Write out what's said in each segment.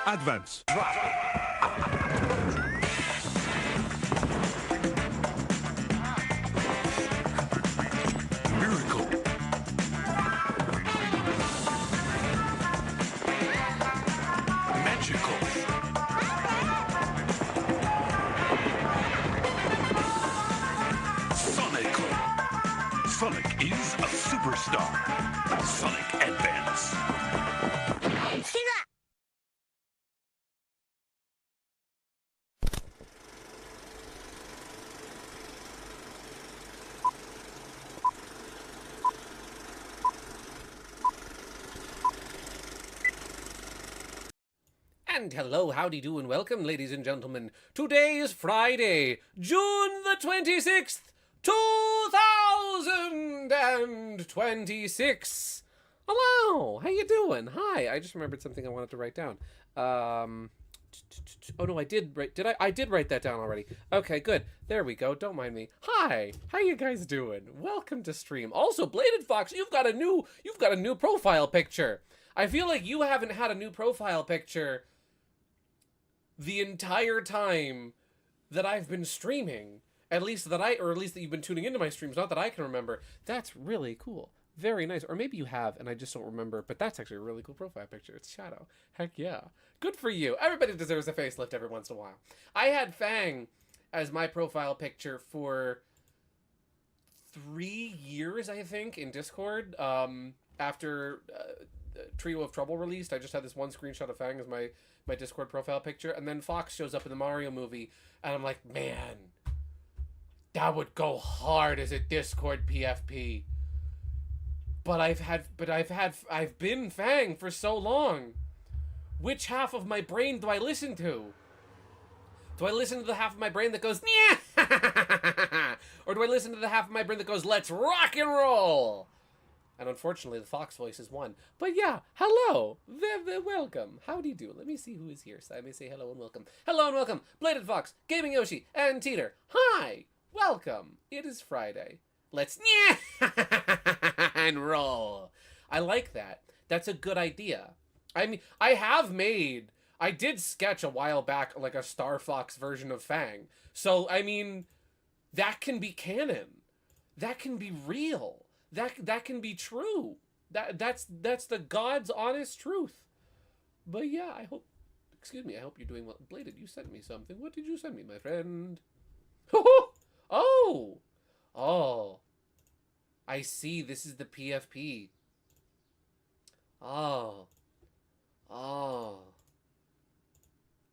Advance. Miracle. Magical. Sonical. Sonic is a superstar. Sonic Advance. And hello, howdy do, and welcome, ladies and gentlemen. Today is Friday, June the 26th, 2026. Hello, how you doing? Hi, I just remembered something I wanted to write down. Oh no, I did write, did I? I did write that down already. Okay, good. There we go, don't mind me. Hi, how you guys doing? Welcome to stream. Also, Bladed Fox, you've got a new profile picture. I feel like you haven't had a new profile picture the entire time that I've been streaming. At least that you've been tuning into my streams, not that I can remember. That's really cool. Very nice. Or maybe you have, and I just don't remember, but that's actually a really cool profile picture. It's Shadow. Heck yeah. Good for you. Everybody deserves a facelift every once in a while. I had Fang as my profile picture for 3 years, I think, in Discord. After Trio of Trouble released, I just had this one screenshot of Fang as my Discord profile picture, and then Fox shows up in the Mario movie, and I'm like, man, that would go hard as a Discord PFP. But I've been Fang for so long. Which half of my brain do I listen to? Do I listen to the half of my brain that goes, yeah, or do I listen to the half of my brain that goes, let's rock and roll? And unfortunately, the Fox voice is one. But yeah, hello. Welcome. How do you do? Let me see who is here. So let me say hello and welcome. Hello and welcome. Bladed Fox, Gaming Yoshi, and Teeter. Hi. Welcome. It is Friday. Let's and roll. I like that. That's a good idea. I mean, I did sketch a while back like a Star Fox version of Fang. So, I mean, that can be canon. That can be real. That can be true. That's the God's honest truth. But yeah, I hope you're doing well. Bladed, you sent me something. What did you send me, my friend? Oh, I see. This is the PFP. Oh,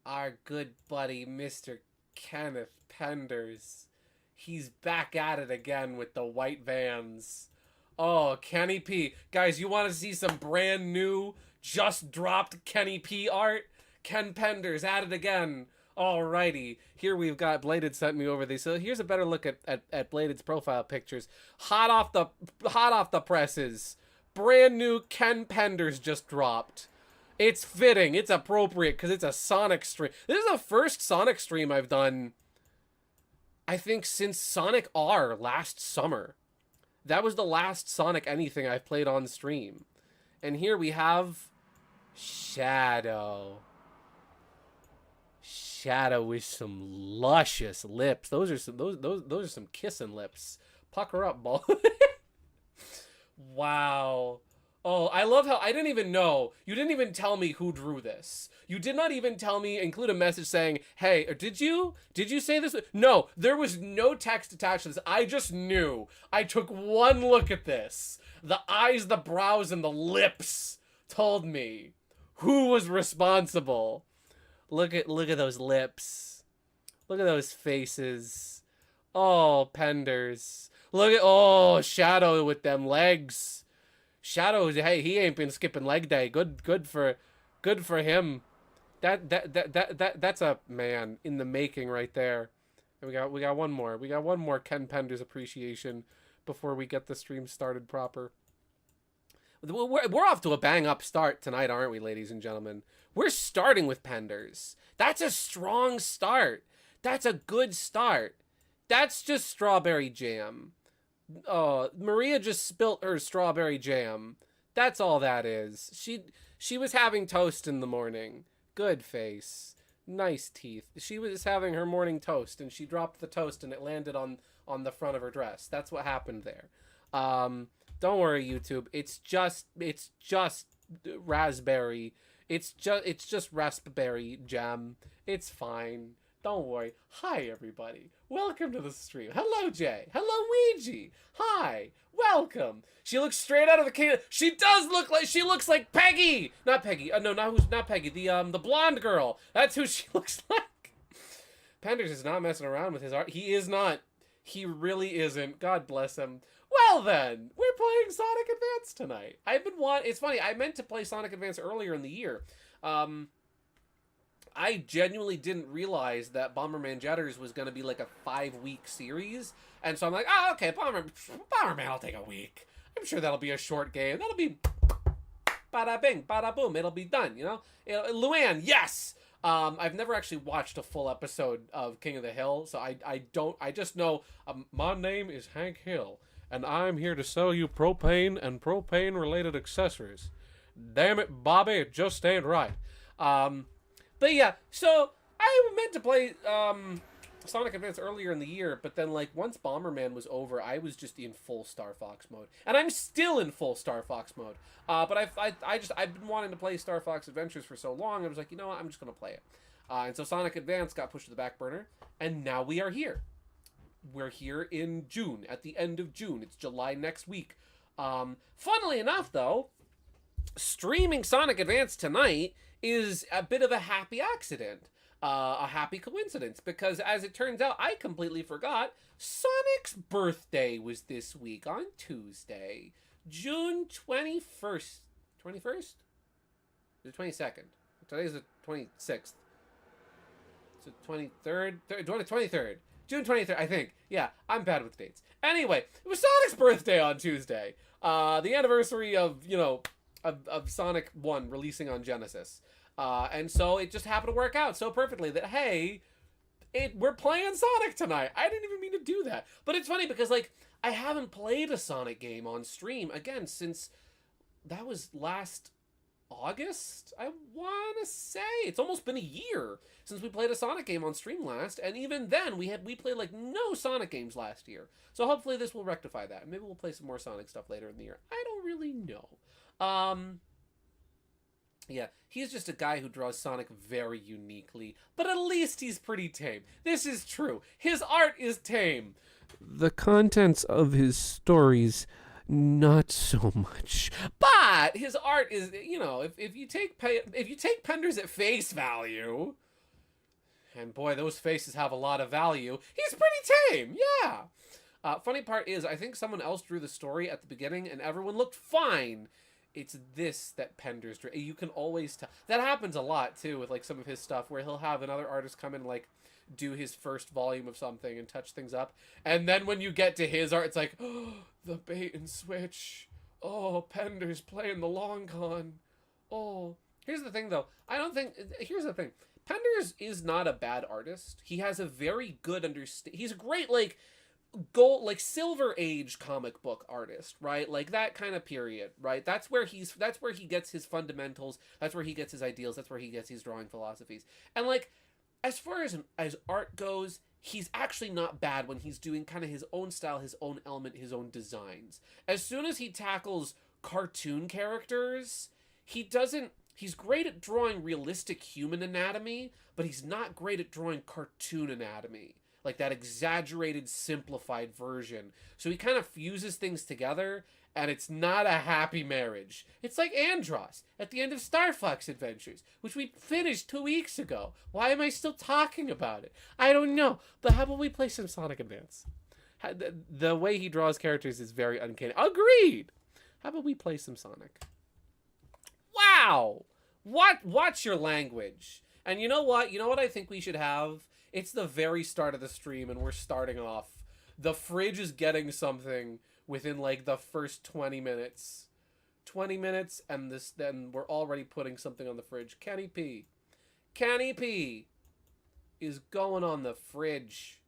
our good buddy, Mr. Kenneth Penders. He's back at it again with the white vans. Oh, Kenny P. Guys, you want to see some brand new, just dropped Kenny P art? Ken Penders at it again. Alrighty, here we've got Bladed sent me over these. So here's a better look at Bladed's profile pictures. Hot off the presses. Brand new Ken Penders just dropped. It's fitting. It's appropriate because it's a Sonic stream. This is the first Sonic stream I've done, I think, since Sonic R last summer. That was the last Sonic anything I've played on stream. And here we have Shadow. Shadow with some luscious lips. Those are some kissing lips. Pucker up, ball. Wow. Oh, I love how I didn't even know. You didn't even tell me who drew this. You did not even tell me, include a message saying, hey, did you say this? No, there was no text attached to this. I just knew. I took one look at this. The eyes, the brows, and the lips told me who was responsible. Look at those lips. Look at those faces. Oh, Penders. Oh, Shadow with them legs. Shadow, hey, he ain't been skipping leg day. Good for him. That's a man in the making right there. And we got one more. We got one more Ken Penders appreciation before we get the stream started proper. We're off to a bang up start tonight, aren't we, ladies and gentlemen? We're starting with Penders. That's a strong start. That's a good start. That's just strawberry jam. Oh, Maria just spilt her strawberry jam. That's all that is. She was having toast in the morning. Good face. Nice teeth. She was having her morning toast, and she dropped the toast, and it landed on the front of her dress. That's what happened there. Don't worry, YouTube. It's just raspberry. It's just raspberry jam. It's fine. Don't worry. Hi, everybody. Welcome to the stream. Hello, Jay. Hello, Ouija. Hi. Welcome. She looks straight out of the can. She does look like, she looks like Peggy. Not Peggy. No, not Peggy. The blonde girl. That's who she looks like. Penders is not messing around with his art. He is not. He really isn't. God bless him. Well then, we're playing Sonic Advance tonight. It's funny, I meant to play Sonic Advance earlier in the year. I genuinely didn't realize that Bomberman Jetters was going to be like a 5-week series. And so I'm like, oh, okay, Bomberman will take a week. I'm sure that'll be a short game. That'll be bada bing, bada boom. It'll be done, you know? Luann, yes! I've never actually watched a full episode of King of the Hill, so I just know, my name is Hank Hill, and I'm here to sell you propane and propane-related accessories. Damn it, Bobby, it just ain't right. But yeah, so I meant to play Sonic Advance earlier in the year, but then like once Bomberman was over, I was just in full Star Fox mode, and I'm still in full Star Fox mode. But I've been wanting to play Star Fox Adventures for so long. I was like, you know what, I'm just gonna play it. And so Sonic Advance got pushed to the back burner, and now we are here. We're here in June, at the end of June. It's July next week. Funnily enough, though, streaming Sonic Advance tonight is a bit of a happy accident, a happy coincidence, because as it turns out, I completely forgot Sonic's birthday was this week on Tuesday, June 21st. 21st? The 22nd. Today's the 26th. So 23rd? 23rd. June 23rd, I think. Yeah, I'm bad with dates. Anyway, it was Sonic's birthday on Tuesday. The anniversary of, of Sonic 1 releasing on Genesis. And so it just happened to work out so perfectly that, hey, we're playing Sonic tonight. I didn't even mean to do that. But it's funny because, like, I haven't played a Sonic game on stream, again, since that was last August, I want to say. It's almost been a year since we played a Sonic game on stream last, and even then, we played, like, no Sonic games last year. So hopefully this will rectify that. Maybe we'll play some more Sonic stuff later in the year. I don't really know. Yeah, he's just a guy who draws Sonic very uniquely, but at least he's pretty tame. This is true. His art is tame. The contents of his stories, not so much. But his art is, if you take Penders at face value, and boy, those faces have a lot of value, he's pretty tame, yeah. Funny part is, I think someone else drew the story at the beginning, and everyone looked fine. It's this that Penders drew. You can always tell. That happens a lot, too, with, like, some of his stuff, where he'll have another artist come in and, like, do his first volume of something and touch things up. And then when you get to his art, it's like, oh, the bait and switch. Oh, Penders playing the long con. Oh. Here's the thing, though. Here's the thing. Penders is not a bad artist. He has a very good he's a great, like, Silver Age comic book artist, right? Like that kind of period, right? That's where he gets his fundamentals. That's where he gets his ideals. That's where he gets his drawing philosophies. And like, as far as art goes, he's actually not bad when he's doing kind of his own style, his own element, his own designs. As soon as he tackles cartoon characters, he's great at drawing realistic human anatomy, but he's not great at drawing cartoon anatomy. Like that exaggerated, simplified version. So he kind of fuses things together, and it's not a happy marriage. It's like Andros at the end of Star Fox Adventures, which we finished 2 weeks ago. Why am I still talking about it? I don't know. But how about we play some Sonic Advance? The way he draws characters is very uncanny. Agreed! How about we play some Sonic? Wow! Watch your language. And you know what? You know what I think we should have? It's the very start of the stream, and we're starting off. The fridge is getting something within, like, the first 20 minutes. 20 minutes, and then we're already putting something on the fridge. Kenny P. Kenny P is going on the fridge.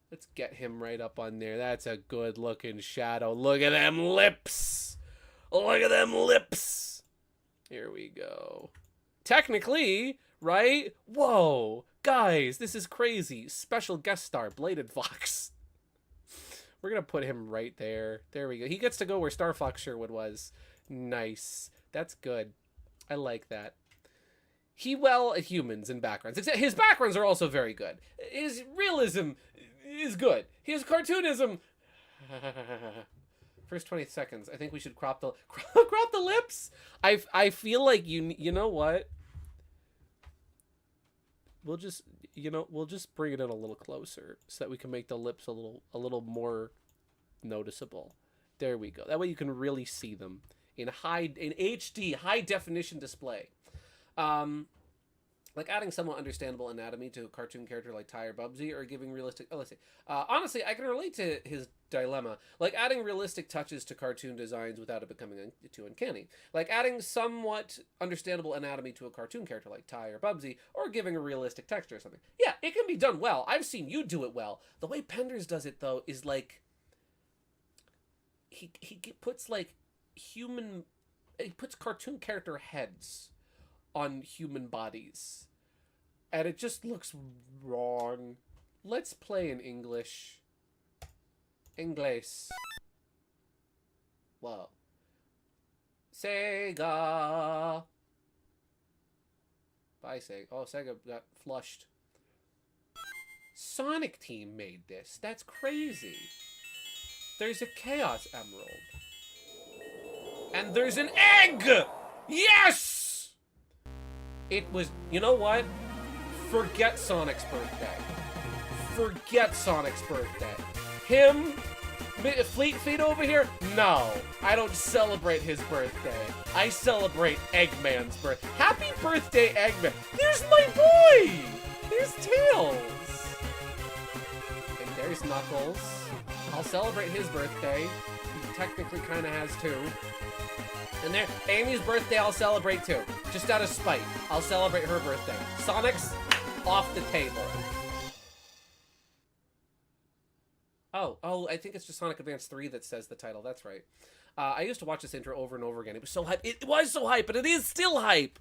Let's get him right up on there. That's a good-looking shadow. Look at them lips. Look at them lips. Here we go. technically, right? Whoa, guys, this is crazy. Special guest star, Bladed Fox. We're gonna put him right there. There we go. He gets to go where Star Fox Sherwood was. Nice. That's good. I like that. He well at humans and backgrounds. Except his backgrounds are also very good. His realism is good. His cartoonism. First 20 seconds. I think we should crop the crop the lips. I feel like you know what? We'll just bring it in a little closer so that we can make the lips a little more noticeable. There we go. That way you can really see them in HD, high definition display. Like adding somewhat understandable anatomy to a cartoon character like Ty or Bubsy, or giving realistic... Oh, let's see. Honestly, I can relate to his dilemma. Like adding realistic touches to cartoon designs without it becoming too uncanny. Like adding somewhat understandable anatomy to a cartoon character like Ty or Bubsy, or giving a realistic texture or something. Yeah, it can be done well. I've seen you do it well. The way Penders does it, though, is like... He puts, like, human... He puts cartoon character heads on human bodies, and it just looks wrong. Let's play in English. Whoa. Sega. Bye, Sega. Oh, Sega got flushed. Sonic Team made this. That's crazy. There's a Chaos Emerald. And there's an egg! Yes! It was... You know what? Forget Sonic's birthday. Forget Sonic's birthday. Him... Fleet Feet over here? No. I don't celebrate his birthday. I celebrate Eggman's birthday. Happy birthday, Eggman! There's my boy! There's Tails! And there's Knuckles. I'll celebrate his birthday. He technically kind of has two. And there, Amy's birthday I'll celebrate too. Just out of spite. I'll celebrate her birthday. Sonic's off the table. Oh, I think it's just Sonic Advance 3 that says the title. That's right. I used to watch this intro over and over again. It was so hype. It was so hype, but it is still hype.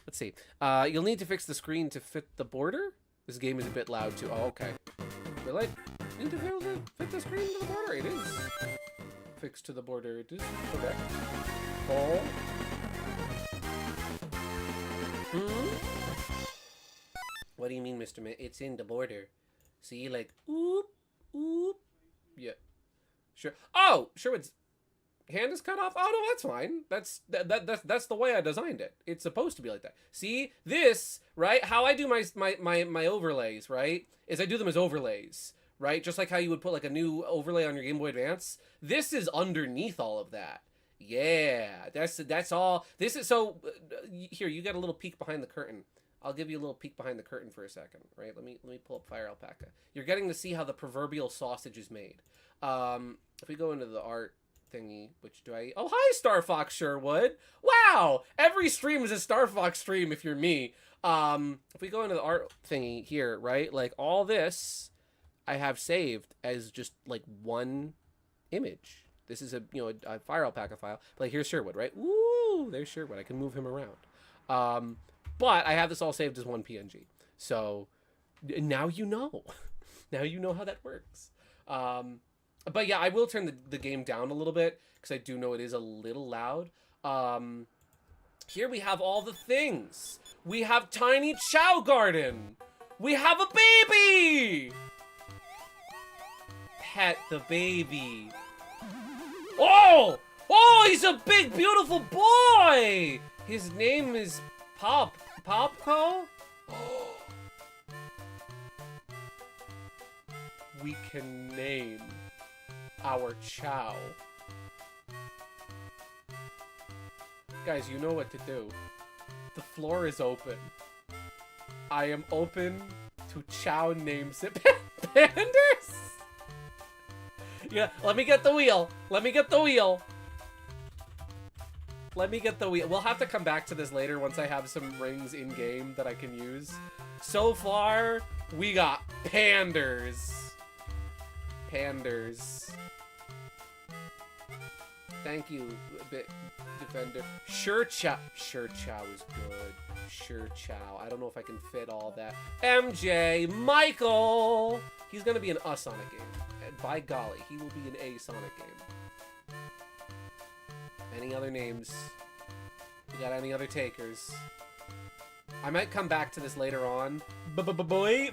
Let's see. You'll need to fix the screen to fit the border. This game is a bit loud too. Oh, okay. Really? Need to fit the screen to the border. It is fixed to the border. It is correct. Oh. What do you mean, Mr. Man? It's in the border. See, like, oop, oop. Yeah. Sure. Oh, Sherwood's hand is cut off. Oh no, that's fine. That's the way I designed it. It's supposed to be like that. See, this, right? How I do my overlays, right? Is I do them as overlays. Right? Just like how you would put like a new overlay on your Game Boy Advance. This is underneath all of that. Yeah, that's all. This is so. Here, you got a little peek behind the curtain. I'll give you a little peek behind the curtain for a second. Right? Let me pull up Fire Alpaca. You're getting to see how the proverbial sausage is made. If we go into the art thingy, which do I? Oh, hi, Star Fox Sherwood. Wow, every stream is a Star Fox stream if you're me. If we go into the art thingy here, right? Like all this. I have saved as just like one image. This is a Fire Alpaca file. But like here's Sherwood, right? Woo! There's Sherwood. I can move him around. But I have this all saved as one PNG. So now you know. Now you know how that works. But yeah, I will turn the game down a little bit because I do know it is a little loud. Here we have all the things. We have Tiny Chow Garden. We have a baby. Pet the baby. Oh! Oh, he's a big, beautiful boy! His name is Popco? We can name our Chow. Guys, you know what to do. The floor is open. I am open to Chow names. Panders? Yeah, let me get the wheel. Let me get the wheel. Let me get the wheel. We'll have to come back to this later once I have some rings in-game that I can use. So far, we got Panders. Panders. Thank you, Defender. Sure Chow is good. Sure Chow. I don't know if I can fit all that. MJ, Michael! He's gonna be an Sonic game. And by golly, he will be an A Sonic game. Any other names? You got any other takers? I might come back to this later on. Boy!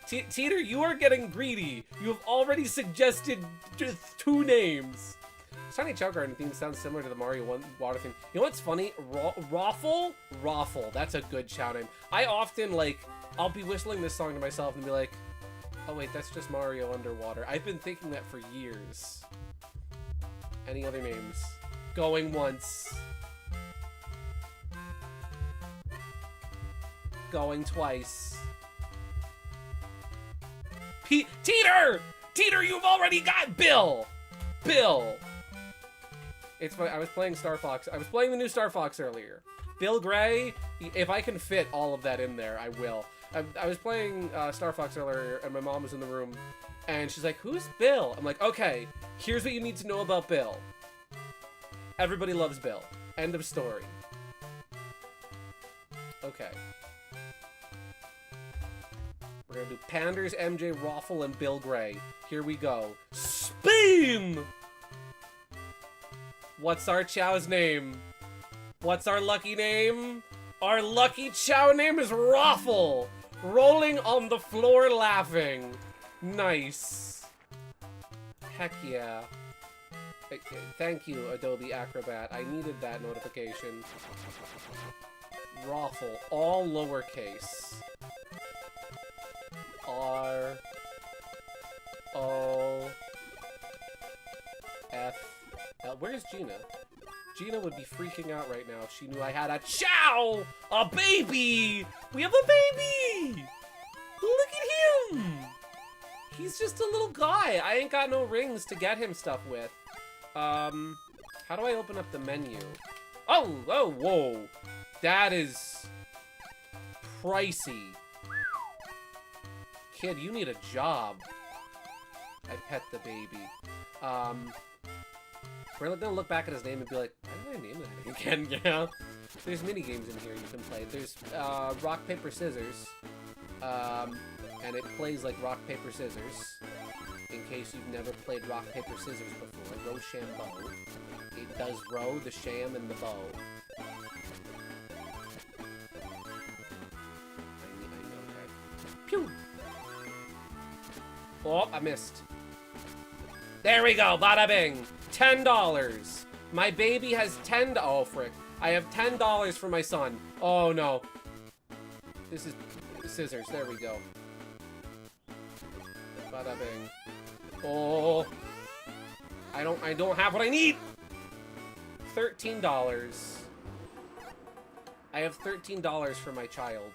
Teeter, you are getting greedy. You have already suggested just 2 names. Tiny Chow Garden theme sounds similar to the Mario 1 water theme. You know what's funny? Raffle? Raffle. That's a good Chow name. I often, like, I'll be whistling this song to myself and be like, oh wait, that's just Mario underwater. I've been thinking that for years. Any other names? Going once. Going twice. Teeter! Teeter, you've already got Bill! Bill! It's funny, I was playing Star Fox. I was playing the new Star Fox earlier. Bill Gray, if I can fit all of that in there, I will. I was playing Star Fox earlier, and my mom was in the room, and she's like, who's Bill? I'm like, okay, here's what you need to know about Bill. Everybody loves Bill. End of story. Okay. We're gonna do Panders, MJ, Raffle, and Bill Gray. Here we go. Spain! What's our Chow's name? What's our lucky name? Our lucky Chow name is Raffle! Rolling on the floor laughing. Nice. Heck yeah. Thank you, Adobe Acrobat. I needed that notification. Raffle, all lowercase. R O F L. Where's Gina? Gina would be freaking out right now if she knew I had a Chow! A baby! We have a baby! Look at him! He's just a little guy. I ain't got no rings to get him stuff with. How do I open up the menu? Oh, whoa. That is pricey. Kid, you need a job. I pet the baby. We're gonna look back at his name and be like, why did I name that again? Yeah. There's mini games in here you can play. There's rock, paper, scissors. And it plays like rock, paper, scissors. In case you've never played rock, paper, scissors before. Rochambeau. It does row, the sham, and the bow. Pew! Oh, I missed. There we go, bada bing. $10. My baby has oh, frick. I have $10 for my son. Oh, no. This is scissors. There we go. Bada bing. Oh. I don't have what I need. $13. I have $13 for my child.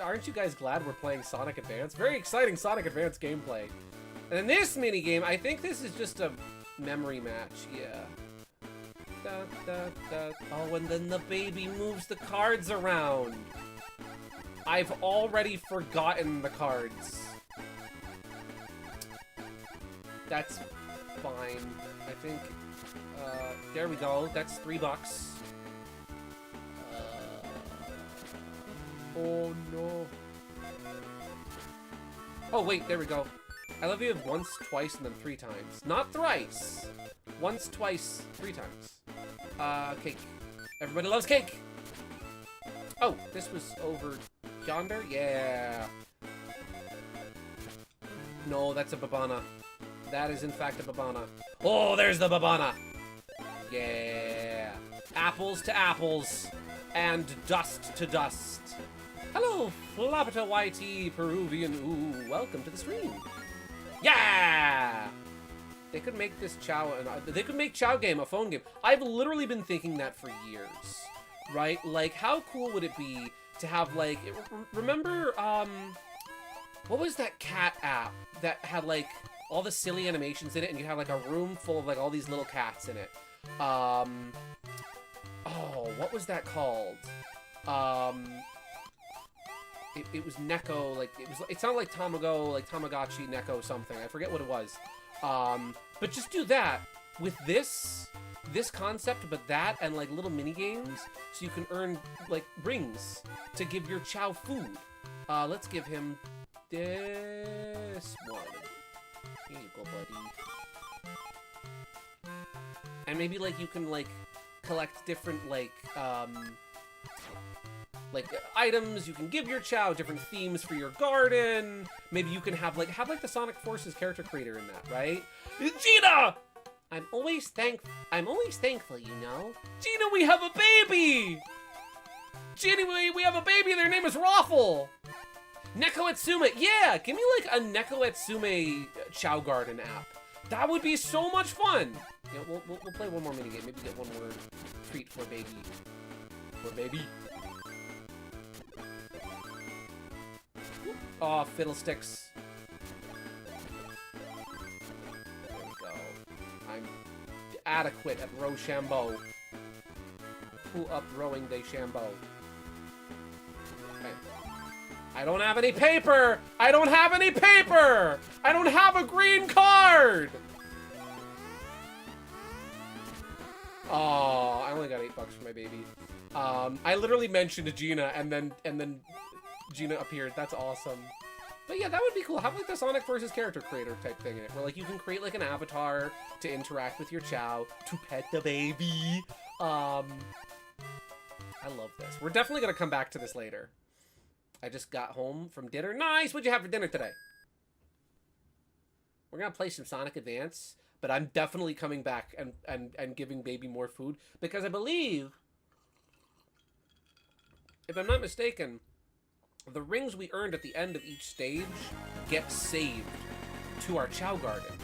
Aren't you guys glad we're playing Sonic Advance? Very exciting Sonic Advance gameplay. And then this minigame, I think this is just a memory match, yeah. Oh, and then the baby moves the cards around. I've already forgotten the cards. That's fine. I think, there we go. That's $3. Oh no. Oh wait, there we go. I love you once, twice, and then 3 times. Not thrice. Once, twice, 3 times. Cake. Everybody loves cake! Oh, this was over yonder? Yeah. No, that's a Babana. That is in fact a Babana. Oh, there's the Babana! Yeah. Apples to apples. And dust to dust. Hello, Flapita YT Peruvian. Ooh, welcome to the stream. Yeah! They could make this Chow, they could make Chow game a phone game. I've literally been thinking that for years, right? Like, how cool would it be to have, like, remember, what was that cat app that had, like, all the silly animations in it, and you had, like, a room full of, like, all these little cats in it? Oh, what was that called? It was Neko, like, it sounded like Tamagotchi, Neko something. I forget what it was. But just do that with this concept, but that and like little mini games, so you can earn like rings to give your Chow food. Let's give him this one. Here you go, buddy. And maybe like you can like collect different like items you can give your Chow, different themes for your garden. Maybe you can have like the Sonic Forces character creator in that, right? Gina! I'm always thankful, you know. Gina, we have a baby! Gina, we have a baby, their name is Raffle! Neko Etsume, yeah! Give me like a Neko Etsume Chow Garden app. That would be so much fun! Yeah, we'll play one more minigame, maybe get one more treat for baby. For baby. Oh, fiddlesticks. There we go. I'm adequate at Rochambeau. Who up rowing de Chambeau? Okay. I don't have any paper! I don't have any paper! I don't have a green card! Oh, I only got $8 for my baby. I literally mentioned Gina and then Gina appeared. That's awesome. But yeah, that would be cool. Have like the Sonic versus character creator type thing in it, where like you can create like an avatar to interact with your Chow, to pet the baby. I love this. We're definitely gonna come back to this later. I just got home from dinner. Nice! What'd you have for dinner today? We're gonna play some Sonic Advance, but I'm definitely coming back and giving baby more food, because I believe, if I'm not mistaken, the rings we earned at the end of each stage get saved to our Chow Garden.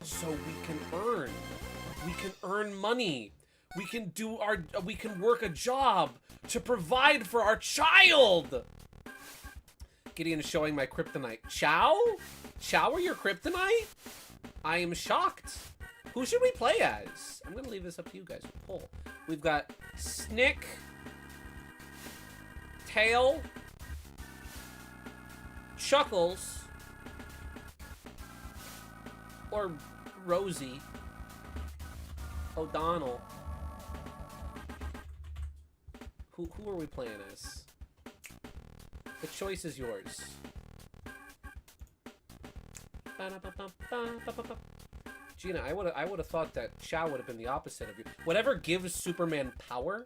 So we can earn money. We can work a job to provide for our child. Gideon is showing my kryptonite. Chow? Chow are your kryptonite? I am shocked. Who should we play as? I'm gonna leave this up to you guys to poll. We've got Snick, Tail, Chuckles, or Rosie, O'Donnell. Who are we playing as? The choice is yours. Gina, I would have thought that Chow would have been the opposite of you. Whatever gives Superman power,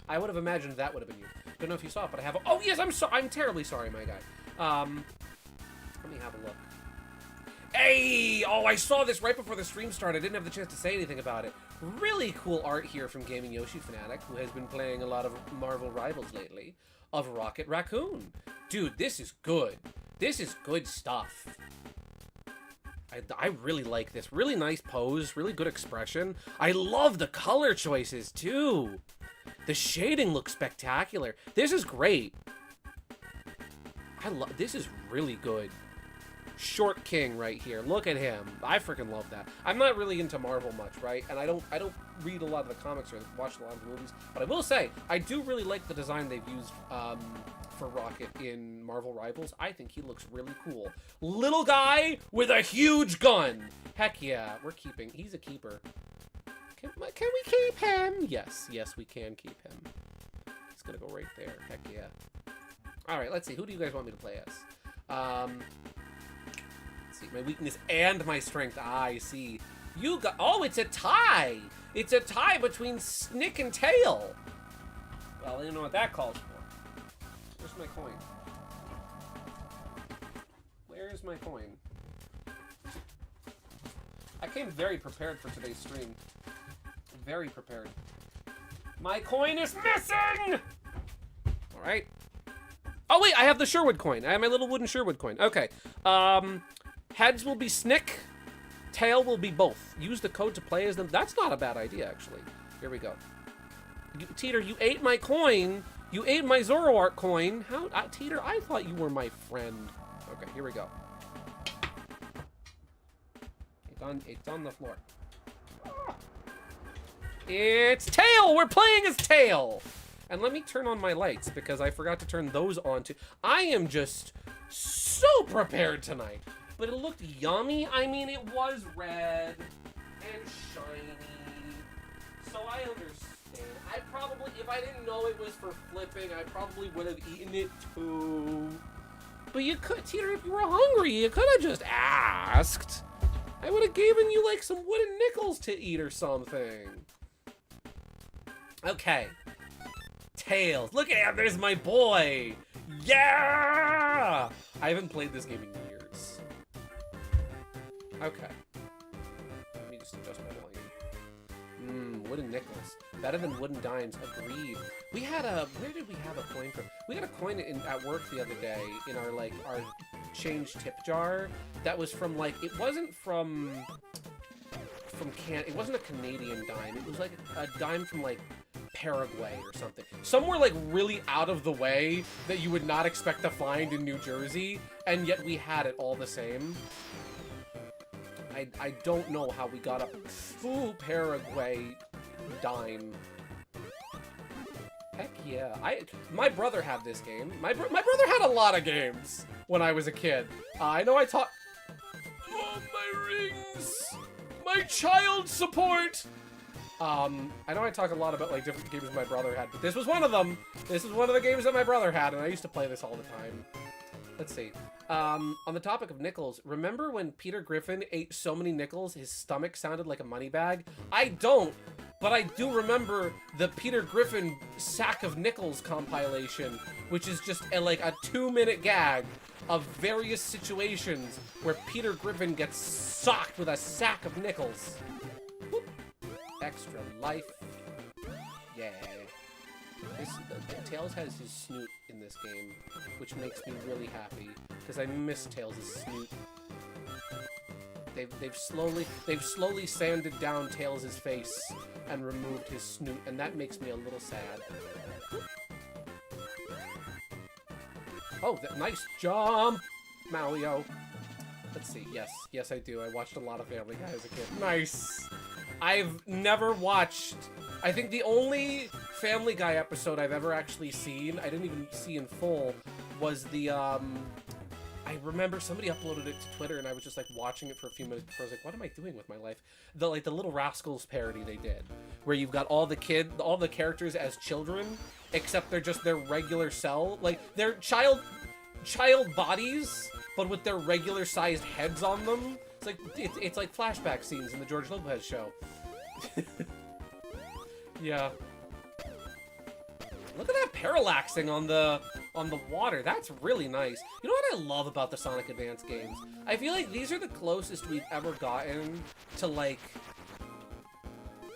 I would have imagined that would have been you. Don't know if you saw it, but I have a... Oh yes, I'm terribly sorry, my guy. Let me have a look. Hey! Oh, I saw this right before the stream started. I didn't have the chance to say anything about it. Really cool art here from Gaming Yoshi Fanatic, who has been playing a lot of Marvel Rivals lately, of Rocket Raccoon. Dude, this is good. This is good stuff. I really like this. Really nice pose, really good expression. I love the color choices, too. The shading looks spectacular. This is great. This is really good. Short King right here. Look at him. I freaking love that. I'm not really into Marvel much, right? And I don't read a lot of the comics or watch a lot of the movies, but I will say I do really like the design they've used for Rocket in Marvel Rivals. I think he looks really cool. Little guy with a huge gun. Heck yeah, we're keeping. He's a keeper. Can we keep him? Yes, we can keep him. He's gonna go right there. Heck yeah. All right, let's see. Who do you guys want me to play as? Let's see. My weakness and my strength. I see. You got. Oh, it's a tie. It's a tie between Snick and Tail. Well, you know what that calls for. Where's my coin? Where's my coin? I came very prepared for today's stream. Very prepared. My coin is missing! Alright. Oh wait, I have the Sherwood coin. I have my little wooden Sherwood coin. Okay. Heads will be Snick. Tail will be both. Use the code to play as them. That's not a bad idea, actually. Here we go. Teeter, you ate my coin. You ate my Zoroark coin. How, Teeter, I thought you were my friend. Okay, here we go. It's on the floor. It's Tail! We're playing as Tail! And let me turn on my lights, because I forgot to turn those on too. I am just so prepared tonight. but it looked yummy. I mean, it was red and shiny, so I understand. I probably, if I didn't know it was for flipping, I probably would have eaten it too. But you could, Teeter, if you were hungry, you could have just asked. I would have given you like some wooden nickels to eat or something. Okay. Tails. Look at him, there's my boy. Yeah! I haven't played this game in years. Okay. Let me just adjust my volume. Wooden nickels. Better than wooden dimes. Agreed. We had a... Where did we have a coin from? We had a coin at work the other day in our, like, our change tip jar that was from, like... It wasn't from it wasn't a Canadian dime. It was, like, a dime from, like, Paraguay or something. Somewhere, like, really out of the way that you would not expect to find in New Jersey, and yet we had it all the same. I don't know how we got a Paraguay dime. Heck yeah. My brother had this game. My brother had a lot of games when I was a kid. I know I taught... Oh, my rings! My child support! I know I talk a lot about, like, different games my brother had, but this was one of them. This is one of the games that my brother had, and I used to play this all the time. Let's see. On the topic of nickels, remember when Peter Griffin ate so many nickels his stomach sounded like a money bag? I don't, but I do remember the Peter Griffin Sack of Nickels compilation, which is just like a 2-minute gag of various situations where Peter Griffin gets socked with a sack of nickels. Whoop. Extra life. Yeah. Tails has his snoot in this game, which makes me really happy because I miss Tails' snoot. They've slowly sanded down Tails' face and removed his snoot, and that makes me a little sad. Oh, nice jump, Mario. Let's see. Yes, I do. I watched a lot of Family Guy as a kid. Nice. I've never watched... I think the only Family Guy episode I've ever actually seen, I didn't even see in full, was the, I remember somebody uploaded it to Twitter and I was just, like, watching it for a few minutes before I was like, what am I doing with my life? The Little Rascals parody they did, where you've got all the characters as children, except they're just their regular cell, like, they're child bodies, but with their regular-sized heads on them. It's like flashback scenes in the George Lopez show. Yeah. Look at that parallaxing on the water. That's really nice. You know what I love about the Sonic Advance games? I feel like these are the closest we've ever gotten to, like,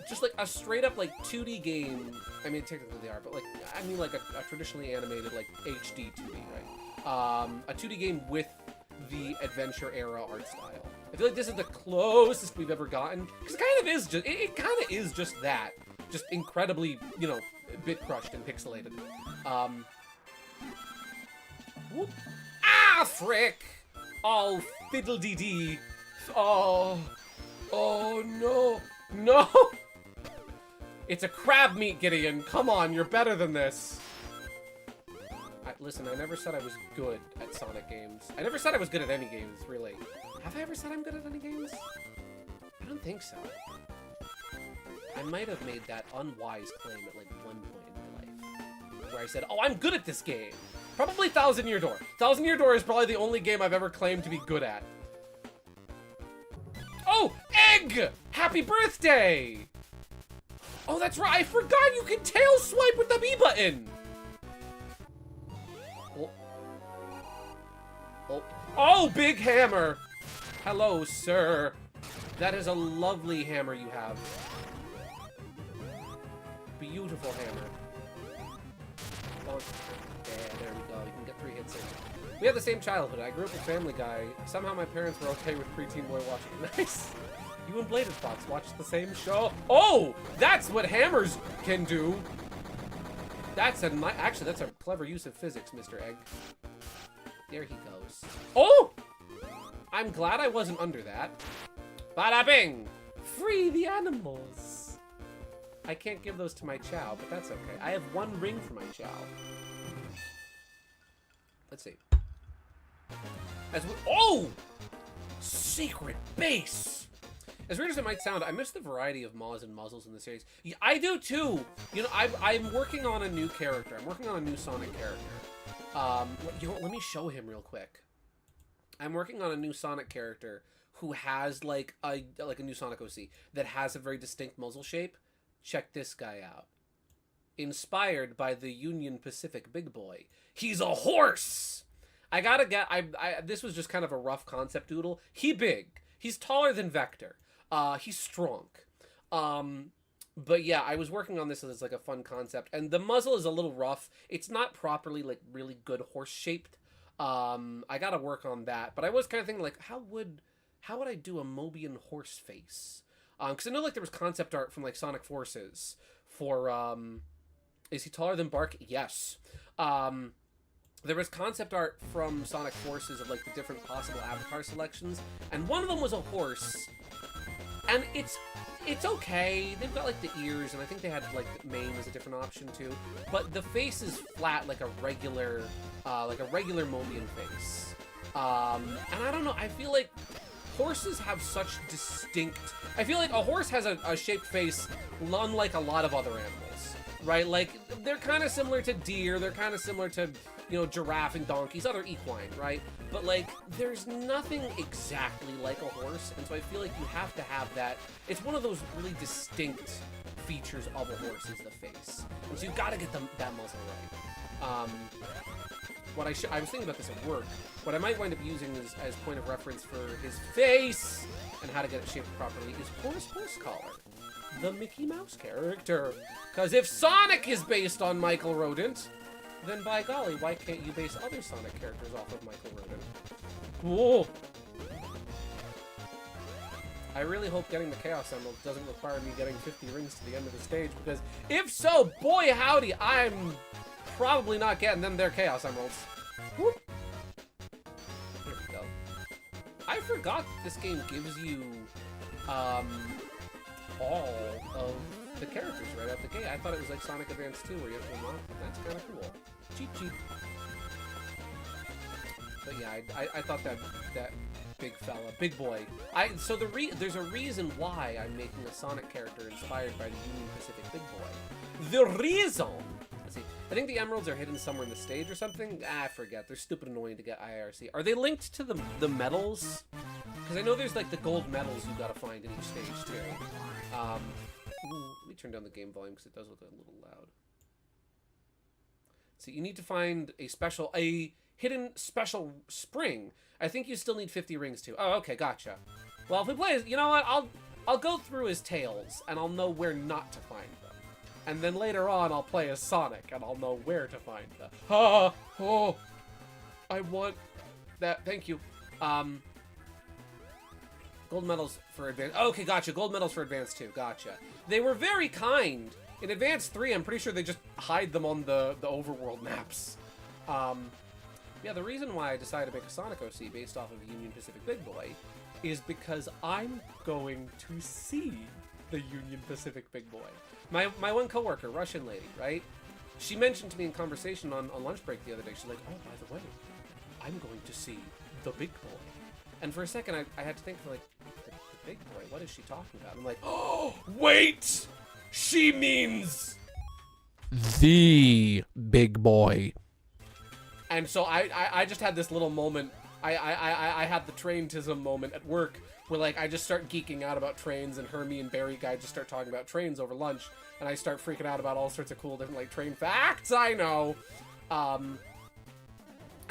just like a straight up like 2D game. I mean, technically they are, but like, I mean like a traditionally animated like HD 2D, right? A 2D game with the adventure era art style. I feel like this is the closest we've ever gotten, because it kind of is just that. Just incredibly, you know, bit crushed and pixelated. Whoop. Ah, frick! Oh, fiddle-dee-dee. Oh no. No! It's a crab meat, Gideon. Come on, you're better than this. Listen, I never said I was good at Sonic games. I never said I was good at any games, really. Have I ever said I'm good at any games? I don't think so. I might have made that unwise claim at, like, one point in my life. Where I said, oh, I'm good at this game! Probably Thousand Year Door. Thousand Year Door is probably the only game I've ever claimed to be good at. Oh! Egg! Happy birthday! Oh, that's right! I forgot you can tail swipe with the B button! Oh, big hammer! Hello, sir. That is a lovely hammer you have. Beautiful hammer. Oh, yeah, there we go. You can get 3 hits in. We have the same childhood. I grew up with Family Guy. Somehow my parents were okay with Preteen Boy watching. Nice. You and Bladed Fox watched the same show. Oh, that's what hammers can do. Actually, that's a clever use of physics, Mr. Egg. There he goes. Oh! I'm glad I wasn't under that. Bada bing! Free the animals! I can't give those to my Chow, but that's okay. I have 1 ring for my Chow. Let's see. Oh! Secret base! As weird as it might sound, I miss the variety of maws and muzzles in the series. Yeah, I do too! You know, I'm working on a new character. I'm working on a new Sonic character. You know what, let me show him real quick. I'm working on a new Sonic character who has like a new Sonic OC that has a very distinct muzzle shape. Check this guy out. Inspired by the Union Pacific big boy. He's a horse! I gotta get, this was just kind of a rough concept doodle. He big. He's taller than Vector. He's strong. But yeah, I was working on this as like a fun concept. And the muzzle is a little rough. It's not properly like really good horse shaped. I gotta work on that. But I was kind of thinking like, how would I do a Mobian horse face? Because I know like there was concept art from like Sonic Forces for, is he taller than Bark? Yes. There was concept art from Sonic Forces of like the different possible avatar selections, and one of them was a horse, and it's okay. They've got like the ears, and I think they had like the mane as a different option too, but the face is flat like a regular Mobian face. And I don't know, I feel like horses have such distinct, I feel like a horse has a shaped face unlike a lot of other animals, right? Like, they're kind of similar to deer, they're kind of similar to, you know, giraffe and donkeys, other equine, right? But like, there's nothing exactly like a horse, and so I feel like you have to have that. It's one of those really distinct features of a horse is the face, and so you've got to get that muzzle right. I was thinking about this at work. What I might wind up using as point of reference for his face and how to get it shaped properly is Horse Collar, the Mickey Mouse character. Because if Sonic is based on Michael Rodent, then by golly, why can't you base other Sonic characters off of Michael Rodent? Whoa! I really hope getting the Chaos Emerald doesn't require me getting 50 rings to the end of the stage, because if so, boy howdy, I'm probably not getting them their Chaos Emeralds. Whoop. Here we go. I forgot this game gives you all of the characters right out the gate. I thought it was like Sonic Advance 2 where you have to unlock them. That's kind of cool. Cheap. But yeah, I thought that big fella, big boy. So there's a reason why I'm making a Sonic character inspired by the Union Pacific big boy. The reason. Let's see. I think the emeralds are hidden somewhere in the stage or something. I forget. They're stupid annoying to get IRC. Are they linked to the medals? Because I know there's like the gold medals you gotta find in each stage too. Let me turn down the game volume because it does look a little loud. So you need to find a hidden special spring. I think you still need 50 rings too. Oh, okay, gotcha. Well, if we play, you know what? I'll go through his tails and I'll know where not to find them. And then later on, I'll play as Sonic and I'll know where to find them. Oh, I want that. Thank you. Gold medals for Advance. Oh, okay, gotcha. Gold medals for Advance 2. Gotcha. They were very kind. In Advance 3, I'm pretty sure they just hide them on the overworld maps. Yeah, the reason why I decided to make a Sonic OC based off of Union Pacific Big Boy is because I'm going to see the Union Pacific Big Boy. My one coworker, Russian lady, right? She mentioned to me in conversation on lunch break the other day, she's like, oh, by the way, I'm going to see the Big Boy. And for a second, I had to think, like, the Big Boy, what is she talking about? I'm like, oh, wait! She means the Big Boy. And so I just had this little moment. I had the traintism moment at work where like I just start geeking out about trains, and Hermie and Barry guy just start talking about trains over lunch, and I start freaking out about all sorts of cool different like train facts I know. And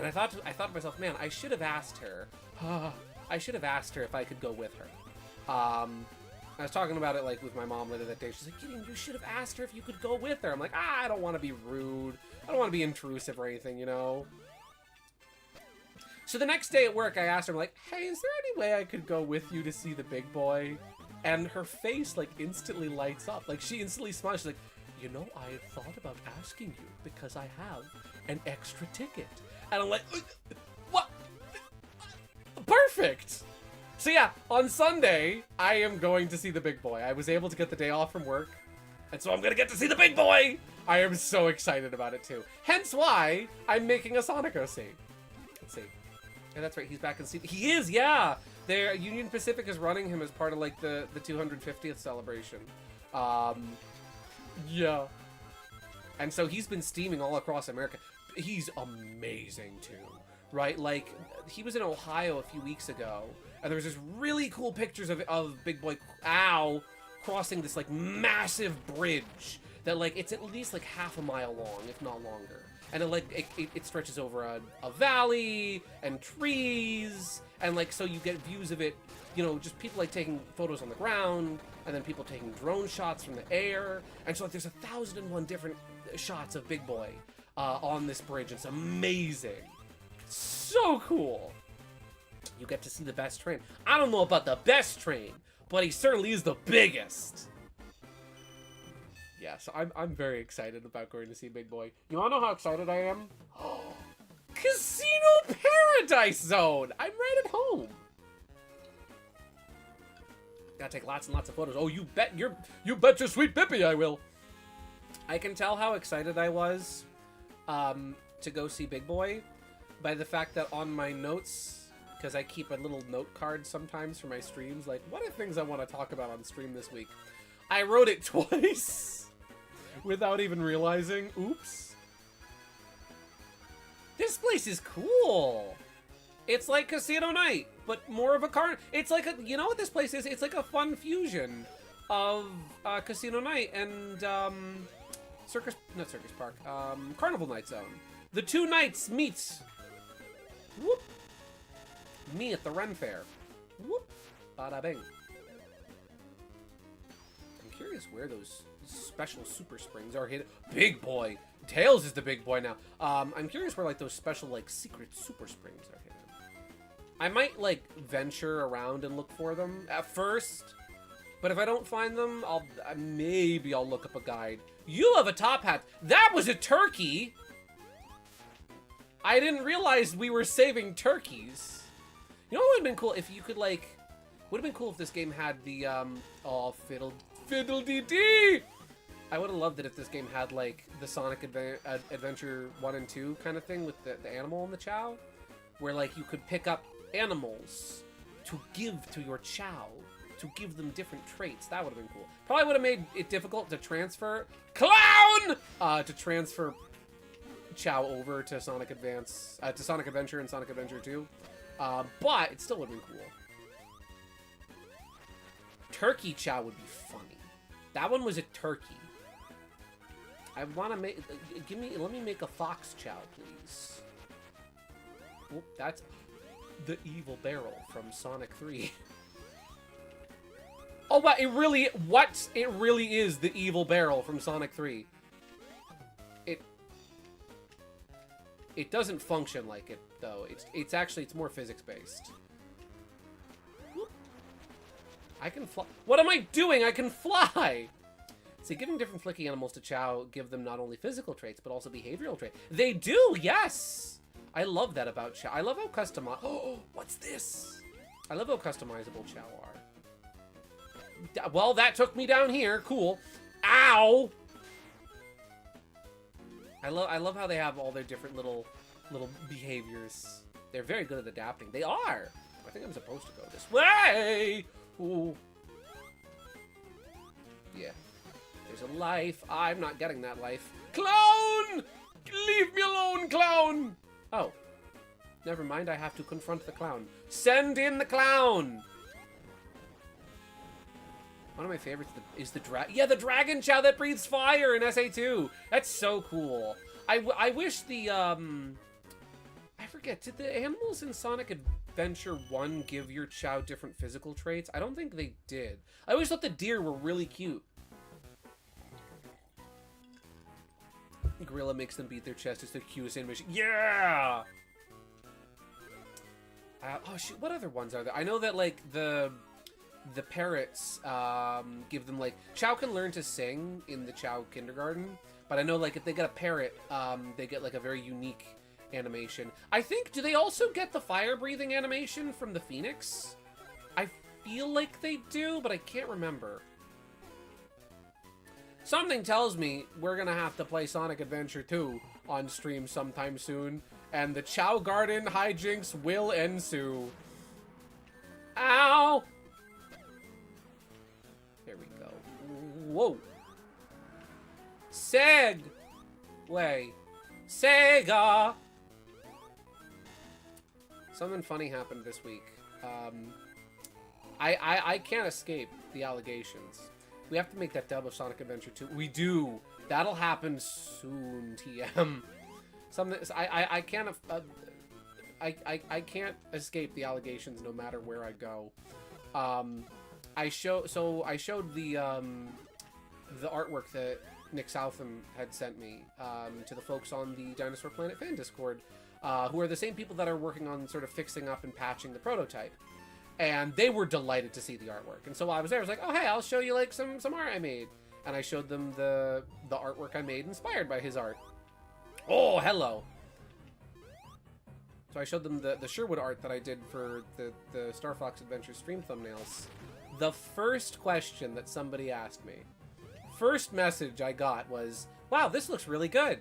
I thought to myself, man, I should have asked her. I should have asked her if I could go with her. I was talking about it like with my mom later that day. She's like, Gideon, you should have asked her if you could go with her. I'm like, I don't want to be rude. I don't want to be intrusive or anything, you know? So the next day at work, I asked her, I'm like, hey, is there any way I could go with you to see the Big Boy? And her face, like, instantly lights up. Like, she instantly smiles. She's like, you know, I thought about asking you because I have an extra ticket. And I'm like, what? Perfect! So yeah, on Sunday, I am going to see the Big Boy. I was able to get the day off from work, and so I'm gonna get to see the Big Boy! I am so excited about it too. Hence why I'm making a Sonic OC. Let's see. Yeah, that's right, he's back in season. He is, yeah! There, Union Pacific is running him as part of like the 250th celebration. Yeah. And so he's been steaming all across America. He's amazing too, right? Like he was in Ohio a few weeks ago, and there was just really cool pictures of Big Boy Ow crossing this like massive bridge that like it's at least like half a mile long, if not longer. And it stretches over a valley and trees, and like so you get views of it, you know, just people like taking photos on the ground, and then people taking drone shots from the air, and so like there's 1,001 different shots of Big Boy on this bridge. It's amazing, so cool. You get to see the best train. I don't know about the best train, but he certainly is the biggest. Yeah, so I'm very excited about going to see Big Boy. You wanna know how excited I am? Casino Paradise Zone! I'm right at home. Gotta take lots and lots of photos. Oh, you bet your sweet Pippi I will. I can tell how excited I was to go see Big Boy by the fact that on my notes, because I keep a little note card sometimes for my streams, like, what are things I want to talk about on stream this week? I wrote it twice without even realizing. Oops. This place is cool. It's like Casino Night, but more of a it's like you know what this place is? It's like a fun fusion of Casino Night and Carnival Night Zone. The two nights meets. Whoop. Me at the Ren Fair. Whoop. Bada bing. I'm curious where those special super springs are hidden. Big Boy. Tails is the big boy now. I'm curious where like those special like secret super springs are hidden. I might like venture around and look for them at first, but if I don't find them, maybe I'll look up a guide. You have a top hat. That was a turkey. I didn't realize we were saving turkeys. You know what would have been cool if you could like. Would have been cool if this game had the oh fiddle-dee-dee. I would have loved it if this game had like the Sonic Adventure 1 and 2 kind of thing with the animal and the Chow, where like you could pick up animals to give to your Chow, to give them different traits. That would have been cool. Probably would have made it difficult to transfer to transfer Chow over to Sonic Adventure and Sonic Adventure 2, but it still would have been cool. Turkey Chow would be funny. That one was a turkey. I want to make. Let me make a fox Chow, please. Oh, that's the evil barrel from Sonic 3. Oh, but it really is the evil barrel from Sonic 3. It doesn't function like it though. It's more physics based. I can fly. What am I doing? I can fly! See, giving different flicky animals to Chow give them not only physical traits, but also behavioral traits. They do, yes! I love that about Chow. I love how customizable... Oh, what's this? I love how customizable Chow are. Well, that took me down here. Cool. Ow! I love how they have all their different little behaviors. They're very good at adapting. They are! I think I'm supposed to go this way! Ooh. Yeah. There's a life. I'm not getting that life. Clown! Leave me alone, clown! Oh. Never mind, I have to confront the clown. Send in the clown! One of my favorites is the the Dragon Chow that breathes fire in SA2. That's so cool. I wish the, I forget, did the animals in Sonic Adventure 1 give your Chow different physical traits? I don't think they did. I always thought the deer were really cute. Gorilla makes them beat their chest. It's the cutest animation. Yeah! Oh shoot, what other ones are there? I know that like the parrots give them like... Chow can learn to sing in the Chow kindergarten, but I know like if they get a parrot, they get like a very unique animation. I think, do they also get the fire breathing animation from the Phoenix? I feel like they do, but I can't remember. Something tells me we're gonna have to play Sonic Adventure 2 on stream sometime soon, and the Chow Garden hijinks will ensue. Ow! There we go. Whoa. Segway. Sega! Something funny happened this week. I can't escape the allegations. We have to make that dub of Sonic Adventure 2. We do. That'll happen soon, TM. I can't escape the allegations no matter where I go. I showed the artwork that Nick Southam had sent me to the folks on the Dinosaur Planet fan Discord, who are the same people that are working on sort of fixing up and patching the prototype. And they were delighted to see the artwork. And so while I was there, I was like, oh, hey, I'll show you, like, some art I made. And I showed them the artwork I made inspired by his art. Oh, hello. So I showed them the Sherwood art that I did for the Star Fox Adventure stream thumbnails. The first question that somebody asked me, first message I got was, wow, this looks really good.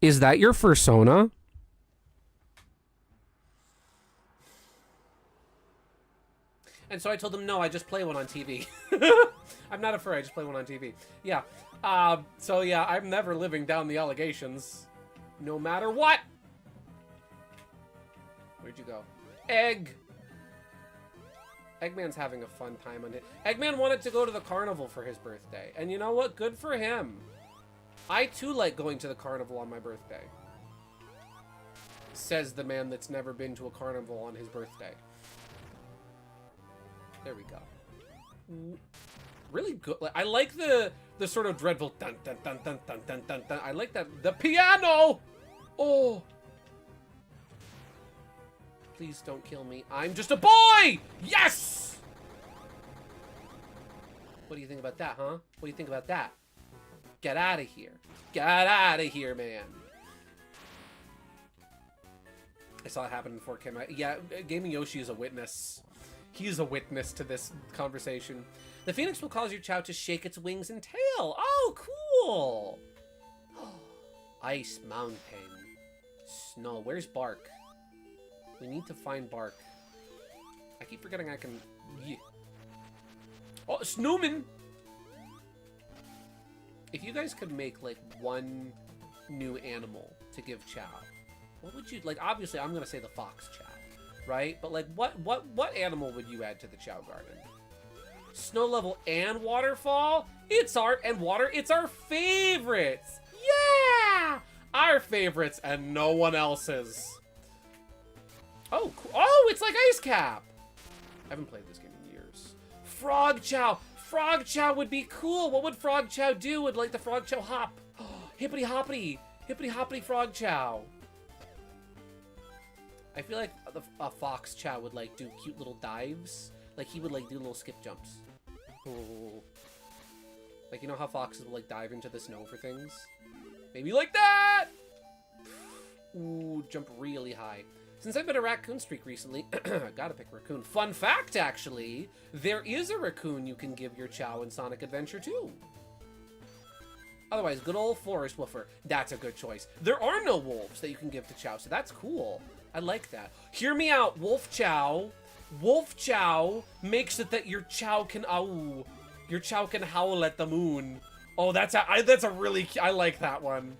Is that your fursona? And so I told them, no, I just play one on TV. I'm not a furry, I just play one on TV. Yeah. So yeah, I'm never living down the allegations. No matter what. Where'd you go? Egg! Eggman's having a fun time on it. Eggman wanted to go to the carnival for his birthday. And you know what? Good for him. I too like going to the carnival on my birthday. Says the man that's never been to a carnival on his birthday. There we go. Really good. I like the sort of dreadful dun dun dun dun dun dun dun dun. I like that. The piano! Oh! Please don't kill me. I'm just a boy! Yes! What do you think about that, huh? What do you think about that? Get out of here. Get out of here, man. I saw it happen before it came out. Yeah, Gaming Yoshi is a witness. He's a witness to this conversation. The Phoenix will cause your Chow to shake its wings and tail. Oh, cool. Ice Mountain. Snow. Where's Bark? We need to find Bark. I keep forgetting I can... Yeah. Oh, Snowman! If you guys could make, like, one new animal to give Chow, what would you... Like, obviously, I'm going to say the fox Chow. Right? But, like, what animal would you add to the Chow Garden? Snow level and waterfall? It's art and water. It's our favorites. Yeah! Our favorites and no one else's. Oh, cool. Oh, it's like Ice Cap. I haven't played this game in years. Frog Chow. Frog Chow would be cool. What would Frog Chow do? Would, like, the Frog Chow hop? Oh, hippity hoppity. Hippity hoppity Frog Chow. I feel like a fox Chow would, like, do cute little dives. Like, he would, like, do little skip jumps. Ooh. Like, you know how foxes will, like, dive into the snow for things? Maybe like that! Ooh, jump really high. Since I've been a raccoon streak recently, gotta pick raccoon. Fun fact, actually, there is a raccoon you can give your Chow in Sonic Adventure 2. Otherwise, good old forest woofer. That's a good choice. There are no wolves that you can give to Chow, so that's cool. I like that. Hear me out, Wolf Chow. Wolf Chow makes it that your Chow can your Chow can howl at the moon. Oh, that's a really I like that one.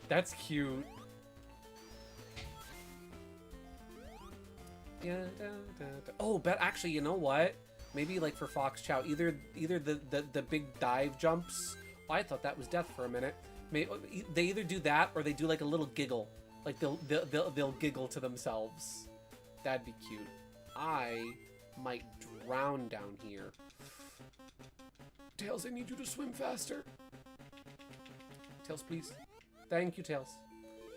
That's cute. Yeah. Oh, but actually, you know what? Maybe like for Fox Chow, either the big dive jumps. Oh, I thought that was death for a minute. Maybe they either do that or they do like a little giggle. Like they'll giggle to themselves. That'd be cute. I might drown down here. Tails, I need you to swim faster. Tails, please. Thank you, Tails.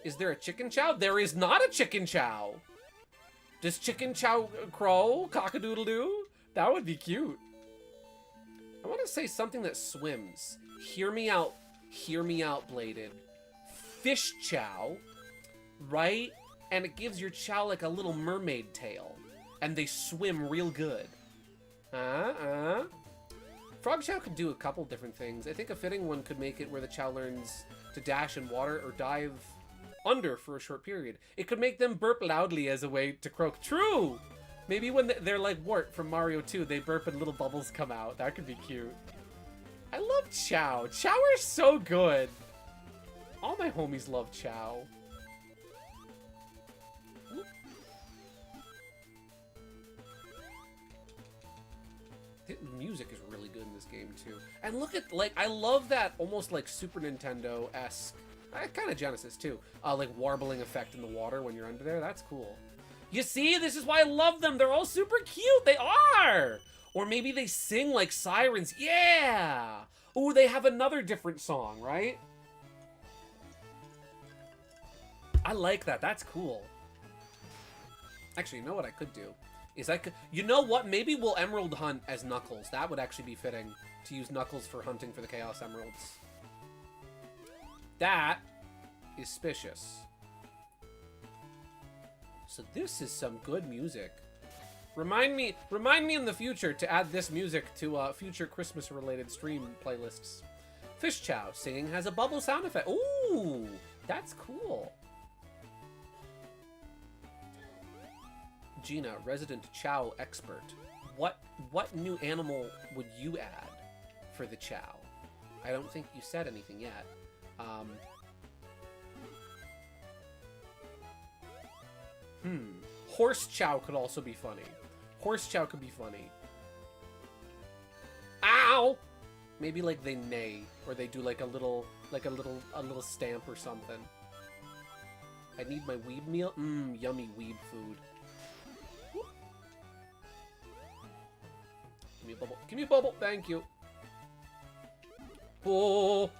Is there a chicken Chow? There is not a chicken Chow. Does chicken Chow crow? Cock-a-doodle-doo? That would be cute. I want to say something that swims. Hear me out. Hear me out, Bladed. Fish Chow. Right? And it gives your Chow like a little mermaid tail. And they swim real good. Frog Chow could do a couple different things. I think a fitting one could make it where the Chow learns to dash in water or dive under for a short period. It could make them burp loudly as a way to croak. True! Maybe when they're like Wart from Mario 2, they burp and little bubbles come out. That could be cute. I love Chow. Chow are so good. All my homies love Chow. The music is really good in this game too. And look at, like, I love that almost like Super Nintendo-esque, kind of Genesis too, like warbling effect in the water when you're under there. That's cool. You see, this is why I love them. They're all super cute. They are. Or maybe they sing like sirens. Yeah. Ooh, they have another different song, right? I like that. That's cool. Actually, you know what I could do? Is I could, you know what? Maybe we'll emerald hunt as Knuckles. That would actually be fitting to use Knuckles for hunting for the Chaos Emeralds. That is suspicious. So this is some good music. Remind me in the future to add this music to future Christmas-related stream playlists. Fish Chow singing has a bubble sound effect. Ooh, that's cool. Gina, resident Chow expert. What new animal would you add for the Chow? I don't think you said anything yet. Horse Chow could also be funny. Horse Chow could be funny. Ow! Maybe like they neigh, or they do like a little stamp or something. I need my weeb meal. Yummy weeb food. Give me a bubble. Give me a bubble. Thank you. Oh.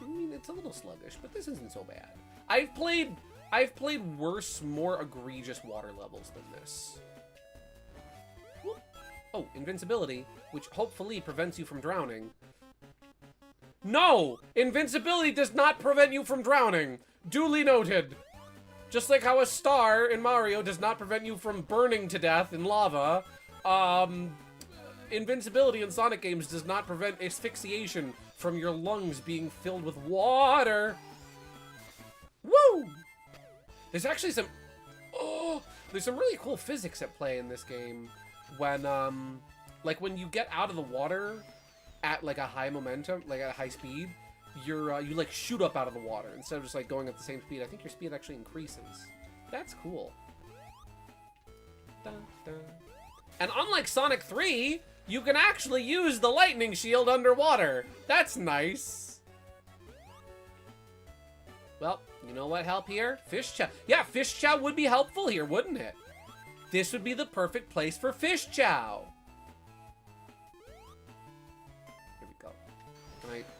I mean, it's a little sluggish, but this isn't so bad. I've played worse, more egregious water levels than this. Whoop. Oh, invincibility, which hopefully prevents you from drowning. No! Invincibility does not prevent you from drowning. Duly noted. Just like how a star in Mario does not prevent you from burning to death in lava, invincibility in Sonic games does not prevent asphyxiation from your lungs being filled with water. Woo! There's actually some... Oh! There's some really cool physics at play in this game. When, like, when you get out of the water at, like, a high momentum, like, at a high speed, you, like, shoot up out of the water instead of just, like, going at the same speed. I think your speed actually increases. That's cool. Dun, dun. And unlike Sonic 3, you can actually use the lightning shield underwater. That's nice. Well, you know what help here? Fish Chow. Yeah, Fish Chow would be helpful here, wouldn't it? This would be the perfect place for Fish Chow.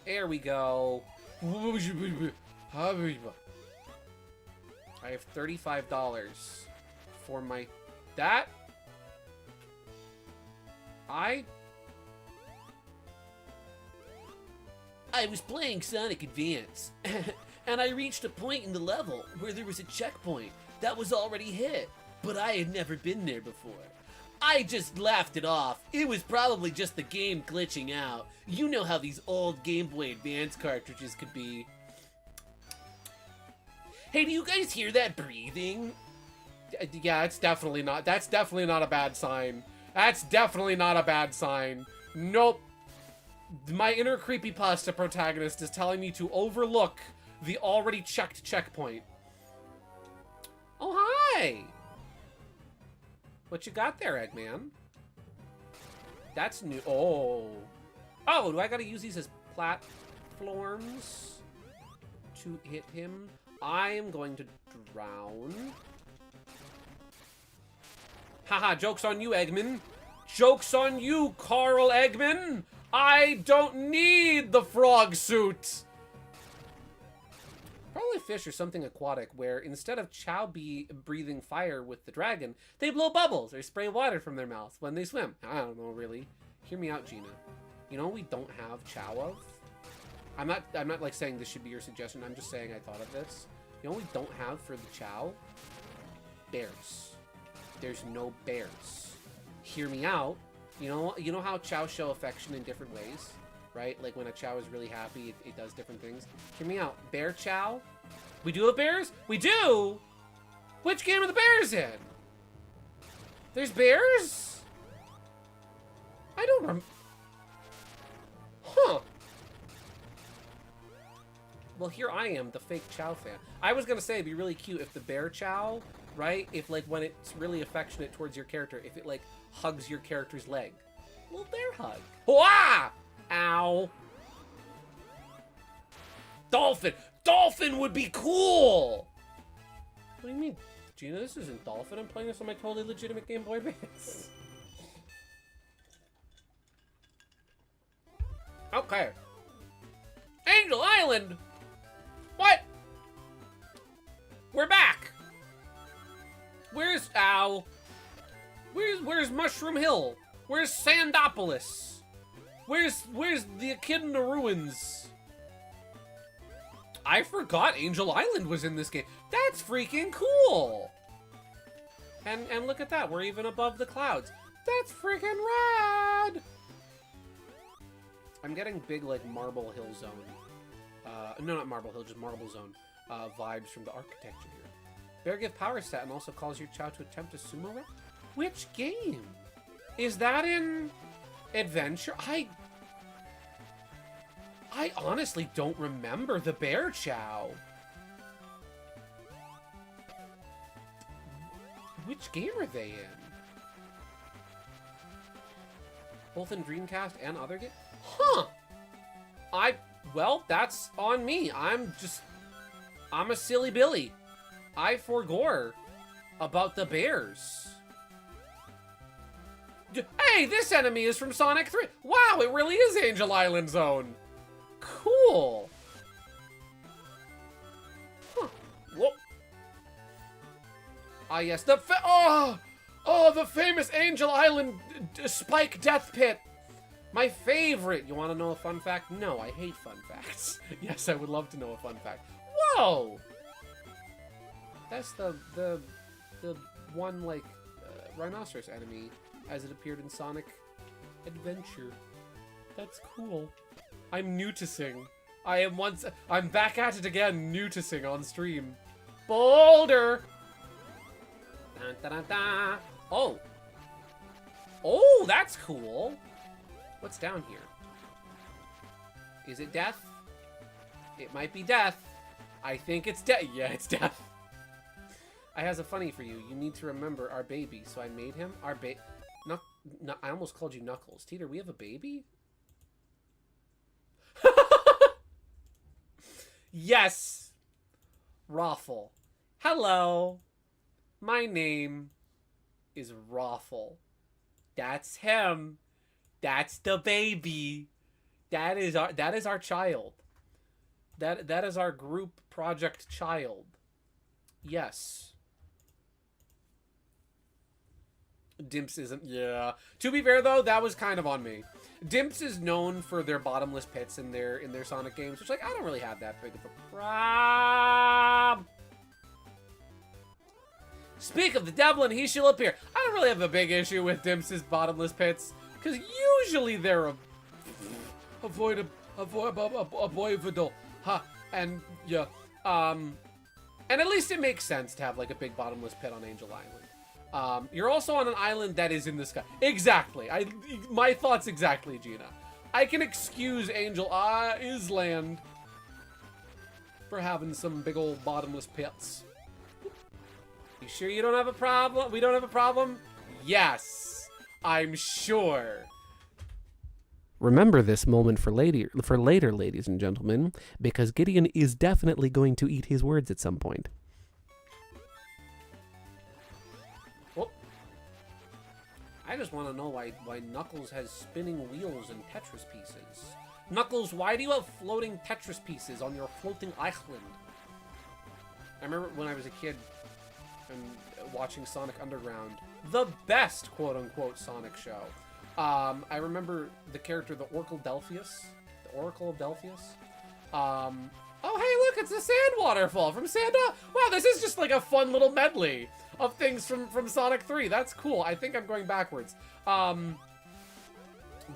Here we go. There we go. I have $35 for my... That? I was playing Sonic Advance, and I reached a point in the level where there was a checkpoint that was already hit, but I had never been there before. I just laughed it off. It was probably just the game glitching out. You know how these old Game Boy Advance cartridges could be. Hey, do you guys hear that breathing? Yeah, that's definitely not a bad sign. That's definitely not a bad sign. Nope. My inner creepypasta protagonist is telling me to overlook the already checked checkpoint. Oh, hi! What you got there, Eggman? That's new. Oh. Oh, do I gotta use these as platforms to hit him? I am going to drown. Haha, joke's on you, Eggman. Joke's on you, Carl Eggman. I don't need the frog suit. Probably fish or something aquatic where instead of Chow breathing fire with the dragon, they blow bubbles or spray water from their mouth when they swim. I don't know, really. Hear me out, Gina. You know what we don't have Chow of? I'm not like saying this should be your suggestion. I'm just saying I thought of this. You know what we don't have for the Chow? Bears. There's no bears. Hear me out. You know how Chow show affection in different ways, right? Like when a Chow is really happy, it does different things. Hear me out. Bear Chow. We do have bears? We do! Which game are the bears in? There's bears? I don't remember. Huh. Well, here I am, the fake Chow fan. I was gonna say it'd be really cute if the bear Chow, right? If, like, when it's really affectionate towards your character, if it, like, hugs your character's leg. Little bear hug. Wah! Ow. Dolphin! Dolphin would be cool! What do you mean? Gina, this isn't Dolphin. I'm playing this on my totally legitimate Game Boy Advance. Okay. Angel Island! What? We're back! Where's... Ow. Where's Mushroom Hill? Where's Sandopolis? Where's the Echidna Ruins? I forgot Angel Island was in this game. That's freaking cool! And look at that, we're even above the clouds. That's freaking rad! I'm getting big, like, Marble Hill Zone. No, not Marble Hill, just Marble Zone vibes from the architecture here. Bear give power set and also calls your Chow to attempt a sumo rep? Which game? Is that in Adventure? I honestly don't remember the Bear Chow. Which game are they in? Both in Dreamcast and other games? Huh! Well, that's on me. I'm a silly Billy. I forgore about the bears. Hey, this enemy is from Sonic 3. Wow, it really is Angel Island Zone. Cool. Huh. Whoa. Ah, yes, the the famous Angel Island Spike Death Pit. My favorite. You want to know a fun fact? No, I hate fun facts. Yes, I would love to know a fun fact. Whoa! That's the one, like, rhinoceros enemy as it appeared in Sonic Adventure. That's cool. I'm noticing. I'm back at it again, noticing on stream. Boulder! Dun, dun, dun, dun. Oh! Oh, that's cool! What's down here? Is it death? It might be death. I think it's death. Yeah, it's death. I has a funny for you. You need to remember our baby. So I made him our I almost called you Knuckles. Teeter, we have a baby? Yes. Raffle. Hello. My name is Raffle. That's him. That's the baby. That is our child. That is our group project child. Yes. Dimps isn't. Yeah. To be fair though, that was kind of on me. Dimps is known for their bottomless pits in their Sonic games, which, like, I don't really have that big of a problem. Speak of the devil and he shall appear. I don't really have a big issue with Dimps' bottomless pits, because usually they're avoidable. Ha. And yeah. And at least it makes sense to have, like, a big bottomless pit on Angel Island. You're also on an island that is in the sky. Exactly. My thoughts exactly, Gina. I can excuse Angel Island for having some big old bottomless pits. You sure you don't have a problem? We don't have a problem? Yes, I'm sure. Remember this moment for later, ladies and gentlemen, because Gideon is definitely going to eat his words at some point. Well, I just want to know why Knuckles has spinning wheels and Tetris pieces. Knuckles, why do you have floating Tetris pieces on your floating island? I remember when I was a kid and watching Sonic Underground, the best quote-unquote Sonic show. I remember the character, the Oracle of Delphius. Oh, hey, look, it's a sand waterfall from Wow, this is just like a fun little medley of things from Sonic 3. That's cool. I think I'm going backwards.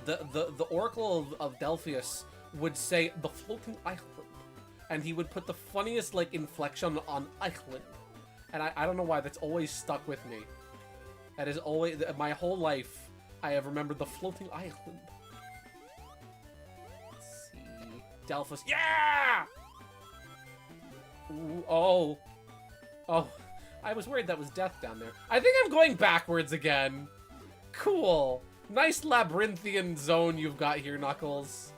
The Oracle of Delphius would say the floating island, and he would put the funniest, like, inflection on island. And I don't know why, that's always stuck with me. That is always, my whole life, I have remembered the floating island. Let's see. Delphus. Yeah! Ooh, oh. Oh. I was worried that was death down there. I think I'm going backwards again. Cool. Nice labyrinthian zone you've got here, Knuckles.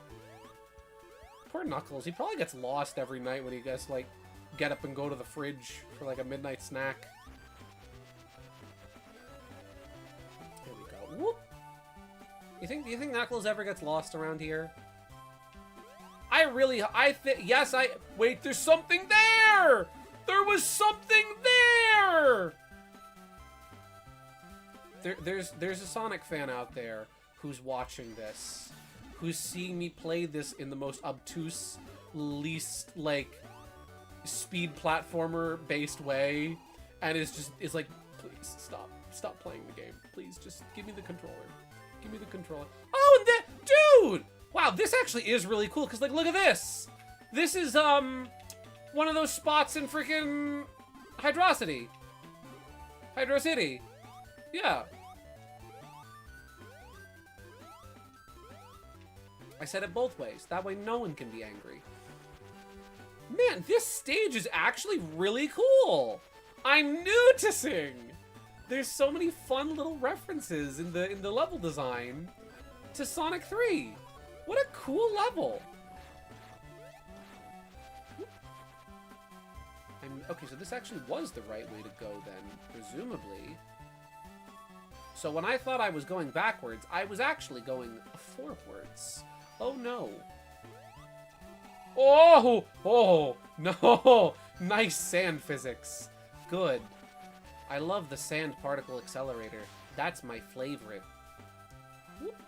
Poor Knuckles. He probably gets lost every night when he gets, like, get up and go to the fridge for, like, a midnight snack. There we go. Whoop. Do you think Knuckles ever gets lost around here? Yes, wait, there's something there! There was something there! There's a Sonic fan out there who's watching this, who's seeing me play this in the most obtuse, least, like, speed platformer-based way, and is like, please, stop playing the game. Please, just give me the controller. Give me the controller. Oh, and dude! Wow, this actually is really cool, because, like, look at this! This is, one of those spots in freaking Hydro City. Yeah. I said it both ways. That way no one can be angry. Man, this stage is actually really cool. I'm noticing. There's so many fun little references in the level design to Sonic 3. What a cool level. Okay, so this actually was the right way to go then, presumably. So when I thought I was going backwards, I was actually going forwards. Oh no. Oh! Oh! No! Nice sand physics. Good. I love the sand particle accelerator. That's my favorite. Whoop.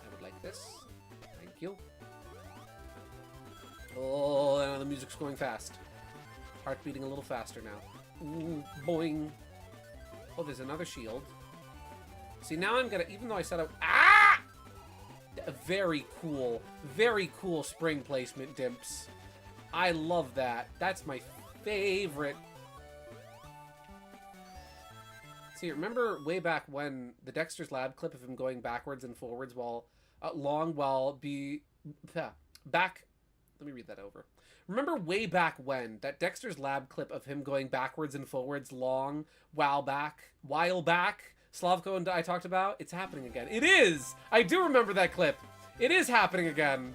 I would like this. Thank you. Oh, and the music's going fast. Heart beating a little faster now. Ooh, boing. Oh, there's another shield. See, now I'm gonna, even though I said ah! Very cool spring placement, Dimps. I love that. That's my favorite. See, remember way back when the Dexter's Lab clip of him going backwards and forwards while, back, let me read that over. Remember way back when, that Dexter's Lab clip of him going backwards and forwards while back, Slavko and I talked about? It's happening again. It is! I do remember that clip. It is happening again.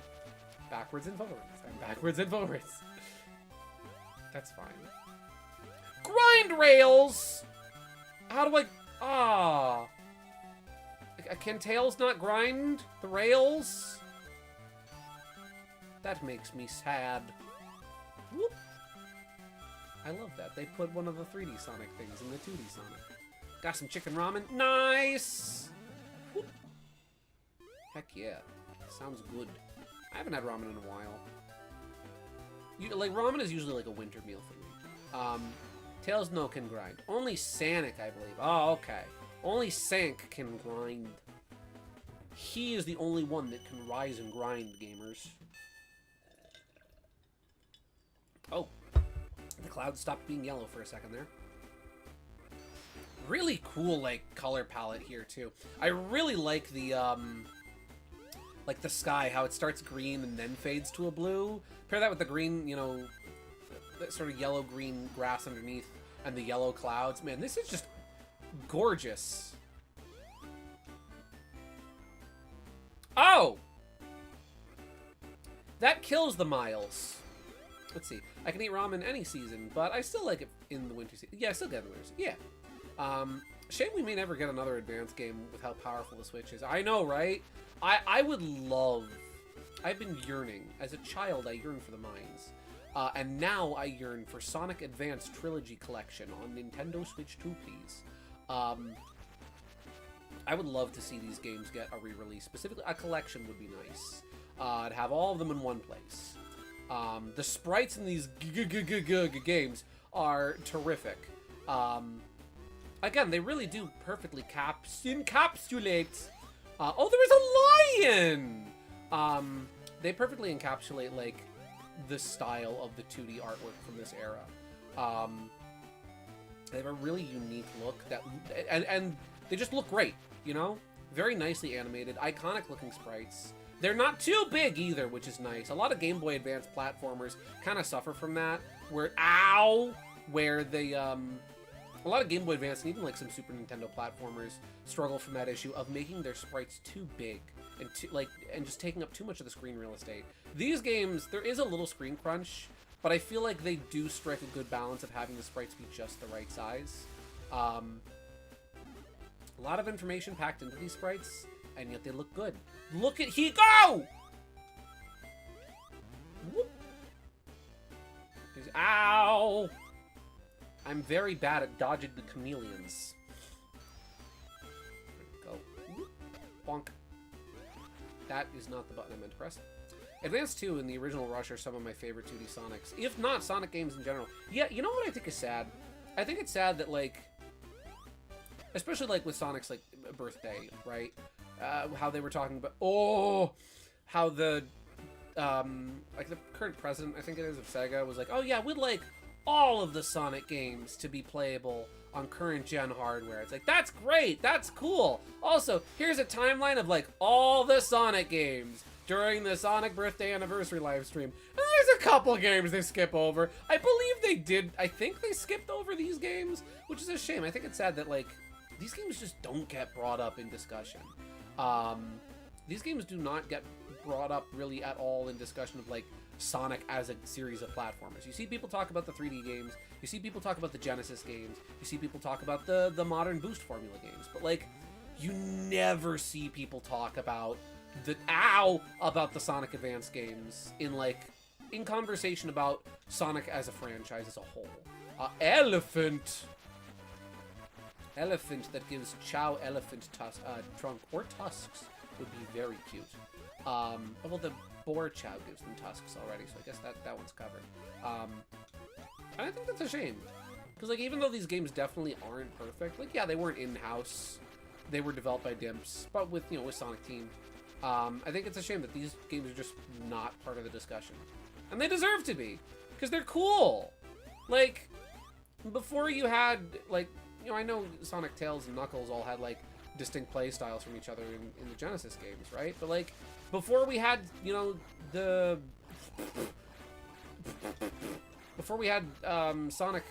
Backwards and forwards, and backwards and forwards. That's fine. Grind rails! How do I... Can Tails not grind the rails? That makes me sad. Whoop. I love that. They put one of the 3D Sonic things in the 2D Sonic. Got some chicken ramen. Nice! Whoop. Heck yeah. Sounds good. I haven't had ramen in a while. Ramen is usually like a winter meal for me. Tails no can grind. Only Sonic, I believe. Oh, okay. Only Sank can grind. He is the only one that can rise and grind, gamers. Oh. The clouds stopped being yellow for a second there. Really cool, like, color palette here, too. I really like the sky, how it starts green and then fades to a blue. Pair that with the green, you know, that sort of yellow-green grass underneath and the yellow clouds. Man, this is just gorgeous. Oh! That kills the miles. Let's see. I can eat ramen any season, but I still like it in the winter season. Yeah, I still get it in the winter season. Yeah. Shame we may never get another advanced game with how powerful the Switch is. I know, right? I would love... I've been yearning. As a child, I yearned for the mines. And now I yearn for Sonic Advance Trilogy Collection on Nintendo Switch 2, please. I would love to see these games get a re-release. Specifically, a collection would be nice. To have all of them in one place. The sprites in these games are terrific. Again, they really do perfectly encapsulate... oh, there is a lion! They perfectly encapsulate, like, the style of the 2D artwork from this era. They have a really unique look that, and they just look great, you know? Very nicely animated, iconic looking sprites. They're not too big either, which is nice. A lot of Game Boy Advance platformers kind of suffer from that, where they, a lot of Game Boy Advance and even like some Super Nintendo platformers struggle from that issue of making their sprites too big and just taking up too much of the screen real estate. These games, there is a little screen crunch, but I feel like they do strike a good balance of having the sprites be just the right size. A lot of information packed into these sprites, and yet they look good. Look at Higo! Whoop. Ow! I'm very bad at dodging the chameleons. There we go. Bonk. That is not the button I meant to press. Advance 2 and the original Rush are some of my favorite 2D Sonics, if not Sonic games in general. Yeah, you know what I think is sad? I think it's sad that, like, especially, like, with Sonic's, like, birthday, right? How they were talking about, how the, like, the current president, I think it is, of Sega, was like, oh yeah, we'd like all of the Sonic games to be playable on current gen hardware. It's like, that's great, that's cool. Also, here's a timeline of, like, all the Sonic games during the Sonic birthday anniversary live stream. And there's a couple games they skip over. I believe they did, I think they skipped over these games, which is a shame. I think it's sad that, like, these games just don't get brought up in discussion. These games do not get brought up really at all in discussion of, like, Sonic as a series of platformers. You see people talk about the 3D games, you see people talk about the Genesis games, you see people talk about the modern Boost formula games, but, like, you never see people talk about about the Sonic Advance games in conversation about Sonic as a franchise as a whole. Elephant that gives Chow elephant trunk or tusks would be very cute. Well, the boar Chow gives them tusks already, so I guess that one's covered. And I think that's a shame, because, like, even though these games definitely aren't perfect, like, yeah, they weren't in-house, they were developed by Dimps, but with Sonic Team. I think it's a shame that these games are just not part of the discussion. And they deserve to be, because they're cool. Like, before you had, like, I know Sonic, Tails, and Knuckles all had, like, distinct play styles from each other in the Genesis games, right? But, like, before we had, Sonic...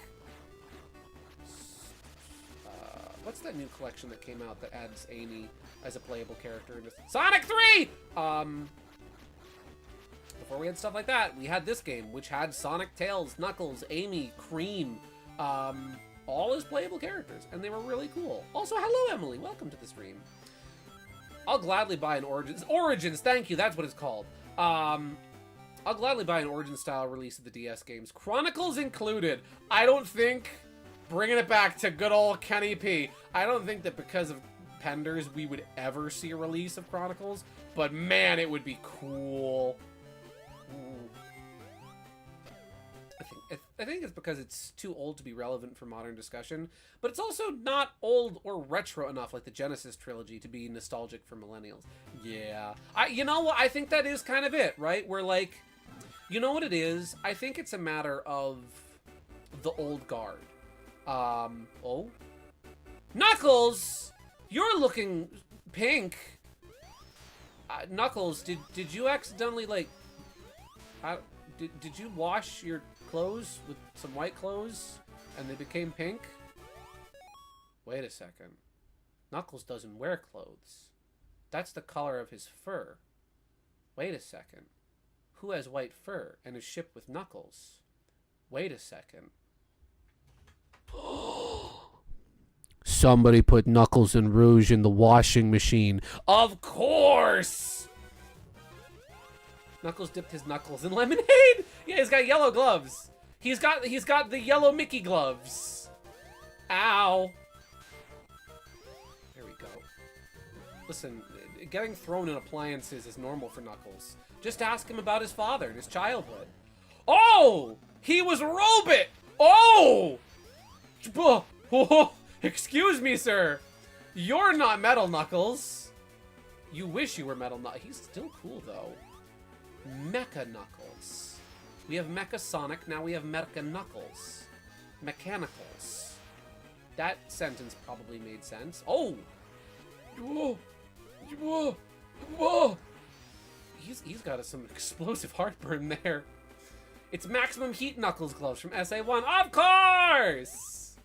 what's that new collection that came out that adds Amy as a playable character? Sonic 3! Before we had stuff like that, we had this game, which had Sonic, Tails, Knuckles, Amy, Cream, all as playable characters, and they were really cool. Also, hello, Emily. Welcome to the stream. I'll gladly buy an Origins, thank you, that's what it's called. I'll gladly buy an Origins-style release of the DS games. Chronicles included. I don't think... Bringing it back to good old Kenny P. I don't think that because of Penders we would ever see a release of Chronicles, but man, it would be cool. I think it's because it's too old to be relevant for modern discussion, but it's also not old or retro enough like the Genesis trilogy to be nostalgic for millennials. Yeah. You know what? I think that is kind of it, right? Where, like, you know what it is? I think it's a matter of the old guard. Knuckles! You're looking pink. Knuckles, did you accidentally, like... Did you wash your clothes with some white clothes and they became pink? Wait a second. Knuckles doesn't wear clothes. That's the color of his fur. Wait a second. Who has white fur and is shipped with Knuckles? Wait a second. Somebody put Knuckles and Rouge in the washing machine. Of course! Knuckles dipped his knuckles in lemonade. Yeah, he's got yellow gloves. He's got the yellow Mickey gloves. Ow. There we go. Listen, getting thrown in appliances is normal for Knuckles. Just ask him about his father and his childhood. Oh! He was a robot! Oh! Excuse me, sir. You're not Metal Knuckles. You wish you were Metal Knuckles. He's still cool, though. Mecha Knuckles. We have Mecha Sonic, now we have Mecha Knuckles. Mechanicals. That sentence probably made sense. Oh! Whoa! Whoa! Whoa! He's got some explosive heartburn there. It's Maximum Heat Knuckles gloves from SA1. Of course!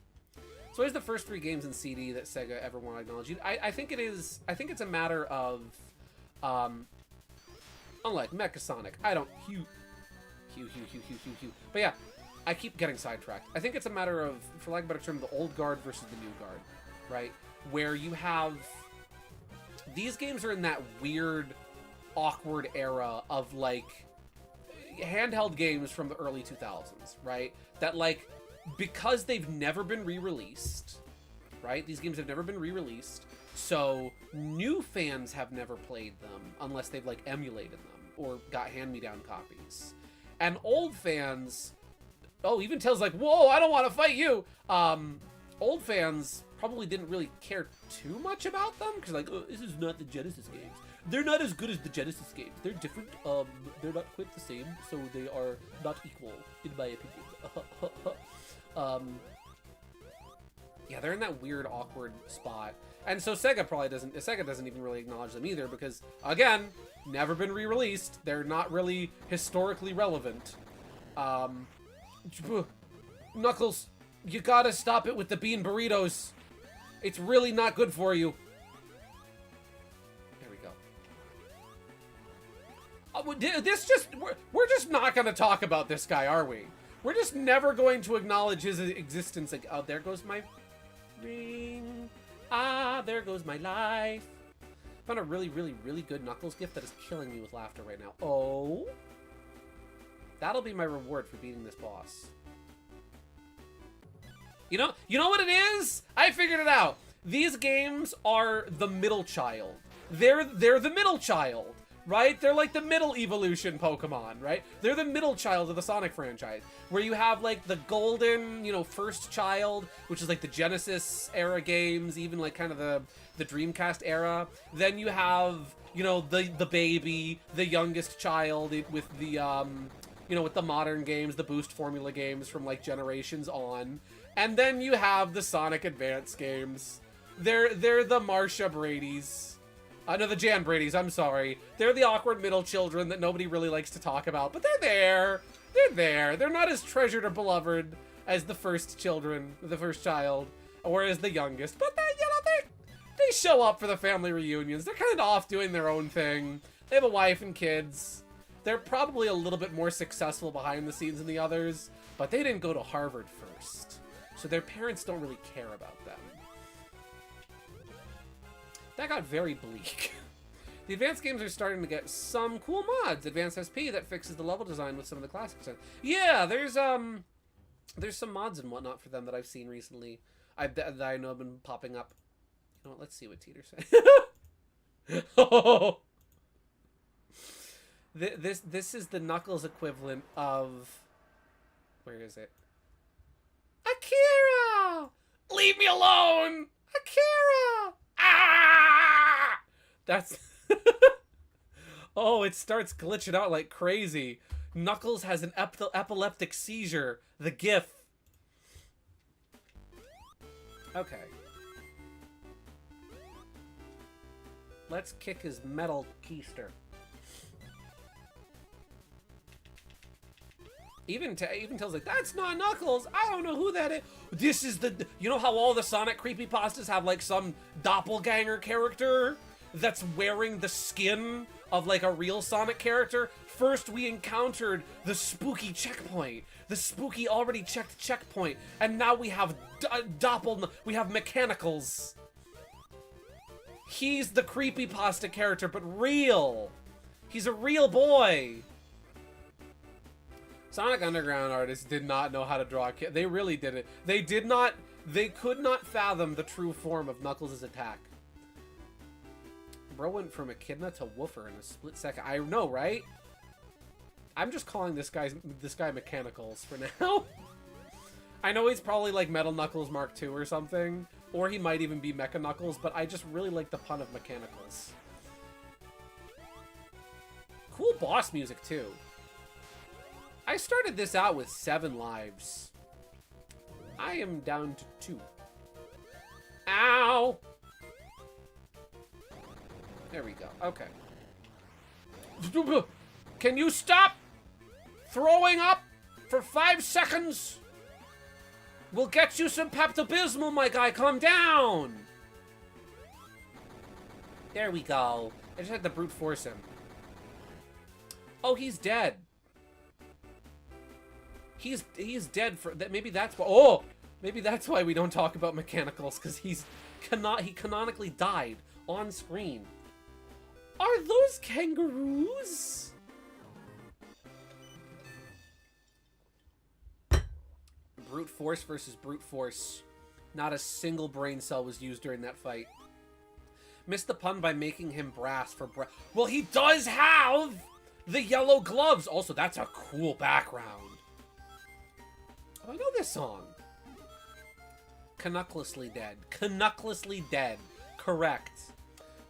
So here's the first 3 games in CD that Sega ever want to acknowledge. I think it is... I think it's a matter of... unlike Mecha Sonic. I don't... Hugh. But yeah, I keep getting sidetracked. I think it's a matter of, for lack of a better term, the old guard versus the new guard, right? Where you have... These games are in that weird, awkward era of, like, handheld games from the early 2000s, right? That, like, because they've never been re-released, right? These games have never been re-released, so new fans have never played them unless they've, like, emulated them or got hand-me-down copies. And old fans... Oh, even Tails like, whoa, I don't want to fight you! Old fans probably didn't really care too much about them, because like, oh, this is not the Genesis games. They're not as good as the Genesis games. They're different, they're not quite the same, so they are not equal, in my opinion. Yeah, they're in that weird, awkward spot. And so Sega doesn't even really acknowledge them either, because, again, never been re-released. They're not really historically relevant. Knuckles, you gotta stop it with the bean burritos. It's really not good for you. There we go. We're just not gonna talk about this guy, are we? We're just never going to acknowledge his existence. Like, oh, there goes my ring. Ah, there goes my life. Found a really, really, really good Knuckles gift that is killing me with laughter right now. Oh. That'll be my reward for beating this boss. You know what it is? I figured it out. These games are the middle child. They're the middle child, right? They're like the middle evolution Pokemon, right? They're the middle child of the Sonic franchise, where you have like the golden, first child, which is like the Genesis era games, even like kind of the Dreamcast era. Then you have, the baby, the youngest child with the with the modern games, the Boost formula games from like generations on. And then you have the Sonic Advance games. They're the Marsha Brady's. No, the Jan Brady's, I'm sorry. They're the awkward middle children that nobody really likes to talk about, but they're there. They're there. They're not as treasured or beloved as the first child, or as the youngest, but they show up for the family reunions. They're kind of off doing their own thing. They have a wife and kids. They're probably a little bit more successful behind the scenes than the others, but they didn't go to Harvard first. So their parents don't really care about them. That got very bleak. The advanced games are starting to get some cool mods. Advanced SP that fixes the level design with some of the classics. Yeah, there's some mods and whatnot for them that I've seen recently. That I know have been popping up. You know what? Let's see what Teeter said. Oh. This is the Knuckles equivalent of... Where is it? Akira! Leave me alone! Akira! Ah! That's... Oh, it starts glitching out like crazy. Knuckles has an epileptic seizure. The GIF. Okay. Let's kick his metal keister. Even tells like, that's not Knuckles. I don't know who that is. This is the... You know how all the Sonic creepypastas have like some doppelganger character that's wearing the skin of like a real Sonic character? First we encountered the spooky checkpoint. The spooky already checked checkpoint. And now we have we have Mechanicals. He's the creepypasta character, but real. He's a real boy. Sonic Underground artists did not know how to draw a kid. They really didn't. They could not fathom the true form of Knuckles' attack. Bro went from Echidna to Woofer in a split second. I know, right? I'm just calling this guy Mechanicals for now. I know he's probably like Metal Knuckles Mark II or something. Or he might even be Mecha Knuckles, but I just really like the pun of Mechanicals. Cool boss music, too. I started this out with 7 lives. I am down to 2. Ow! There we go. Okay. Can you stop throwing up for 5 seconds? We'll get you some Pepto-Bismol, my guy. Calm down. There we go. I just had to brute force him. Oh, he's dead. He's dead for that. Maybe that's why. Oh, maybe that's why we don't talk about mechanicals, because he canonically died on screen. Are those kangaroos? Brute force versus brute force. Not a single brain cell was used during that fight. Missed the pun by making him brass for brass. Well, he does have the yellow gloves. Also, that's a cool background. Oh, I know this song. Canucklessly dead. Canucklessly dead. Correct.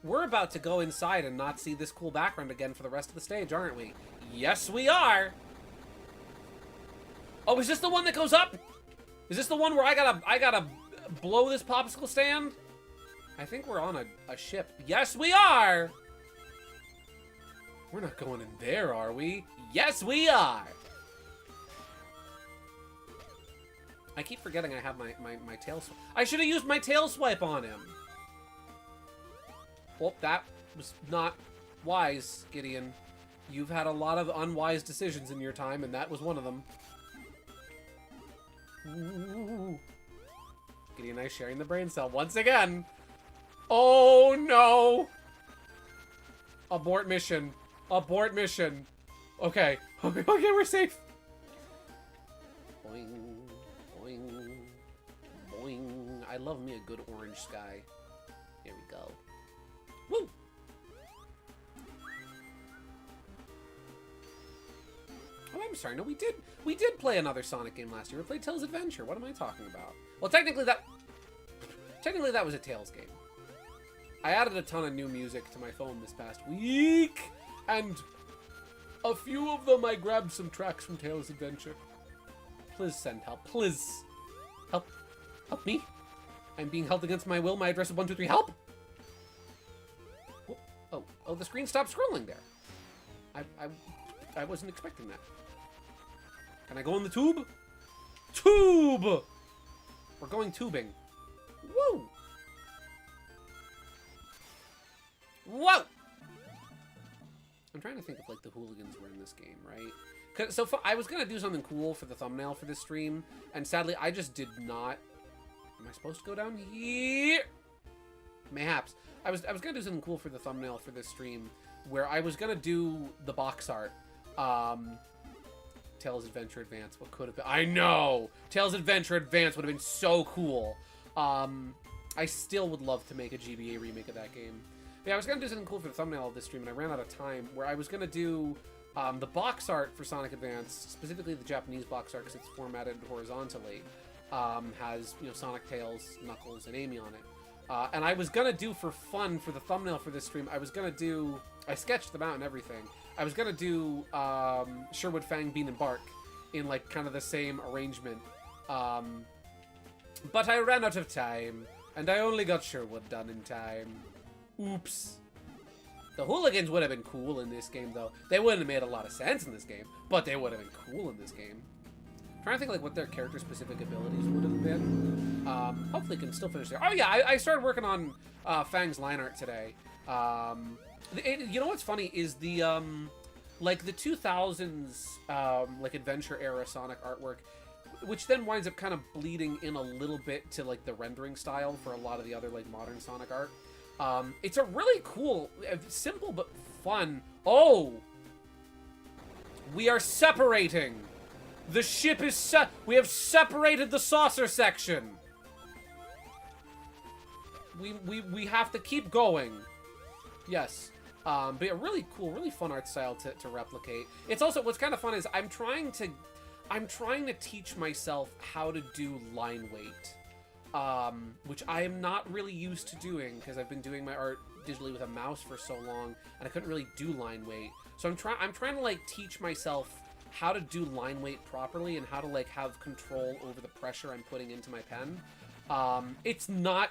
We're about to go inside and not see this cool background again for the rest of the stage, aren't we? Yes, we are. Oh, is this the one that goes up? Is this the one where I gotta blow this popsicle stand? I think we're on a ship. Yes, we are! We're not going in there, are we? Yes, we are! I keep forgetting I have my tail swipe. I should have used my tail swipe on him. Well, that was not wise, Gideon. You've had a lot of unwise decisions in your time, and that was one of them. Ooh. Gideon and I sharing the brain cell once again. Oh no! Abort mission. Abort mission. Okay. Okay, we're safe. Boing. Boing. Boing. I love me a good orange sky. Here we go. Woo! Oh, I'm sorry. No, we did play another Sonic game last year. We played Tails Adventure. What am I talking about? Well, technically that was a Tails game. I added a ton of new music to my phone this past week, and a few of them I grabbed some tracks from Tails Adventure. Please send help. Please. Help. Help me. I'm being held against my will. My address is 123 help. Oh, the screen stopped scrolling there. I wasn't expecting that. Can I go in the tube? Tube! We're going tubing. Woo! Whoa! I'm trying to think if, like, the hooligans were in this game, right? So I was gonna do something cool for the thumbnail for this stream, and sadly, I just did not. Am I supposed to go down here? Mayhaps. I was gonna do something cool for the thumbnail for this stream, where I was gonna do the box art. Tails Adventure Advance. What could have been? I know! Tails Adventure Advance would have been so cool. I still would love to make a GBA remake of that game. But yeah, I was gonna do something cool for the thumbnail of this stream, and I ran out of time, where I was gonna do the box art for Sonic Advance, specifically the Japanese box art, because it's formatted horizontally, has, you know, Sonic, Tails, Knuckles, and Amy on it. And I was gonna do, for fun, for the thumbnail for this stream, I sketched them out and everything. I was gonna do Sherwood, Fang, Bean, and Bark in, like, kind of the same arrangement. But I ran out of time, and I only got Sherwood done in time. Oops. The hooligans would have been cool in this game, though. They wouldn't have made a lot of sense in this game, but they would have been cool in this game. I'm trying to think, like, what their character-specific abilities would have been. Hopefully can still finish there. Oh, yeah, I started working on Fang's line art today. You know what's funny is the, like, the 2000s, like, adventure-era Sonic artwork, which then winds up kind of bleeding in a little bit to, like, the rendering style for a lot of the other, like, modern Sonic art. It's a really cool, simple but fun. Oh! We are separating! The ship is we have separated the saucer section! We have to keep going. Yes. But yeah, really cool, really fun art style to replicate. It's also, what's kind of fun is I'm trying to teach myself how to do line weight. Which I am not really used to doing, because I've been doing my art digitally with a mouse for so long, and I couldn't really do line weight. So I'm trying to, like, teach myself how to do line weight properly, and how to, like, have control over the pressure I'm putting into my pen. It's not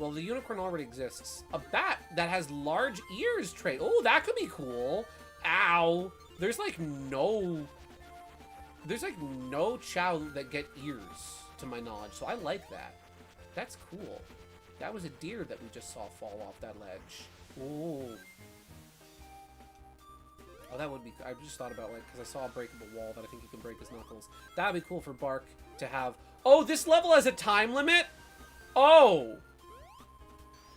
Well, the unicorn already exists. A bat that has large ears trait. Oh, that could be cool. Ow. There's like no chow that get ears, to my knowledge. So I like that. That's cool. That was a deer that we just saw fall off that ledge. Ooh. Oh, that would be... I just thought about, like, because I saw a breakable wall that I think you can break his knuckles. That would be cool for Bark to have... Oh, this level has a time limit? Oh!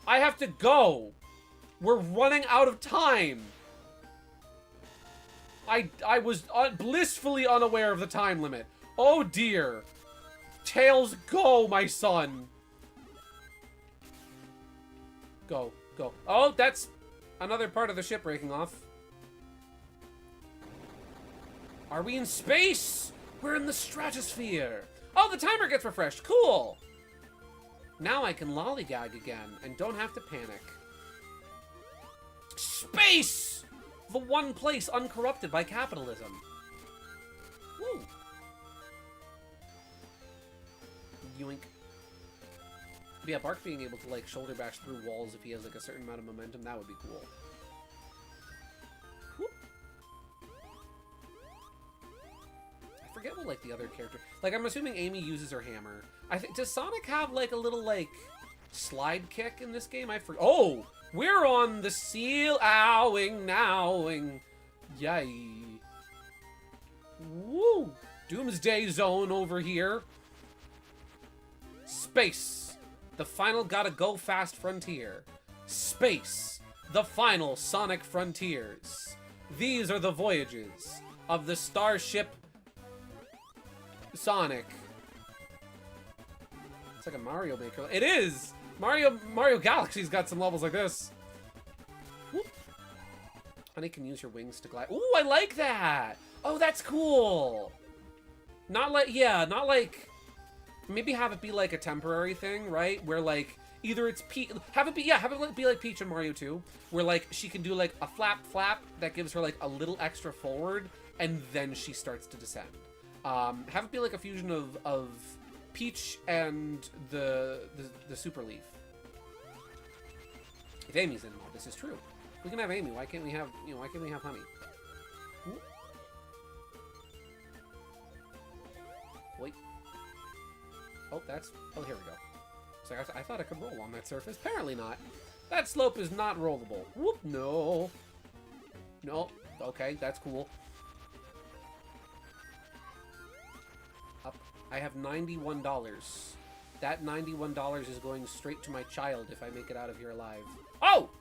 I have to go! We're running out of time! I was blissfully unaware of the time limit. Oh, dear. Tails, go, my son! Go, go. Oh, that's another part of the ship breaking off. Are we in space? We're in the stratosphere. Oh, the timer gets refreshed. Cool. Now I can lollygag again and don't have to panic. Space! The one place uncorrupted by capitalism. Woo. Yoink. But yeah, Bark being able to, like, shoulder bash through walls if he has, like, a certain amount of momentum, that would be cool. I forget what, like, the other character... Like, I'm assuming Amy uses her hammer. Does Sonic have, like, a little, like, slide kick in this game? Oh! We're on the seal! Owing, nowing. Yay. Woo! Doomsday Zone over here. Space. The final gotta go fast frontier. Space. The final Sonic frontiers. These are the voyages of the Starship Sonic. It's like a Mario Maker. It is! Mario Galaxy's got some levels like this. Whoop. Honey can use your wings to glide. Ooh, I like that! Oh, that's cool! Not like... Maybe have it be like a temporary thing, right? Where like, either it's have it be like Peach in Mario 2, where like she can do like a flap that gives her like a little extra forward, and then she starts to descend. Have it be like a fusion of Peach and the Super Leaf. If Amy's in all this is true. We can have Amy. Why can't we have Honey? Ooh. Wait. Oh, here we go. So I thought I could roll on that surface. Apparently not. That slope is not rollable. Whoop, no. No. Okay, that's cool. Up. I have $91. That $91 is going straight to my child if I make it out of here alive. Oh!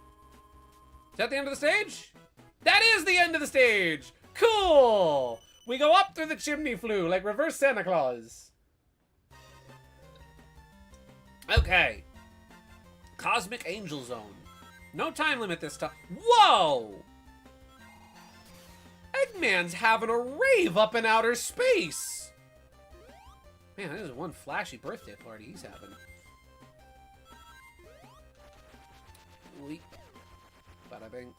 Is that the end of the stage? That is the end of the stage! Cool! We go up through the chimney flue like reverse Santa Claus. Okay. Cosmic Angel Zone. No time limit this time. Whoa! Eggman's having a rave up in outer space. Man, this is one flashy birthday party he's having. Wait. Bada bing.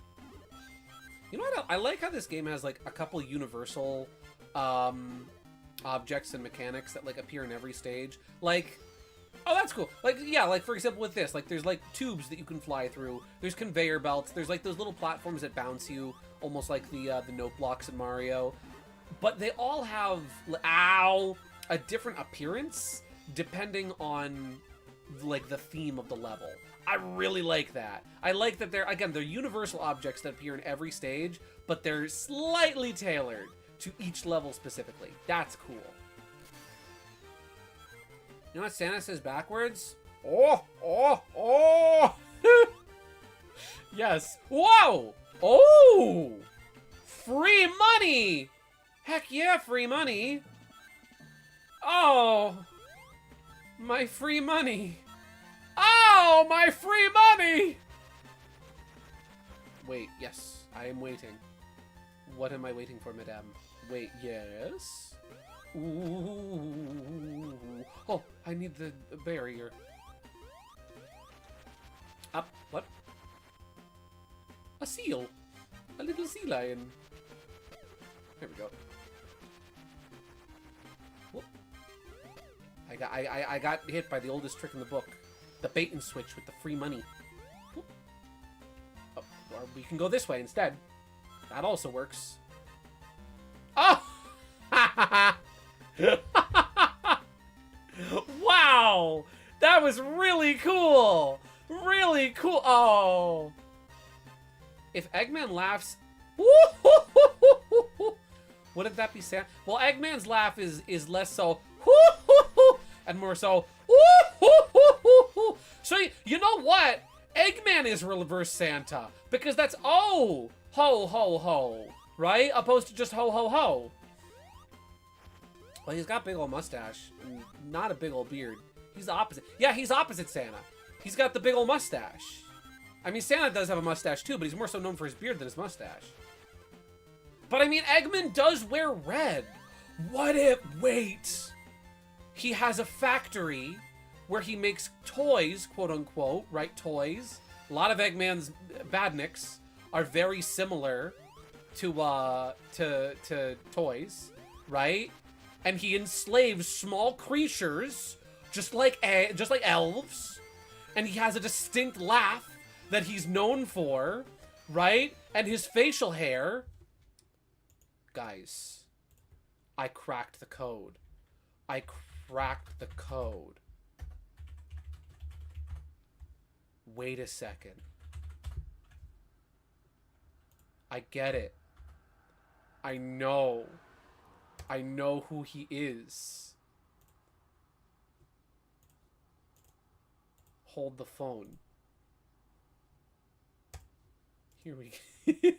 You know what? I like how this game has like a couple universal objects and mechanics that like appear in every stage. Like, oh, that's cool. Like, yeah, like, for example, with this, like, there's, like, tubes that you can fly through. There's conveyor belts. There's, like, those little platforms that bounce you, almost like the note blocks in Mario. But they all have, ow, a different appearance depending on, like, the theme of the level. I really like that. I like that they're universal objects that appear in every stage, but they're slightly tailored to each level specifically. That's cool. You know what Santa says backwards? Oh, oh, oh! Yes. Whoa! Oh! Free money! Heck yeah, free money! Oh! My free money! Oh, my free money! Wait, yes, I am waiting. What am I waiting for, madame? Wait, yes? Ooh. Oh, I need the barrier. Up. What? A seal. A little sea lion. There we go. Whoop. I got hit by the oldest trick in the book. The bait and switch with the free money. Whoop. Oh, or we can go this way instead. That also works. Oh! Wow! That was really cool! Really cool! Oh! If Eggman laughs... Wouldn't that be sad? Well, Eggman's laugh is less so... and more so... So, you know what? Eggman is reverse Santa. Because that's, oh! Ho, ho, ho. Right? Opposed to just ho, ho, ho. Well, he's got a big old mustache. Not a big old beard. He's the opposite. Yeah, he's opposite Santa. He's got the big old mustache. I mean, Santa does have a mustache too, but he's more so known for his beard than his mustache. But I mean, Eggman does wear red. What if, wait. He has a factory where he makes toys, quote unquote, right? Toys. A lot of Eggman's badniks are very similar to toys, right? And he enslaves small creatures, just like elves. And he has a distinct laugh that he's known for, right? And his facial hair. Guys, I cracked the code. I cracked the code. Wait a second. I get it. I know. I know who he is. Hold the phone. Here we go.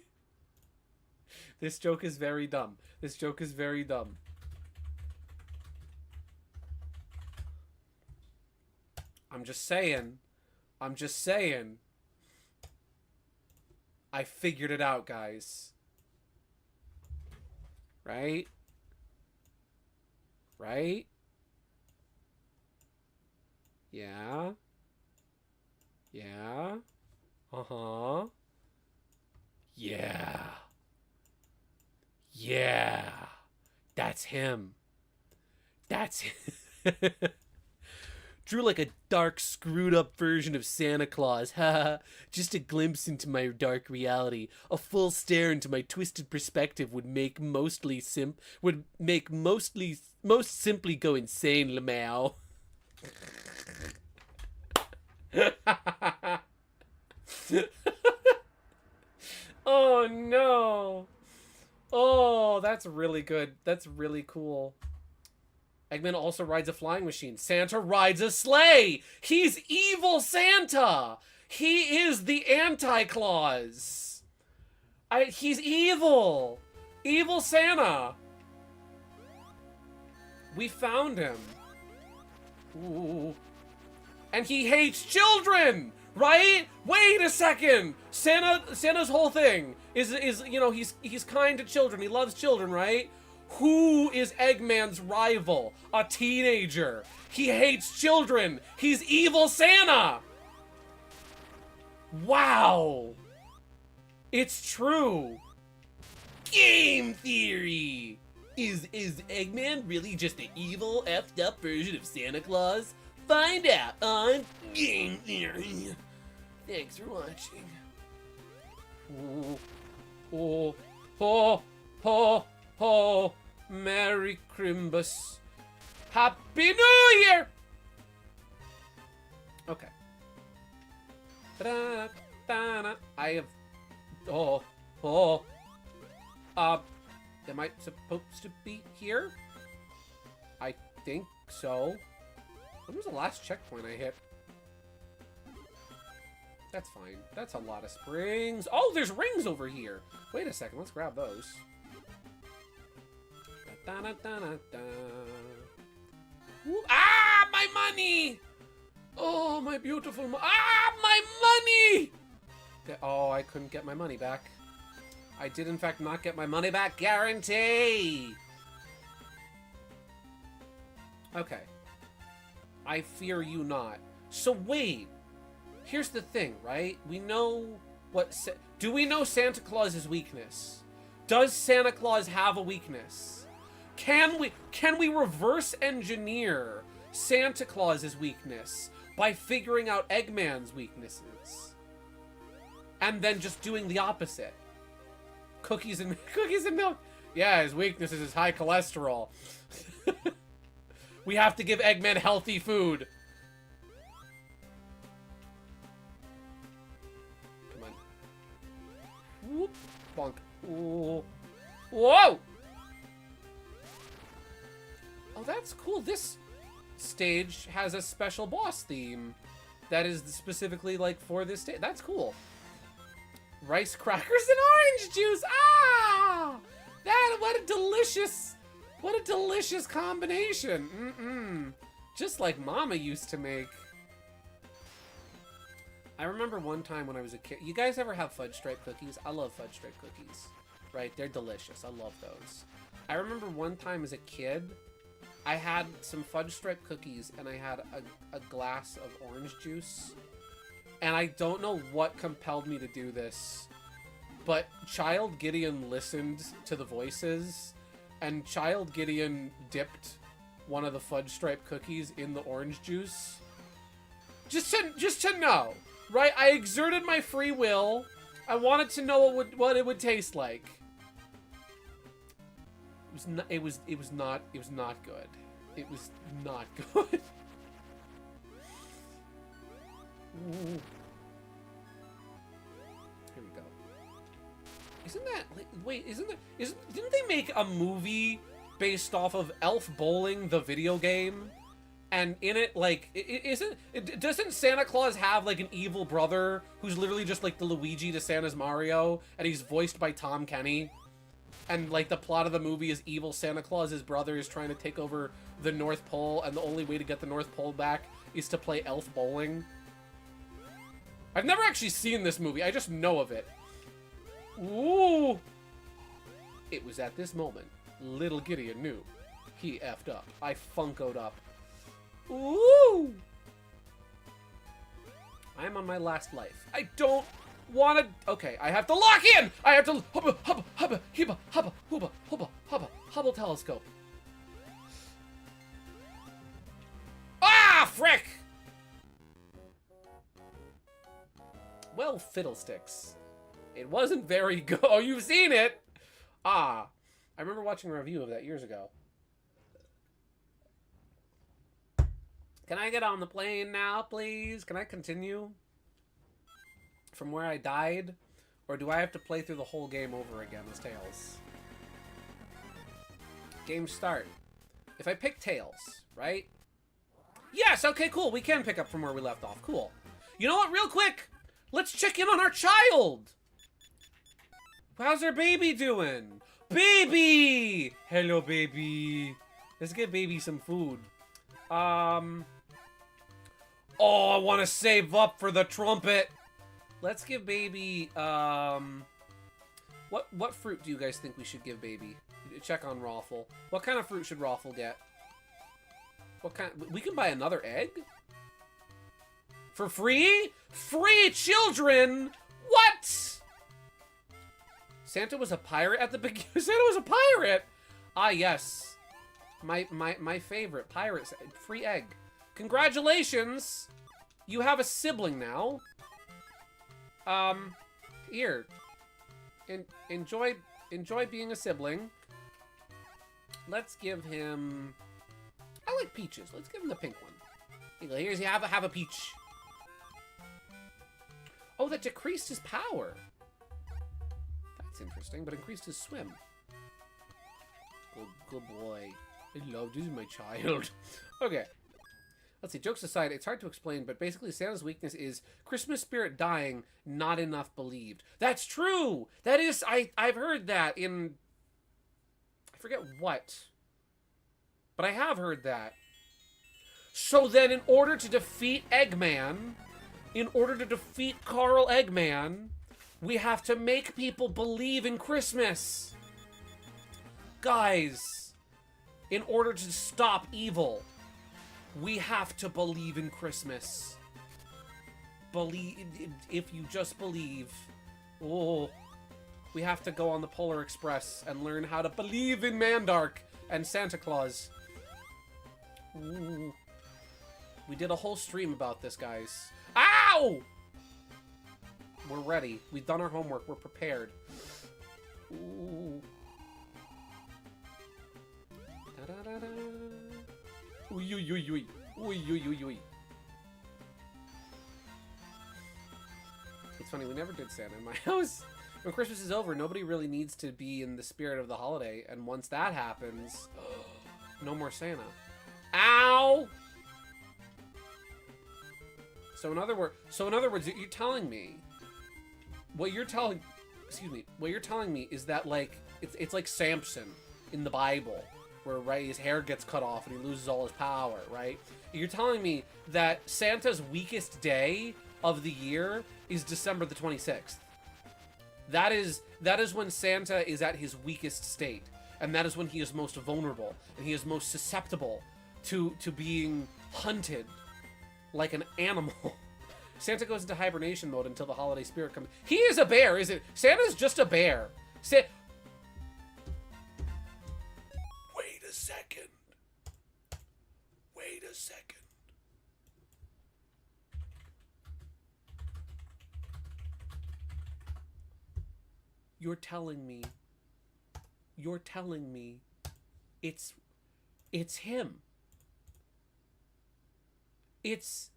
This joke is very dumb. This joke is very dumb. I'm just saying. I'm just saying. I figured it out, guys. Right? Right? Yeah. Yeah. Uh-huh. Yeah. Yeah. That's him. That's him. Drew like a dark, screwed up version of Santa Claus. Haha. Just a glimpse into my dark reality. A full stare into my twisted perspective would make most simply go insane, Lamau. Oh no. Oh, that's really good. That's really cool. Eggman also rides a flying machine. Santa rides a sleigh. He's evil Santa. He is the anti-Claus. He's evil. Evil Santa. We found him. Ooh. And he hates children, right? Wait a second. Santa's whole thing is you know, he's kind to children. He loves children, right? Who is Eggman's rival? A teenager. He hates children. He's evil Santa. Wow. It's true. Game theory. Is Eggman really just an evil, effed up version of Santa Claus? Find out on Game Theory. Thanks for watching. Oh, oh, oh, oh, oh. Merry Crimbus. Happy New Year! Okay. Ta-da, ta-da. I have... Oh, oh. Am I supposed to be here? I think so. When was the last checkpoint I hit? That's fine. That's a lot of springs. Oh, there's rings over here. Wait a second. Let's grab those. Da, da, da, da, da. Ooh, ah, my money! Oh, my beautiful my money! Okay, oh, I couldn't get my money back. I did, in fact, not get my money back. Guarantee! Okay. I fear you not. So wait. Here's the thing, right? We know what... Do we know Santa Claus's weakness? Does Santa Claus have a weakness? Can we reverse engineer Santa Claus's weakness by figuring out Eggman's weaknesses. And then just doing the opposite. Cookies and milk. Yeah, his weakness is his high cholesterol. We have to give Eggman healthy food. Come on. Whoop. Bonk. Ooh. Whoa! Oh, that's cool. This stage has a special boss theme that is specifically, like, for this stage. That's cool. Rice crackers and orange juice. Ah! What a delicious combination. Just like Mama used to make. I remember one time when I was a kid. You guys ever have fudge stripe cookies? I love fudge stripe cookies. Right? They're delicious. I love those. I remember one time as a kid, I had some fudge stripe cookies and I had a glass of orange juice. And I don't know what compelled me to do this, but Child Gideon listened to the voices, and Child Gideon dipped one of the fudge stripe cookies in the orange juice. Just to know, right? I exerted my free will. I wanted to know what it would taste like. It was not good. It was not good. Ooh. Here we go. Isn't that like, wait, didn't they make a movie based off of Elf Bowling, the video game? And in it, like, doesn't Santa Claus have, like, an evil brother who's literally just, like, the Luigi to Santa's Mario, and he's voiced by Tom Kenny? And, like, the plot of the movie is evil Santa Claus's brother is trying to take over the North Pole, and the only way to get the North Pole back is to play Elf Bowling. I've never actually seen this movie, I just know of it. Ooh! It was at this moment, little Gideon knew. He effed up. I funkoed up. Ooh! I'm on my last life. I don't want to... Okay, I have to lock in! I have to... Hubba, hubba, hubba, hubba, hubba, hubba, hubba, hubba, Hubble telescope. Ah, frick! Well, fiddlesticks. It wasn't very good. Oh, you've seen it! Ah. I remember watching a review of that years ago. Can I get on the plane now, please? Can I continue from where I died? Or do I have to play through the whole game over again as Tails? Game start. If I pick Tails, right? Yes, okay, cool. We can pick up from where we left off. Cool. You know what? Real quick. Let's check in on our child. How's our baby doing? Baby! Hello, baby. Let's get baby some food. Oh, I want to save up for the trumpet. Let's give baby, what fruit do you guys think we should give baby? Check on Raffle. What kind of fruit should Raffle get? What kind? We can buy another egg? For free? Free children? What? Santa was a pirate at the beginning. Santa was a pirate? Ah, yes. My favorite. Pirates. Free egg. Congratulations! You have a sibling now. Here. Enjoy being a sibling. Let's give him... I like peaches. Let's give him the pink one. Here's you have a peach. Oh, that decreased his power. That's interesting, but increased his swim. Good boy. I love this is my child. Okay. Let's see, jokes aside, it's hard to explain, but basically Santa's weakness is Christmas spirit dying, not enough believed. That's true! That is, I've heard that in... I forget what. But I have heard that. So then in order to defeat Eggman, in order to defeat Carl Eggman, we have to make people believe in Christmas. Guys, in order to stop evil... We have to believe in Christmas. Believe, if you just believe. Oh, we have to go on the Polar Express and learn how to believe in Mandark and Santa Claus. Ooh. We did a whole stream about this, guys. Ow! We're ready. We've done our homework. We're prepared. Ooh. Da-da-da-da. Uy, uy, uy, uy. Uy, uy, uy, uy. It's funny, we never did Santa in my house. When Christmas is over, nobody really needs to be in the spirit of the holiday. And once that happens, no more Santa. Ow! So in other words, you're telling me, what you're telling me is that, like, it's like Samson in the Bible, where, right, his hair gets cut off and he loses all his power, right? You're telling me that Santa's weakest day of the year is December the 26th. That is when Santa is at his weakest state, and that is when he is most vulnerable and he is most susceptible to being hunted like an animal. Santa goes into hibernation mode until the holiday spirit comes. He is a bear, is it? Santa's just a bear. Wait a second. Wait a second. You're telling me it's him. It's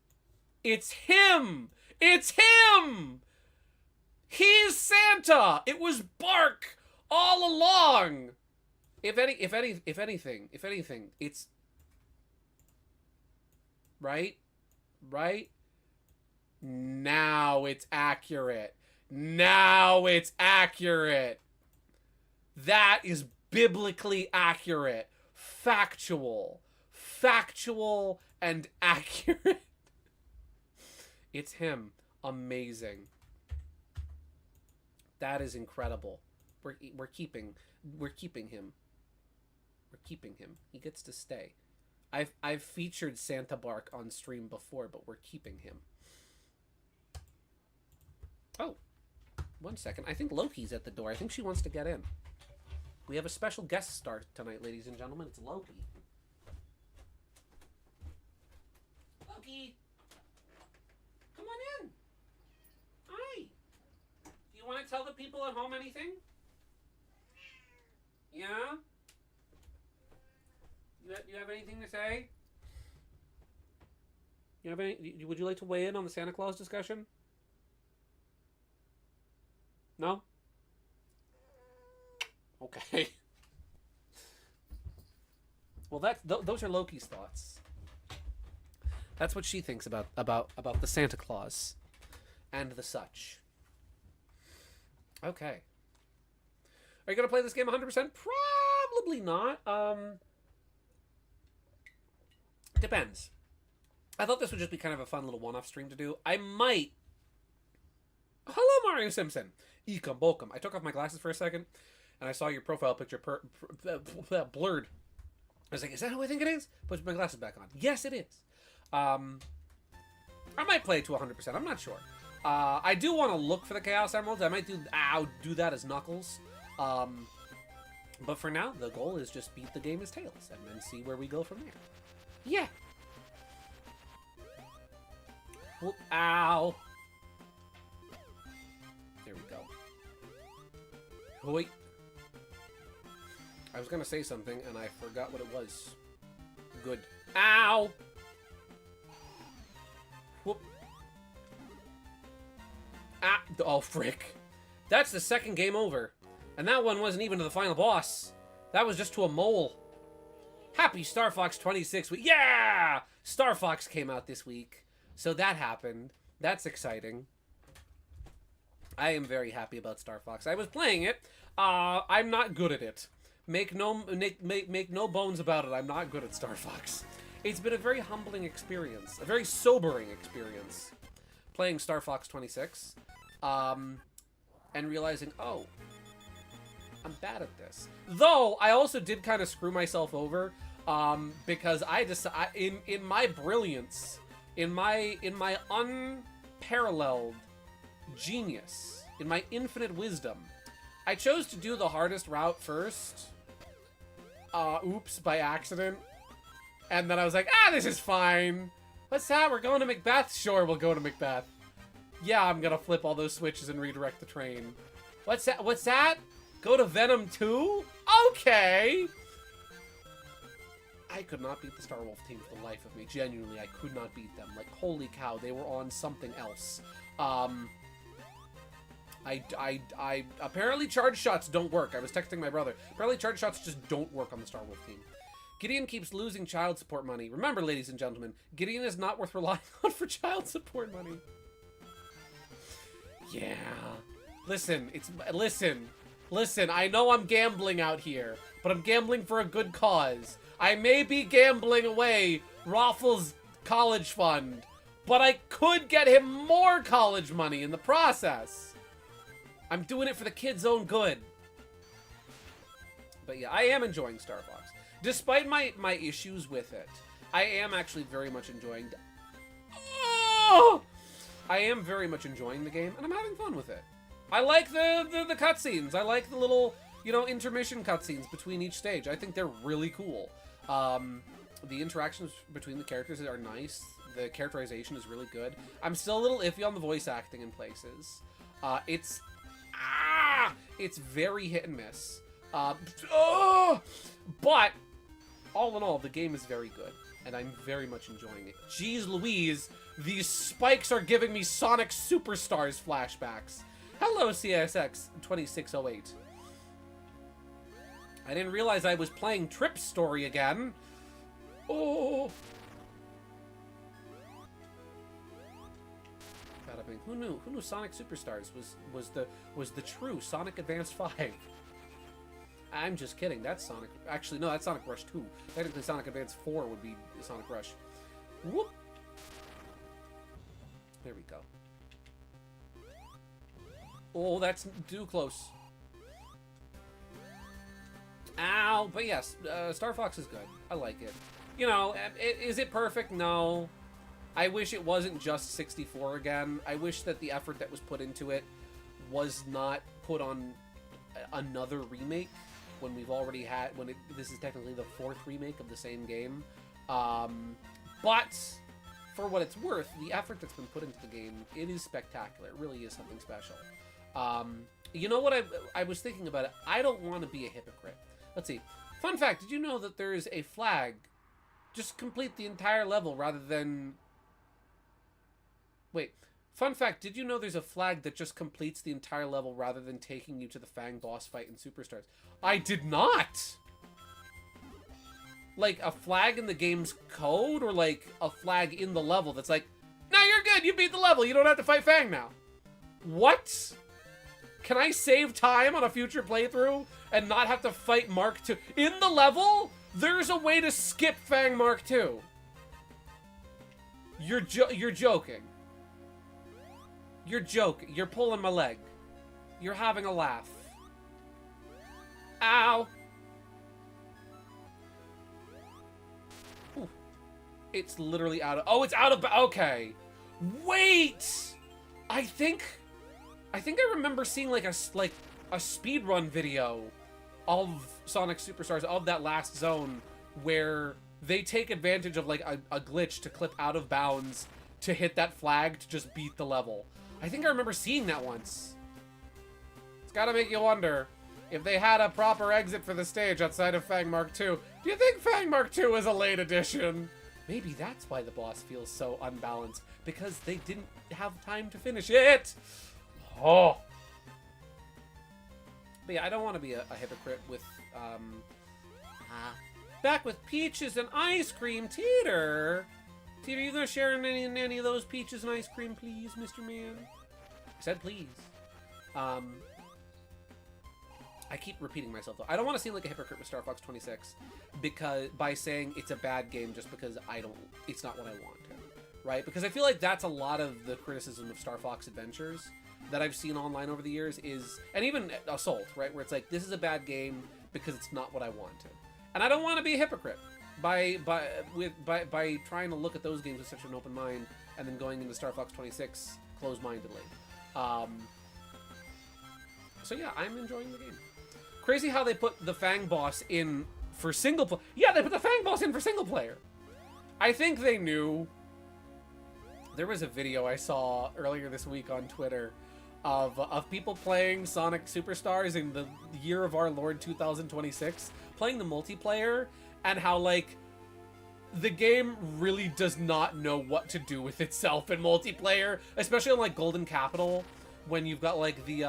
him! It's him! He's Santa! It was Bark all along! If anything, it's... Right? Right? Now it's accurate. Now it's accurate. That is biblically accurate. Factual and accurate. It's him. Amazing. That is incredible. We're keeping him. We're keeping him. He gets to stay. I've featured Santa Bark on stream before, but we're keeping him. Oh, 1 second. I think Loki's at the door. I think she wants to get in. We have a special guest star tonight, ladies and gentlemen. It's Loki. Loki! Come on in. Hi. Do you want to tell the people at home anything? Yeah? You have anything to say? Would you like to weigh in on the Santa Claus discussion? No? Okay. Well, those are Loki's thoughts. That's what she thinks about the Santa Claus and the such. Okay. Are you gonna play this game 100%? Probably not. Depends. I thought this would just be kind of a fun little one-off stream to do. I might. Hello, Mario Simpson. Ecom Bolcom. I took off my glasses for a second, and I saw your profile picture blurred. I was like, is that who I think it is? Put my glasses back on. Yes, it is. I might play it to 100%. I'm not sure. I do want to look for the Chaos Emeralds. I might do that as Knuckles. But for now, the goal is just beat the game as Tails, and then see where we go from there. Yeah. Well, ow. There we go. Oh, wait. I was gonna say something, and I forgot what it was. Good. Ow! Whoop. Ah! Oh, frick. That's the second game over. And that one wasn't even to the final boss. That was just to a mole. Happy Star Fox 26 week. Yeah! Star Fox came out this week. So that happened. That's exciting. I am very happy about Star Fox. I was playing it. I'm not good at it. Make no bones about it. I'm not good at Star Fox. It's been a very humbling experience. A very sobering experience. Playing Star Fox 26. And realizing, oh, I'm bad at this. Though, I also did kind of screw myself over. Because in my brilliance, in my unparalleled genius, in my infinite wisdom, I chose to do the hardest route first. Oops, by accident. And then I was like, this is fine. What's that? We're going to Macbeth? Sure, we'll go to Macbeth. Yeah, I'm gonna flip all those switches and redirect the train. What's that? What's that? Go to Venom 2? Okay! I could not beat the Star Wolf team for the life of me. Genuinely, I could not beat them. Like, holy cow, they were on something else. Apparently charge shots don't work. I was texting my brother. Apparently charge shots just don't work on the Star Wolf team. Gideon keeps losing child support money. Remember, ladies and gentlemen, Gideon is not worth relying on for child support money. Yeah. Listen, listen, I know I'm gambling out here, but I'm gambling for a good cause. I may be gambling away Raffles' college fund, but I could get him more college money in the process. I'm doing it for the kid's own good. But yeah, I am enjoying Star Fox. Despite my issues with it, I am actually very much enjoying... Oh! I am very much enjoying the game, and I'm having fun with it. I like the cutscenes. I like the little, you know, intermission cutscenes between each stage. I think they're really cool. The interactions between the characters are nice. The characterization is really good. I'm still a little iffy on the voice acting in places. It's very hit and miss. But all in all, the game is very good, and I'm very much enjoying it. Jeez Louise, these spikes are giving me Sonic Superstars flashbacks. Hello, CSX 2608. I didn't realize I was playing Trip's story again. Oh. Bada bing. Who knew? Who knew Sonic Superstars was the true Sonic Advance 5? I'm just kidding. That's Sonic. Actually, no, that's Sonic Rush 2. Technically, Sonic Advance 4 would be Sonic Rush. Whoop. There we go. Oh, that's too close. Ow. But yes, Star Fox is good. I like it. You know, is it perfect? No. I wish it wasn't just 64 again. I wish that the effort that was put into it was not put on another remake when we've already had... this is technically the 4th remake of the same game. But... for what it's worth, the effort that's been put into the game, it is spectacular. It really is something special. You know what I was thinking about it? I don't want to be a hypocrite. Let's see. Fun fact, did you know that there is a flag? Just complete the entire level rather than... Wait. Fun fact, did you know there's a flag that just completes the entire level rather than taking you to the Fang boss fight in Superstars? I did not! Like, a flag in the game's code, or like a flag in the level that's like, no, you're good, you beat the level, you don't have to fight Fang now. What? Can I save time on a future playthrough and not have to fight Mark II? In the level, there's a way to skip Fang Mark II. You're joking. You're joking. You're pulling my leg. You're having a laugh. Ow. It's literally out of... Oh, it's out of... Okay. Wait! I think I remember seeing like a speedrun video of Sonic Superstars, of that last zone, where they take advantage of like a glitch to clip out of bounds to hit that flag to just beat the level. I think I remember seeing that once. It's gotta make you wonder if they had a proper exit for the stage outside of Fang Mark II. Do you think Fang Mark II is a late addition? Maybe that's why the boss feels so unbalanced, because they didn't have time to finish it. Oh. But yeah, I don't want to be a hypocrite with, back with peaches and ice cream, Teeter. Teeter, you gonna share any of those peaches and ice cream, please, Mr. Man? I said please. I keep repeating myself, though. I don't want to seem like a hypocrite with Star Fox 26 by saying it's a bad game just because it's not what I want to, right? Because I feel like that's a lot of the criticism of Star Fox Adventures that I've seen online over the years is, and even Assault, right? Where it's like, this is a bad game because it's not what I wanted. And I don't want to be a hypocrite by trying to look at those games with such an open mind and then going into Star Fox 26 closed-mindedly. So yeah, I'm enjoying the game. Crazy how they put the Fang boss in for single player. Yeah, they put the Fang boss in for single player. I think they knew There was a video I saw earlier this week on Twitter of people playing Sonic Superstars in the year of our Lord 2026, playing the multiplayer, and how, like, the game really does not know what to do with itself in multiplayer, especially on, like, Golden Capital, when you've got, like, the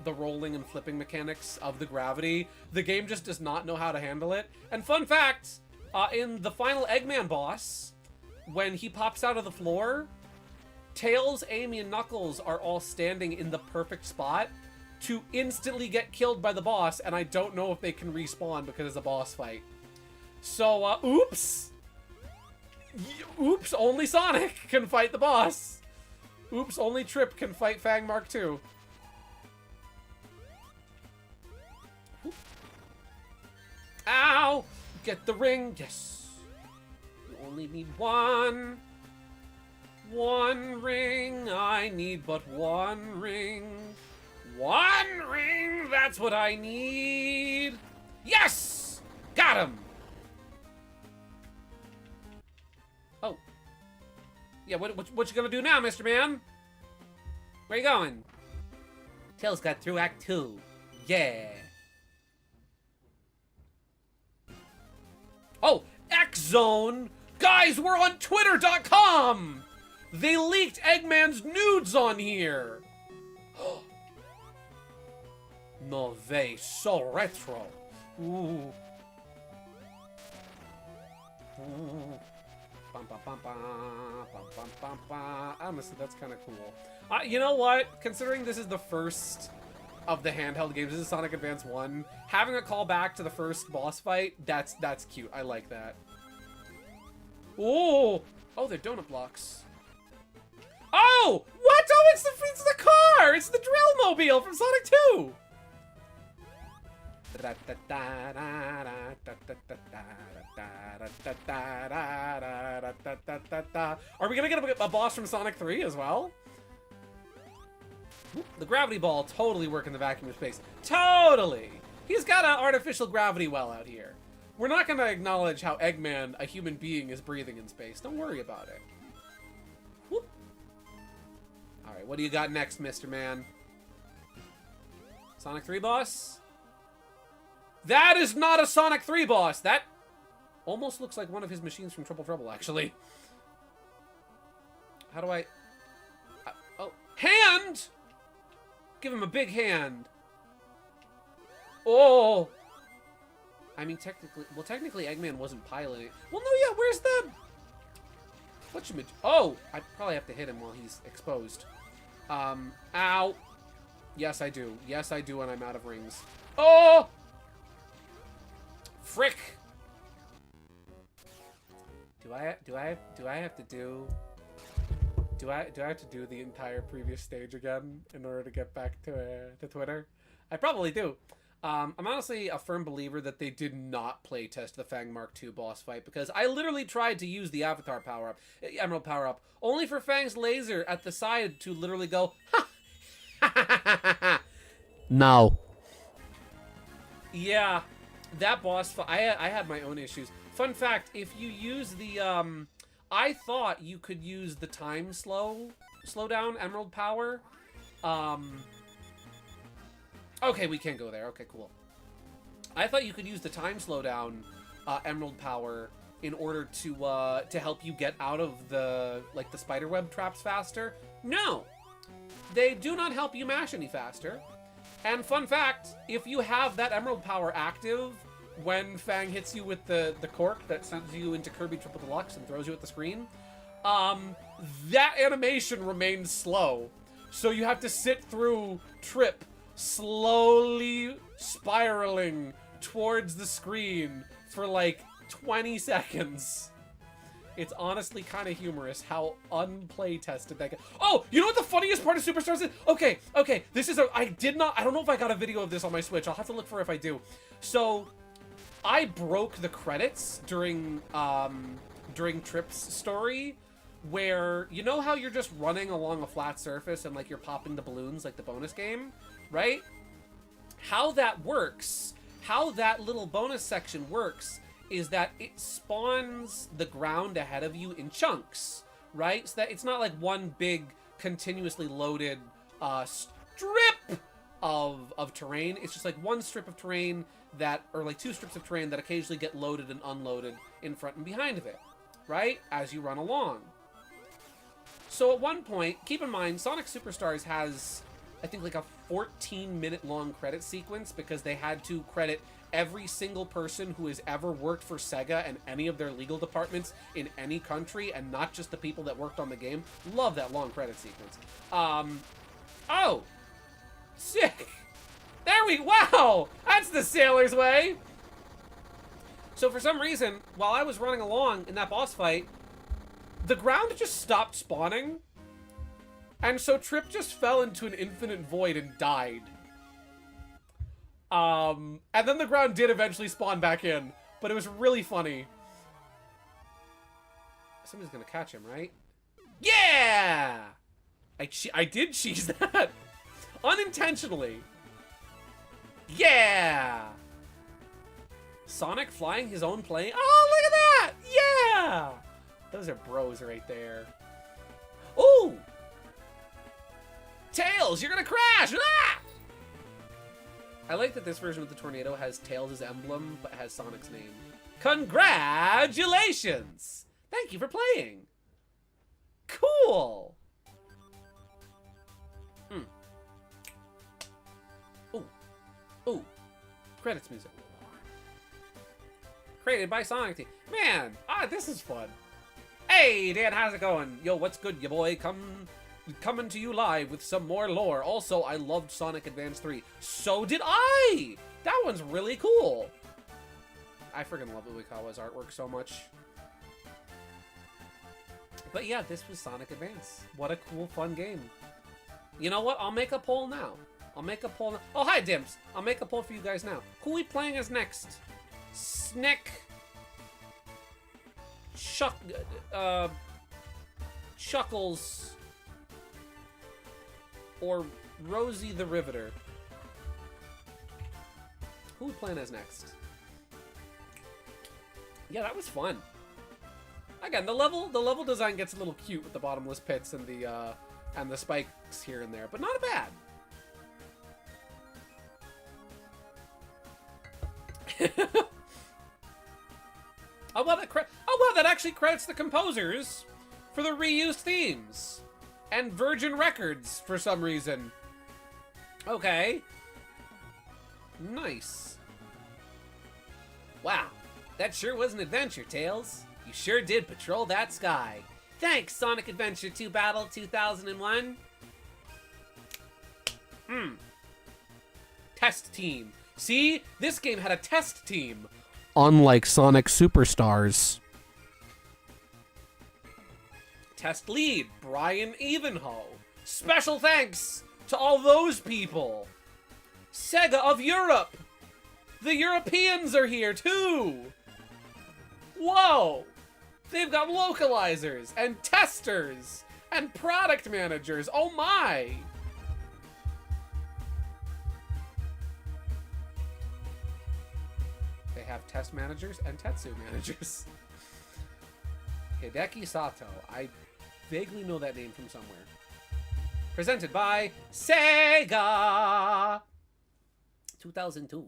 rolling and flipping mechanics of the gravity. The game just does not know how to handle it. And fun fact, in the final Eggman boss, when he pops out of the floor, Tails, Amy, and Knuckles are all standing in the perfect spot to instantly get killed by the boss, and I don't know if they can respawn because it's a boss fight. So, oops! Oops, only Sonic can fight the boss! Oops, only Trip can fight Fang Mark II. Ow! Get the ring, yes! You only need one. One ring, I need but one ring. One ring, that's what I need. Yes! Got him! Oh. Yeah, what you gonna do now, Mr. Man? Where you going? Tails got through Act 2. Yeah. Oh, X-Zone! Guys, we're on Twitter.com! They leaked Eggman's nudes on here! No way, so retro. Ooh. Ooh. Bum, bum, bum, bum, bum, bum, bum, bum. Honestly, that's kind of cool. You know what? Considering this is the first of the handheld games, this is Sonic Advance 1, having a call back to the first boss fight, that's cute. I like that. Ooh! Oh, they're donut blocks. Oh! What? Oh, it's the car! It's the drill mobile from Sonic 2! Are we gonna get a boss from Sonic 3 as well? The gravity ball totally work in the vacuum of space. Totally! He's got an artificial gravity well out here. We're not gonna acknowledge how Eggman, a human being, is breathing in space. Don't worry about it. Whoop. Alright, what do you got next, Mr. Man? Sonic 3 boss? That is not a Sonic 3 boss! That almost looks like one of his machines from Triple Trouble, actually. How do I... oh, hand! Give him a big hand. Oh! I mean, technically Eggman wasn't piloting. Well, no, yeah, where's the... oh! I probably have to hit him while he's exposed. Ow! Yes, I do. Yes, I do when I'm out of rings. Oh! Frick! Do I have to do the entire previous stage again in order to get back to Twitter? I probably do. I'm honestly a firm believer that they did not playtest the Fang Mark II boss fight, because I literally tried to use the Avatar power-up, Emerald power-up, only for Fang's laser at the side to literally go, ha! No. Yeah, that boss fight, I had my own issues. Fun fact, if you use the, I thought you could use the time slowdown Emerald power, okay, we can't go there. Okay, cool. I thought you could use the time slowdown Emerald power in order to help you get out of the spiderweb traps faster. No! They do not help you mash any faster. And fun fact, if you have that Emerald power active when Fang hits you with the cork that sends you into Kirby Triple Deluxe and throws you at the screen, that animation remains slow. So you have to sit through Trip slowly spiraling towards the screen for like 20 seconds. It's honestly kind of humorous how unplay-tested that... Oh, you know what the funniest part of Superstars is? Okay, this is I don't know if I got a video of this on my Switch. I'll have to look for it if I do. So, I broke the credits during Trip's story, where, you know how you're just running along a flat surface and, like, you're popping the balloons like the bonus game, right? How that works, how that little bonus section works, is that it spawns the ground ahead of you in chunks, right? So that it's not like one big continuously loaded strip of terrain. It's just like one strip of terrain that, or like two strips of terrain that occasionally get loaded and unloaded in front and behind of it, right? As you run along. So at one point, keep in mind, Sonic Superstars has, I think, like a 14-minute long credit sequence because they had to credit every single person who has ever worked for Sega and any of their legal departments in any country, and not just the people that worked on the game. Love that long credit sequence. Oh! Sick! Wow! That's the sailor's way! So for some reason, while I was running along in that boss fight, the ground just stopped spawning. And so Trip just fell into an infinite void and died. And then the ground did eventually spawn back in, but it was really funny. Somebody's gonna catch him, right? Yeah! I did cheese that. Unintentionally. Yeah! Sonic flying his own plane? Oh, look at that! Yeah! Those are bros right there. Ooh! Tails, you're gonna crash! Ah! I like that this version of the tornado has Tails' emblem, but has Sonic's name. Congratulations! Thank you for playing. Cool! Ooh. Ooh. Credits music. Created by Sonic Team. Man, this is fun. Hey, Dan, how's it going? Yo, what's good, ya boy? Coming to you live with some more lore. Also, I loved Sonic Advance 3. So did I! That one's really cool. I freaking love Uekawa's artwork so much. But yeah, this was Sonic Advance. What a cool, fun game. You know what? I'll make a poll now. I'll make a poll now. Oh, hi, Dimps. I'll make a poll for you guys now. Who are we playing as next? Snick... Chuckles... or Rosie the Riveter. Who are we playing as next? Yeah, that was fun. Again, the level design gets a little cute with the bottomless pits and the spikes here and there, but not bad. Oh wow, that actually credits the composers for the reused themes. And Virgin Records, for some reason. Okay. Nice. Wow, that sure was an adventure, Tails. You sure did patrol that sky. Thanks, Sonic Adventure 2 Battle 2001. Test team. See? This game had a test team. Unlike Sonic Superstars. Test lead, Brian Evenho. Special thanks to all those people. Sega of Europe. The Europeans are here too. Whoa. They've got localizers and testers and product managers. Oh my. They have test managers and Tetsu managers. Hideki Sato. I vaguely know that name from somewhere. Presented by Sega! 2002.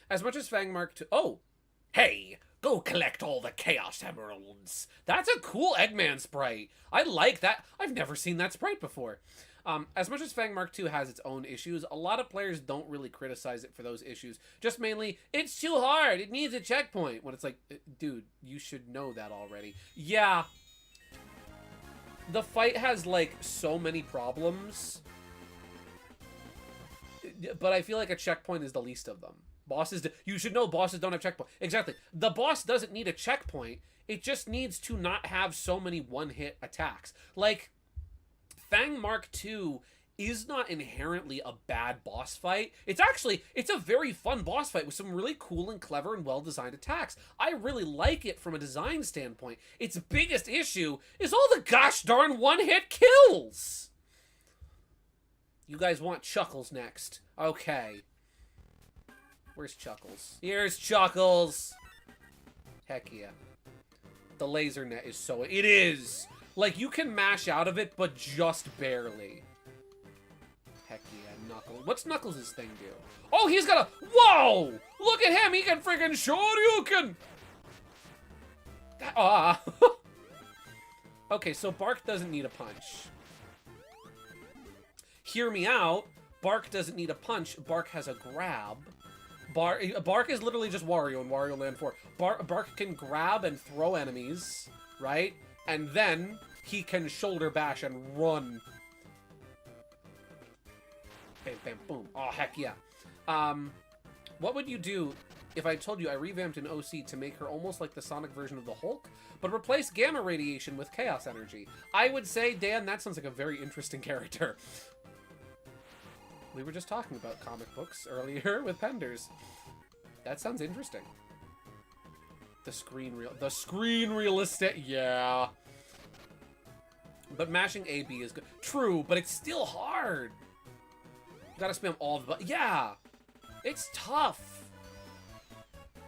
As much as Fang Mark II... Oh! Hey! Go collect all the Chaos Emeralds! That's a cool Eggman sprite! I like that. I've never seen that sprite before. As much as Fang Mark II has its own issues, a lot of players don't really criticize it for those issues. Just mainly, it's too hard! It needs a checkpoint! When it's like, dude, you should know that already. Yeah. The fight has, like, so many problems. But I feel like a checkpoint is the least of them. You should know bosses don't have checkpoint. Exactly. The boss doesn't need a checkpoint. It just needs to not have so many one-hit attacks. Like, Fang Mark II is not inherently a bad boss fight. It's a very fun boss fight with some really cool and clever and well-designed attacks. I really like it from a design standpoint. Its biggest issue is all the gosh darn one-hit kills! You guys want Chuckles next. Okay. Where's Chuckles? Here's Chuckles! Heck yeah. The laser net is so... It is! Like, you can mash out of it, but just barely. Heck yeah, Knuckles. What's Knuckles' thing do? Oh, he's got a... Whoa! Look at him! He can freaking Shoryuken! Ah. Okay, so Bark doesn't need a punch. Hear me out. Bark doesn't need a punch. Bark has a grab. Bark is literally just Wario in Wario Land 4. Bark can grab and throw enemies, right? And then he can shoulder bash and run. Bam, bam, boom. Oh, heck yeah. What would you do if I told you I revamped an OC to make her almost like the Sonic version of the Hulk, but replace gamma radiation with chaos energy? I would say, Dan, that sounds like a very interesting character. We were just talking about comic books earlier with Penders. That sounds interesting. The screen realistic, yeah. But mashing AB is good. True, but it's still hard. You gotta spam all the buttons. Yeah, it's tough.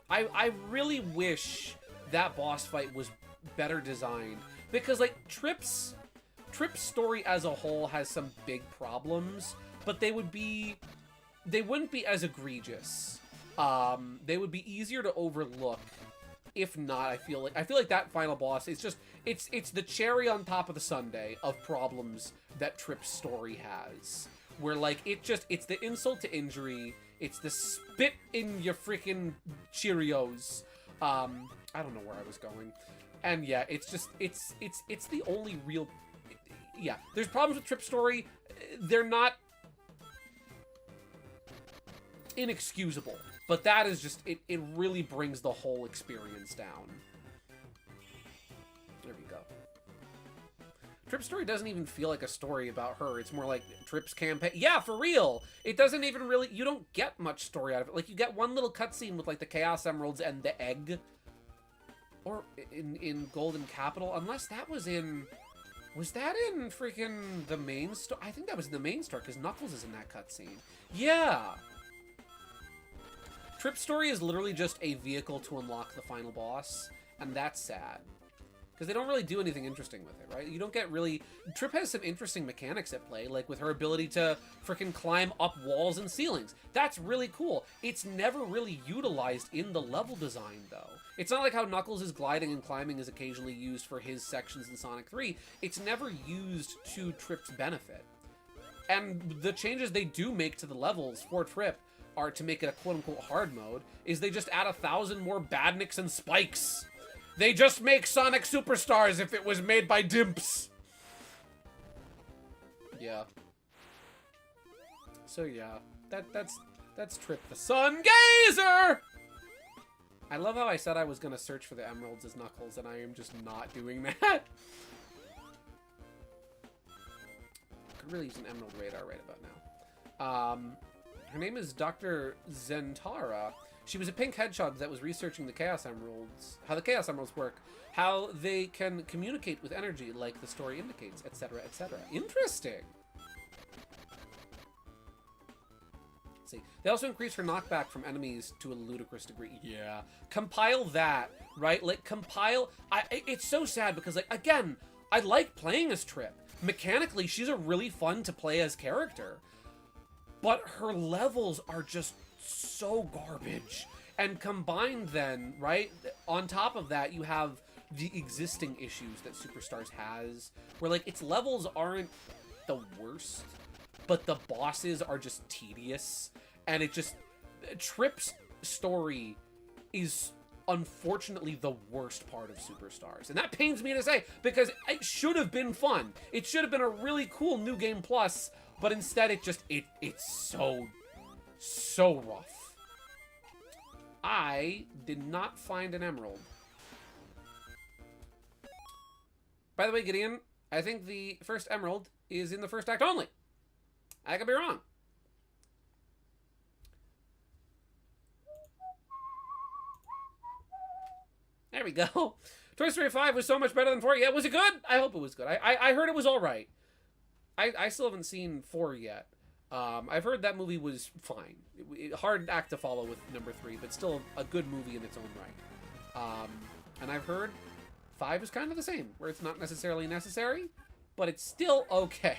I really wish that boss fight was better designed, because like Trip's story as a whole has some big problems, but they wouldn't be as egregious. They would be easier to overlook. If not, I feel like that final boss is just it's the cherry on top of the sundae of problems that Trip's story has. Where like it's the insult to injury, it's the spit in your freaking Cheerios. I don't know where I was going. And yeah, it's the only real, yeah, there's problems with Trip's story. They're not inexcusable, but that is just, it really brings the whole experience down. There we go. Trip's story doesn't even feel like a story about her. It's more like Trip's campaign. Yeah, for real. It doesn't even really, you don't get much story out of it. Like, you get one little cutscene with, like, the Chaos Emeralds and the egg. Or in Golden Capital. Unless that was in, was that in freaking the main story? I think that was in the main story, because Knuckles is in that cutscene. Yeah. Trip's story is literally just a vehicle to unlock the final boss. And that's sad. Because they don't really do anything interesting with it, right? You don't get really... Trip has some interesting mechanics at play, like with her ability to freaking climb up walls and ceilings. That's really cool. It's never really utilized in the level design, though. It's not like how Knuckles' gliding and climbing is occasionally used for his sections in Sonic 3. It's never used to Trip's benefit. And the changes they do make to the levels for Trip are to make it a quote-unquote hard mode, is they just add 1,000 more badniks and spikes. They just make Sonic Superstars if it was made by Dimps. Yeah. So yeah, that's Trip the Sun Gazer! I love how I said I was gonna search for the emeralds as Knuckles, and I am just not doing that. Could really use an emerald radar right about now. Her name is Dr. Zentara. She was a pink hedgehog that was researching the Chaos Emeralds, how the Chaos Emeralds work, how they can communicate with energy like the story indicates, etc., etc. Interesting. Let's see. They also increase her knockback from enemies to a ludicrous degree. Yeah. Compile that, right? Like, compile... it's so sad because, like, again, I like playing as Trip. Mechanically, she's a really fun to play as character. But her levels are just so garbage. And combined then, right, on top of that, you have the existing issues that Superstars has, where, like, its levels aren't the worst, but the bosses are just tedious. And it just... Trip's story is unfortunately the worst part of Superstars. And that pains me to say, because it should have been fun. It should have been a really cool New Game Plus, but instead it just, it's so rough. I did not find an emerald. By the way, Gideon, I think the first emerald is in the first act only. I could be wrong. There we go. Toy Story 5 was so much better than 4. Yeah, was it good? I hope it was good. I heard it was all right. I still haven't seen 4 yet. I've heard that movie was fine. Hard act to follow with number 3, but still a good movie in its own right. And I've heard 5 is kind of the same, where it's not necessarily necessary, but it's still okay.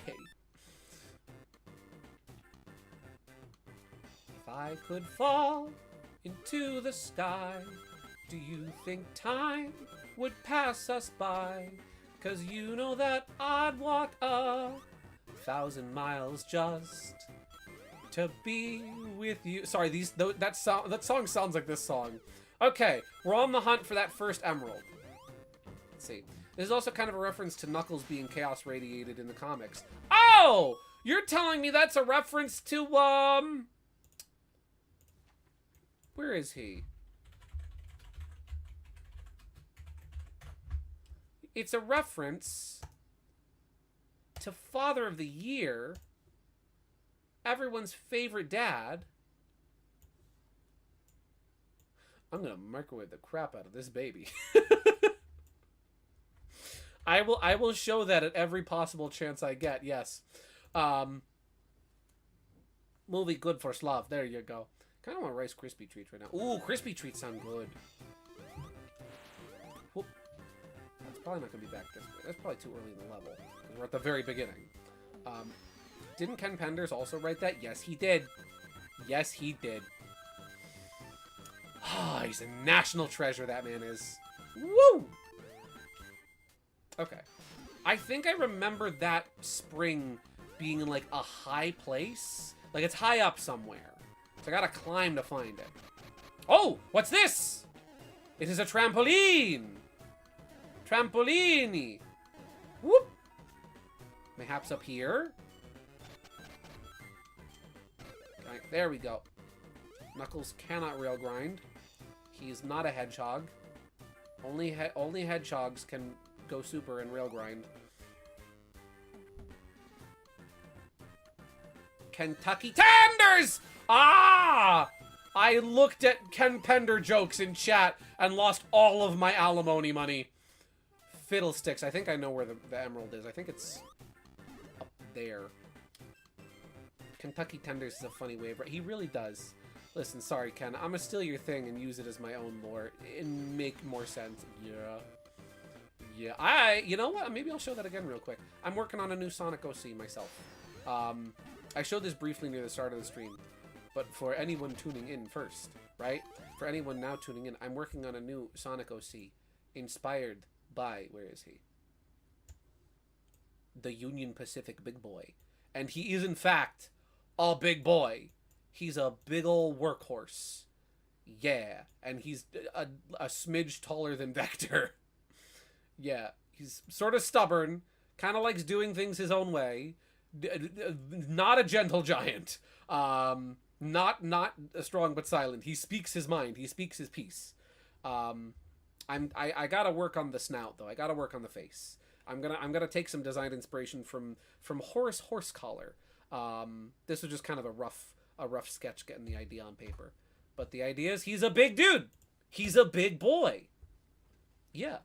If I could fall into the sky, do you think time would pass us by? 'Cause you know that I'd walk 1,000 miles just to be with you. Sorry, that song sounds like this song. Okay, we're on the hunt for that first emerald. Let's see. This is also kind of a reference to Knuckles being chaos radiated in the comics. Oh! You're telling me that's a reference to, where is he? It's a reference to Father of the Year, everyone's favorite dad. I'm gonna microwave the crap out of this baby. I will show that at every possible chance I get. Yes. Movie good for Slav. There you go. Kind of want Rice Krispie treats right now. Ooh, Krispie treats sound good. Whoop. That's probably not gonna be back this way. That's probably too early in the level. We're at the very beginning. Didn't Ken Penders also write that? Yes, he did. Yes, he did. Ah, he's a national treasure, that man is. Woo! Okay. I think I remember that spring being in, like, a high place. Like, it's high up somewhere. So I gotta climb to find it. Oh! What's this? It is a trampoline! Trampolini! Whoop! Mayhaps up here? Okay, there we go. Knuckles cannot rail grind. He's not a hedgehog. Only hedgehogs can go super and rail grind. Kentucky Tenders! Ah! I looked at Ken Pender jokes in chat and lost all of my alimony money. Fiddlesticks. I think I know where the emerald is. I think it's up there. Kentucky Tenders is a funny way of... He really does. Listen, sorry, Ken. I'm gonna steal your thing and use it as my own lore and make more sense. Yeah. You know what? Maybe I'll show that again real quick. I'm working on a new Sonic OC myself. I showed this briefly near the start of the stream, but for anyone tuning in first, right? For anyone now tuning in, I'm working on a new Sonic OC inspired by, where is he? The Union Pacific big boy. And he is, in fact, a big boy. He's a big ol' workhorse. Yeah. And he's a smidge taller than Vector. Yeah. He's sort of stubborn. Kind of likes doing things his own way. Not a gentle giant. Not strong but silent. He speaks his mind. He speaks his piece. I gotta work on the snout though. I gotta work on the face. I'm gonna take some design inspiration from Horace Horsecollar. This was just kind of a rough sketch getting the idea on paper. But the idea is he's a big dude. He's a big boy. Yeah.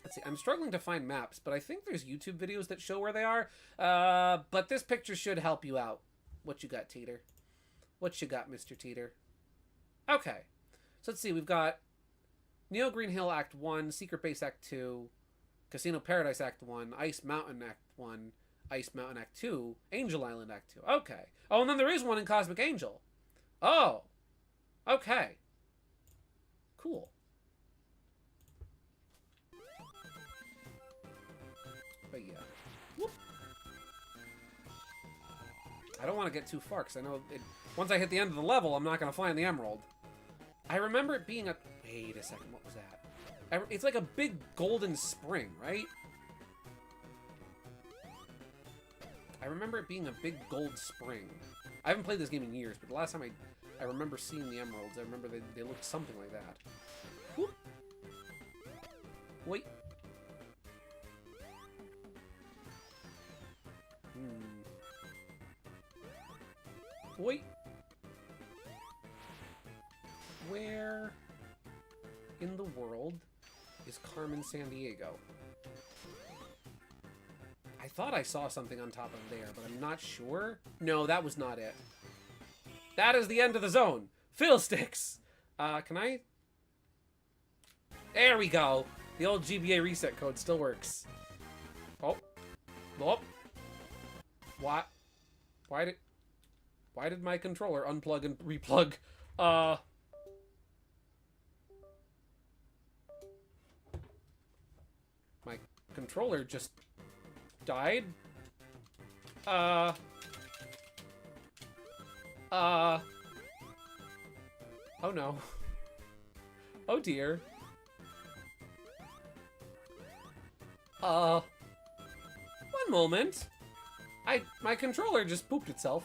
Let's see. I'm struggling to find maps, but I think there's YouTube videos that show where they are. But this picture should help you out. What you got, Teeter? What you got, Mr. Teeter? Okay. So let's see. We've got Neo Green Hill Act 1, Secret Base Act 2, Casino Paradise Act 1, Ice Mountain Act 1, Ice Mountain Act 2, Angel Island Act 2. Okay. Oh, and then there is one in Cosmic Angel. Oh. Okay. Cool. But yeah. Whoop. I don't want to get too far, because I know once I hit the end of the level, I'm not going to find the emerald. I remember it being a... Wait a second, what was that? It's like a big golden spring, right? I remember it being a big gold spring. I haven't played this game in years, but the last time I remember seeing the emeralds, I remember they looked something like that. Whoop. Wait. Wait. Where in the world is Carmen Sandiego? I thought I saw something on top of there, but I'm not sure. No, that was not it. That is the end of the zone. Fiddlesticks! Can I? There we go. The old GBA reset code still works. Oh. Nope. What? Why did my controller unplug and replug? My controller just died? Oh no. Oh dear. One moment. My controller just pooped itself.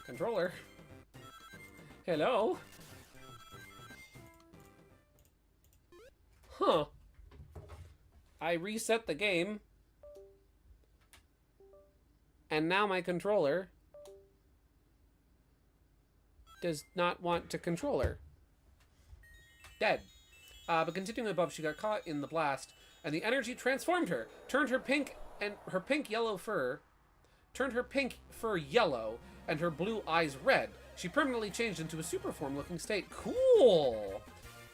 Controller. Hello? Huh. I reset the game. And now my controller does not want to controller. Dead. But continuing above, she got caught in the blast, and the energy transformed her, turned her pink fur yellow, and her blue eyes red. She permanently changed into a superform looking state. Cool!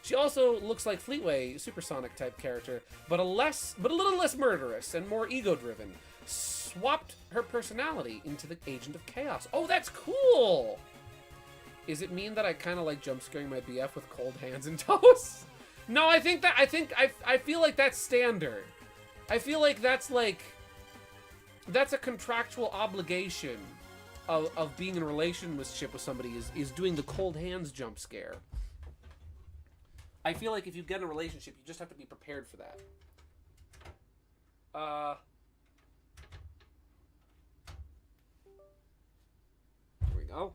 She also looks like Fleetway, supersonic type character, but a little less murderous and more ego-driven. Swapped her personality into the Agent of Chaos. Oh, that's cool! Is it mean that I kind of like jump scaring my BF with cold hands and toes? No, I feel like that's standard. I feel like that's a contractual obligation of being in a relationship with somebody is doing the cold hands jump scare. I feel like if you get in a relationship, you just have to be prepared for that. There we go.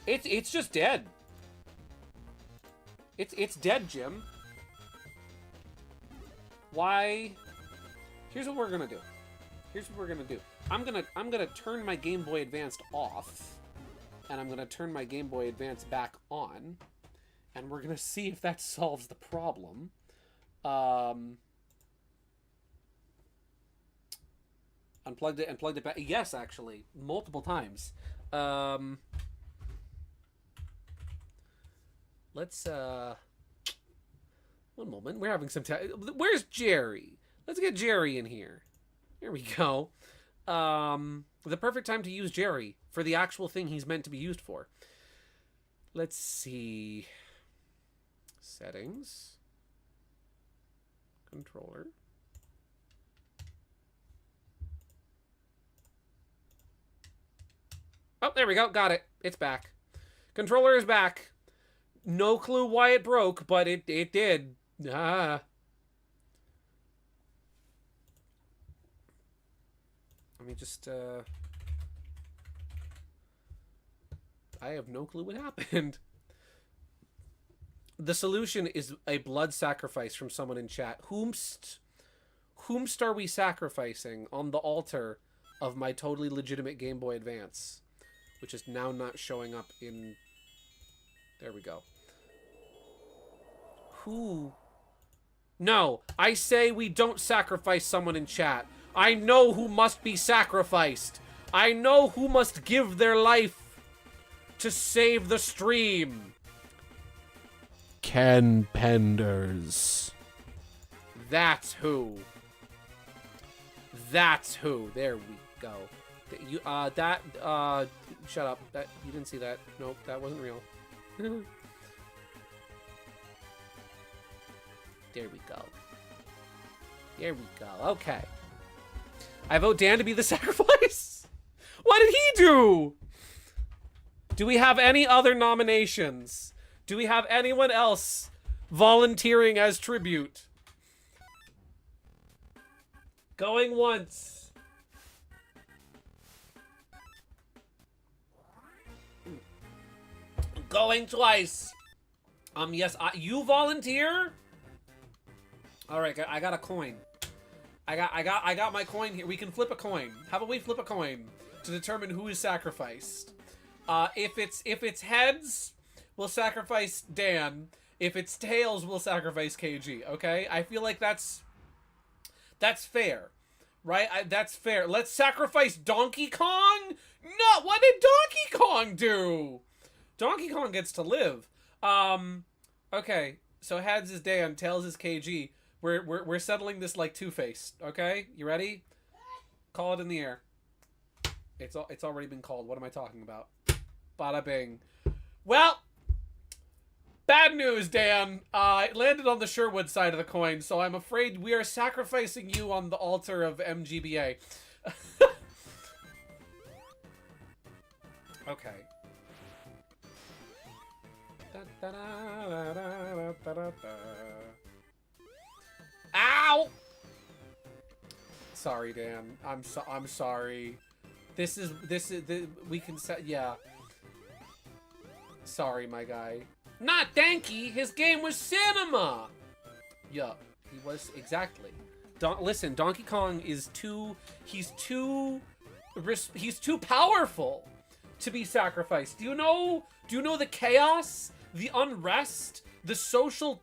It's just dead. It's dead, Jim. Why? Here's what we're gonna do. I'm gonna turn my Game Boy Advance off, and I'm gonna turn my Game Boy Advance back on, and we're gonna see if that solves the problem. Unplugged it and plugged it back. Yes, actually, multiple times. Let's, one moment. We're having some time. Where's Jerry? Let's get Jerry in here. Here we go. The perfect time to use Jerry for the actual thing he's meant to be used for. Let's see. Settings. Controller. Oh, there we go. Got it. It's back. Controller is back. No clue why it broke, but it did. Let me just, I have no clue what happened. The solution is a blood sacrifice from someone in chat. Whomst are we sacrificing on the altar of my totally legitimate Game Boy Advance? Which is now not showing up in... There we go. Who? No, I say we don't sacrifice someone in chat. I know who must be sacrificed. I know who must give their life to save the stream. Ken Penders. That's who. That's who. There we go. You, shut up. That, you didn't see that. Nope, that wasn't real. There we go. There we go. Okay. I vote Dan to be the sacrifice. What did he do? Do we have any other nominations? Do we have anyone else volunteering as tribute? Going once. Going twice. Yes, you volunteer? All right, I got a coin. I got my coin here. We can flip a coin. How about we flip a coin to determine who is sacrificed? If it's heads, we'll sacrifice Dan. If it's tails, we'll sacrifice KG. Okay? I feel like that's fair. Right? That's fair. Let's sacrifice Donkey Kong? No, what did Donkey Kong do? Donkey Kong gets to live. Okay. So Hads is Dan, Tails is KG. We're settling this like Two-Face. Okay? You ready? Call it in the air. It's already been called. What am I talking about? Bada bing. Well, bad news, Dan. It landed on the Sherwood side of the coin, so I'm afraid we are sacrificing you on the altar of MGBA. Okay. Ow! Sorry, Dan. I'm sorry. This is we can set, yeah. Sorry, my guy. Not Danky. His game was cinema. Yeah, he was exactly. Listen, Donkey Kong is he's too powerful to be sacrificed. Do you know the chaos, the unrest, the social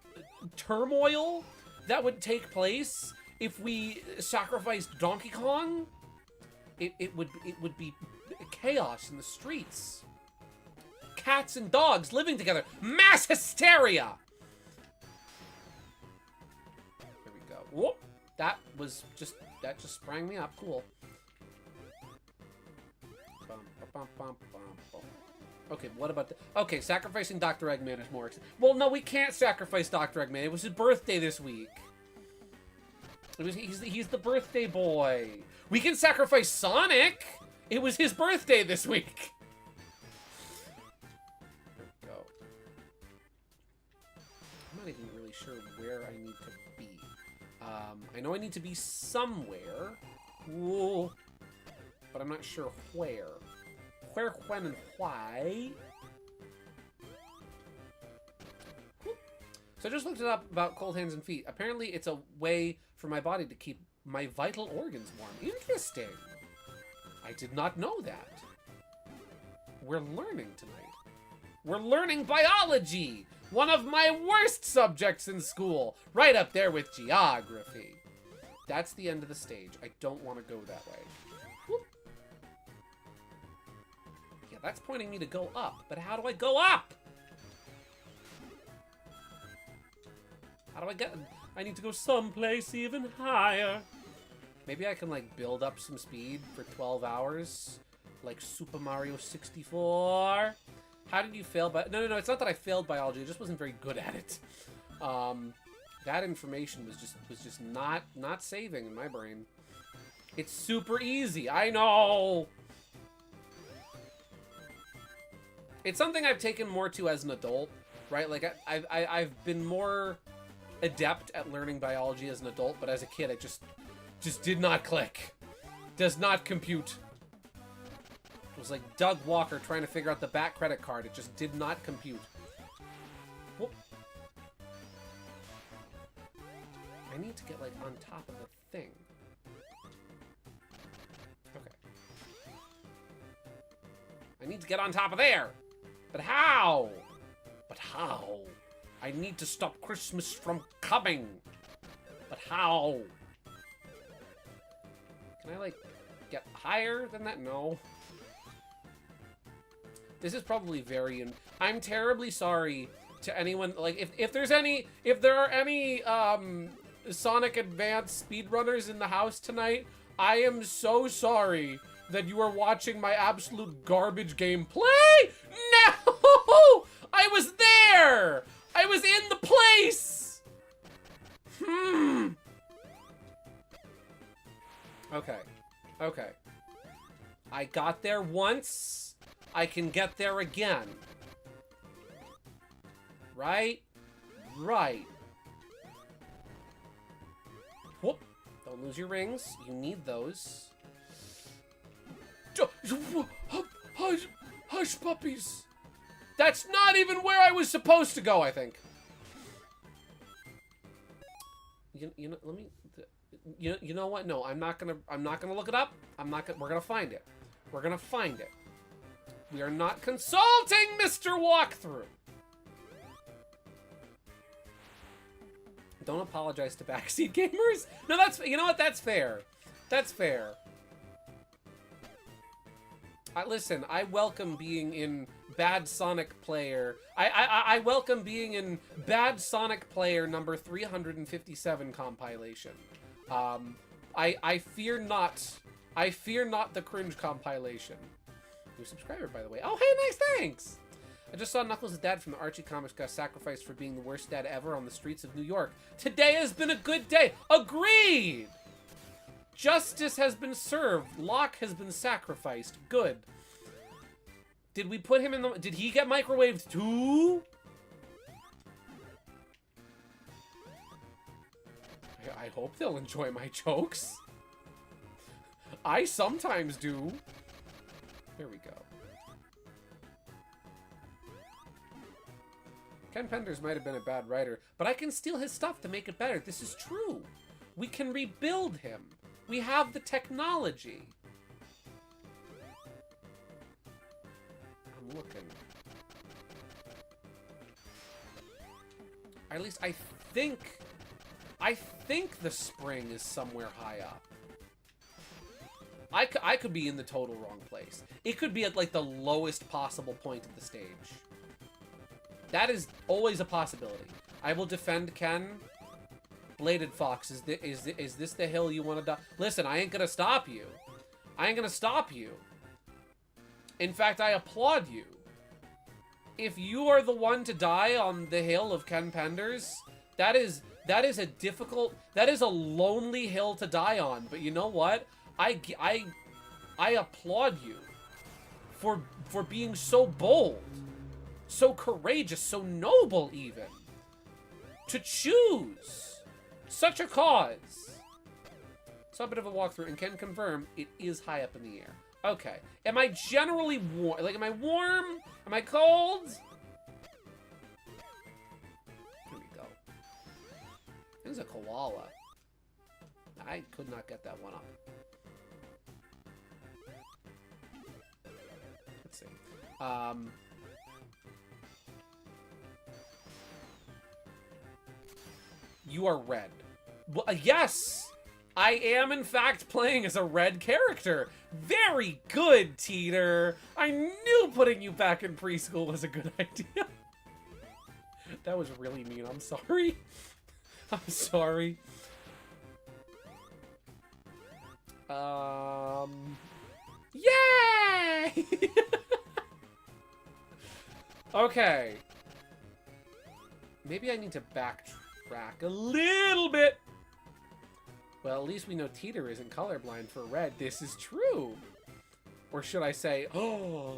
turmoil that would take place if we sacrificed Donkey Kong? It would be chaos in the streets. Cats and dogs living together. Mass hysteria! Here we go. Whoop! That just sprang me up. Cool. Okay, what about okay, sacrificing Dr. Eggman is more well, no, we can't sacrifice Dr. Eggman. It was his birthday this week. He's the birthday boy. We can sacrifice Sonic. It was his birthday this week. There we go. I'm not even really sure where I need to be. I know I need to be somewhere. Whoa. But I'm not sure where. Where, when, and why. So I just looked it up about cold hands and feet. Apparently it's a way for my body to keep my vital organs warm. Interesting. I did not know that. We're learning tonight. We're learning biology! One of my worst subjects in school. Right up there with geography. That's the end of the stage. I don't want to go that way. Whoop. Yeah, that's pointing me to go up. But how do I go up? How do I get... I need to go someplace even higher. Maybe I can, like, build up some speed for 12 hours. Like Super Mario 64. How did you fail by... No, it's not that I failed biology. I just wasn't very good at it. That information was just not saving in my brain. It's super easy. I know! It's something I've taken more to as an adult, right? Like, I've been more adept at learning biology as an adult, but as a kid, it just did not click. Does not compute. It was like Doug Walker trying to figure out the back credit card. It just did not compute. Whoop. I need to get, like, on top of the thing. Okay. I need to get on top of there. But how? But how? I need to stop Christmas from coming. But how? Can I, like, get higher than that? No. This is probably very... I'm terribly sorry to anyone... Like, if there are any, Sonic Advance speedrunners in the house tonight, I am so sorry that you are watching my absolute garbage gameplay. No! I was there! I was in the place! Okay. I got there once. I can get there again. Right? Right. Whoop. Don't lose your rings. You need those. Hush, puppies. That's not even where I was supposed to go, I think. You know, let me... You know what? No, I'm not gonna look it up. We're gonna find it. We're gonna find it. We are not consulting Mr. Walkthrough. Don't apologize to backseat gamers. No, you know what? That's fair. That's fair. Listen, I welcome being in Bad Sonic Player. I welcome being in Bad Sonic Player number 357 compilation. I fear not. I fear not the cringe compilation. New subscriber, by the way. Oh, hey, nice, thanks! I just saw Knuckles' dad from the Archie comics got sacrificed for being the worst dad ever on the streets of New York. Today has been a good day. Agreed! Justice has been served. Locke has been sacrificed. Good. Did we put him in the... Did he get microwaved too? I hope they'll enjoy my jokes. I sometimes do. There we go. Ken Penders might have been a bad writer, but I can steal his stuff to make it better. This is true. We can rebuild him. We have the technology. I'm looking. At least I think the spring is somewhere high up. I could be in the total wrong place. It could be at like the lowest possible point of the stage. That is always a possibility. I will defend Ken. Bladed Fox, is this the hill you want to die? Listen, I ain't gonna stop you. I ain't gonna stop you. In fact, I applaud you. If you are the one to die on the hill of Ken Penders, that is a difficult, that is a lonely hill to die on. But you know what? I applaud you for being so bold, so courageous, so noble even, to choose such a cause. Saw a bit of a walkthrough and can confirm it is high up in the air. Okay. Am I generally warm? Like, am I warm? Am I cold? Here we go. This is a koala. I could not get that one up. Let's see. You are red. Well, yes! I am, in fact, playing as a red character. Very good, Teeter. I knew putting you back in preschool was a good idea. That was really mean. I'm sorry. I'm sorry. Yay! Okay. Maybe I need to backtrack a little bit. Well, at least we know Teeter isn't colorblind for red. This is true. Or should I say, oh.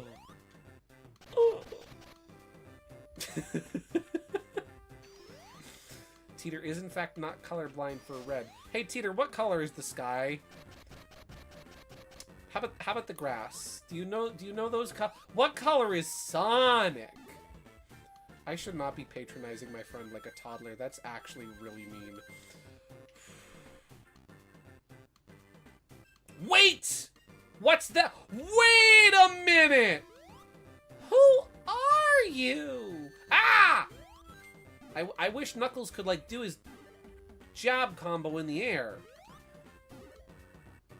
Teeter is in fact not colorblind for red. Hey Teeter, what color is the sky? How about the grass? Do you know those what color is Sonic? I should not be patronizing my friend like a toddler. That's actually really mean. Wait! What's that? Wait a minute! Who are you? Ah! I wish Knuckles could, like, do his jab combo in the air.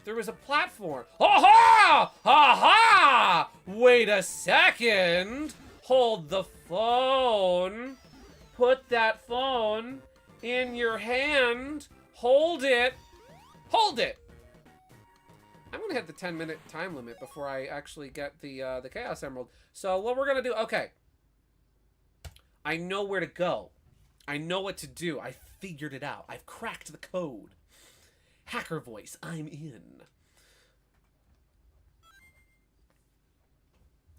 There was a platform. Ha-ha! Ha-ha! Wait a second! Hold the phone. Put that phone in your hand. Hold it. Hold it! I'm gonna hit the 10-minute time limit before I actually get the Chaos Emerald. So what we're gonna do, okay. I know where to go. I know what to do. I figured it out. I've cracked the code. Hacker voice, I'm in.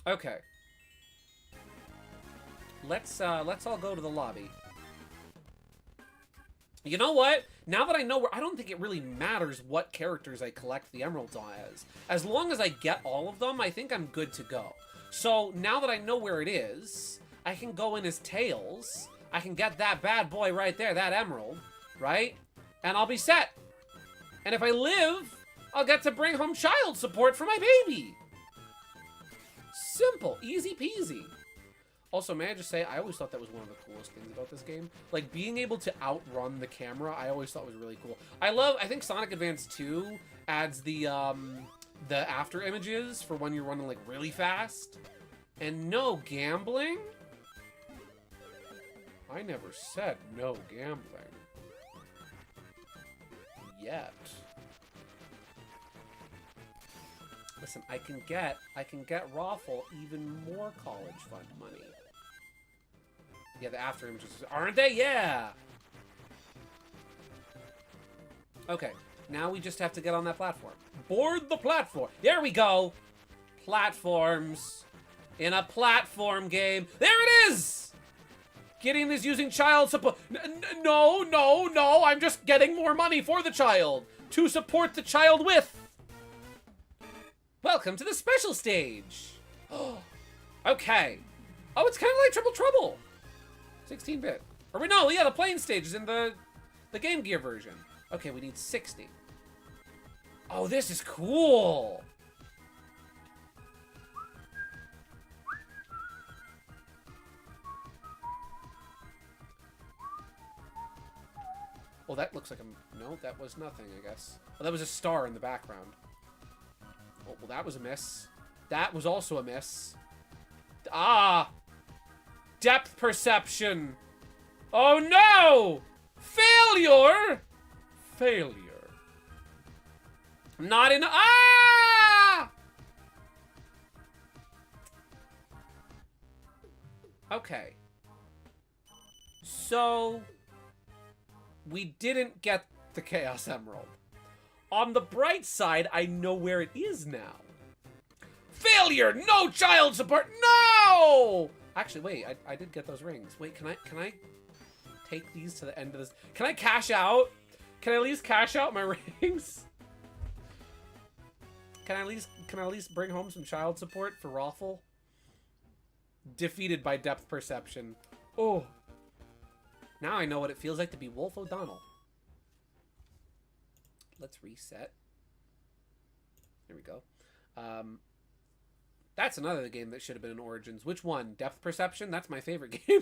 Okay. Let's all go to the lobby. You know what? Now that I know where, I don't think it really matters what characters I collect the emeralds on as. As long as I get all of them, I think I'm good to go. So now that I know where it is, I can go in as Tails. I can get that bad boy right there, that emerald, right? And I'll be set. And if I live, I'll get to bring home child support for my baby. Simple, easy peasy. Also, may I just say, I always thought that was one of the coolest things about this game. Like, being able to outrun the camera, I always thought was really cool. I think Sonic Advance 2 adds the after images for when you're running like really fast. And no gambling? I never said no gambling. Yet. Listen, I can get Raffle even more college fund money. Yeah, the after images, aren't they? Yeah! Okay, now we just have to get on that platform. Board the platform! There we go! Platforms. In a platform game. There it is! Getting this using child support. No, I'm just getting more money for the child. To support the child with. Welcome to the special stage. Okay. Oh, it's kind of like Triple Trouble. 16-bit. Or wait, no, yeah, the playing stage is in the Game Gear version. Okay, we need 60. Oh, this is cool. Well, that looks like a... No, that was nothing, I guess. Oh, that was a star in the background. Oh, well, that was a miss. That was also a miss. Ah! Depth perception! Oh, no! Failure! Failure. Not in... Ah! Okay. So... we didn't get the Chaos Emerald. On the bright side, I know where it is now. Failure! No child support! No! Actually, wait, I did get those rings. Wait, can I take these to the end of this? Can I cash out? Can I at least cash out my rings? Can I at least bring home some child support for Raffle? Defeated by depth perception. Oh. Now I know what it feels like to be Wolf O'Donnell. Let's reset. There we go. That's another game that should have been in Origins. Which one? Depth Perception? That's my favorite game.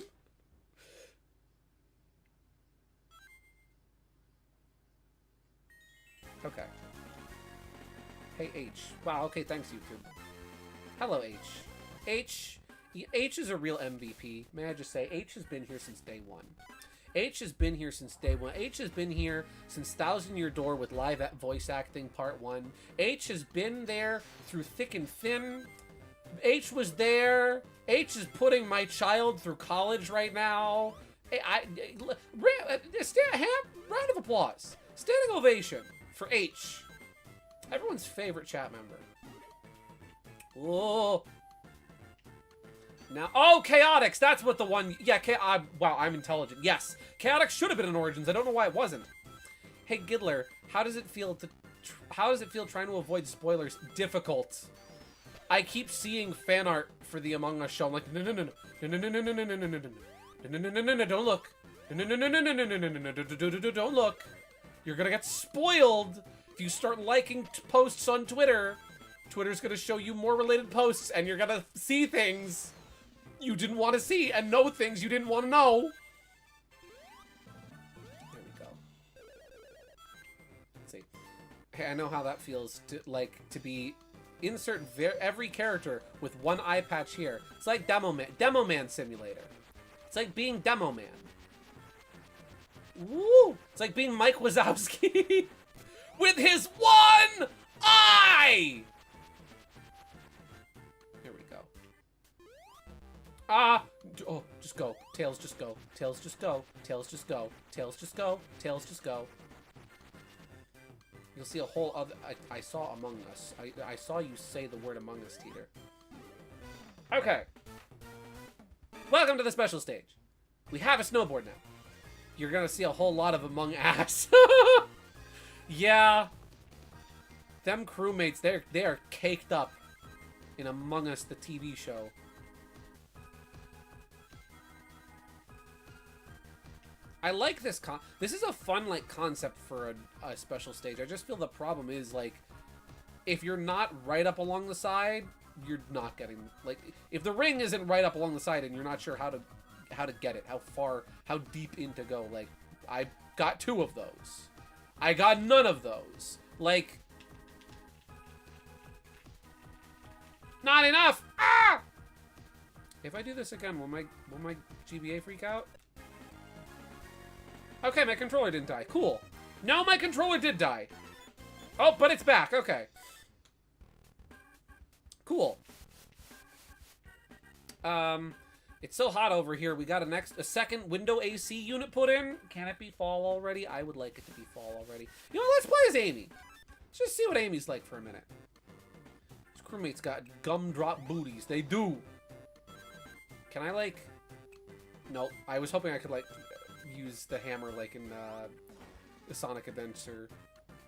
Okay. Hey, H. Wow, okay, thanks, YouTube. Hello, H. H is a real MVP. May I just say, H has been here since day one. H has been here since day one. H has been here since Thousand Year Door with live voice acting part 1. H has been there through thick and thin. H was there. H is putting my child through college right now. Round of applause. Standing ovation for H. Everyone's favorite chat member. Oh. Now, oh, Chaotix, that's what the one, yeah, wow, I'm intelligent. Yes, Chaotix should have been in Origins. I don't know why it wasn't. Hey, Giddler, how does it feel trying to avoid spoilers? Difficult. I keep seeing fan art for the Among Us show. I'm like, no, don't look. Don't look. You're gonna get spoiled if you start liking posts on Twitter. Twitter's gonna show you more related posts, and you're gonna see things you didn't want to see and know things you didn't want to know. There we go. Let's see. Hey, I know how that feels to be insert every character with one eye patch here. It's like Demo Man Simulator. It's like being Demo Man. Woo! It's like being Mike Wazowski with his one eye. Ah! Oh, just go. Tails, just go. Tails, just go. Tails, just go. Tails, just go. Tails, just go. You'll see a whole other... I saw Among Us. I saw you say the word Among Us, Teeter. Okay. Welcome to the special stage. We have a snowboard now. You're gonna see a whole lot of Among Us. Yeah. Them crewmates, they are caked up in Among Us, the TV show. I like this this is a fun, concept for a special stage. I just feel the problem is, if you're not right up along the side, you're not getting, if the ring isn't right up along the side and you're not sure how to get it, how deep in to go, I got 2 of those. I got none of those. Not enough! Ah! If I do this again, will my GBA freak out? Okay, my controller didn't die. Cool. No, my controller did die. Oh, but it's back. Okay. Cool. It's so hot over here. We got a second window AC unit put in. Can it be fall already? I would like it to be fall already. You know, let's play as Amy. Let's just see what Amy's like for a minute. This crewmate's got gumdrop booties. They do. Can I, like... Nope. I was hoping I could, like, use the hammer, like, in, the Sonic Adventure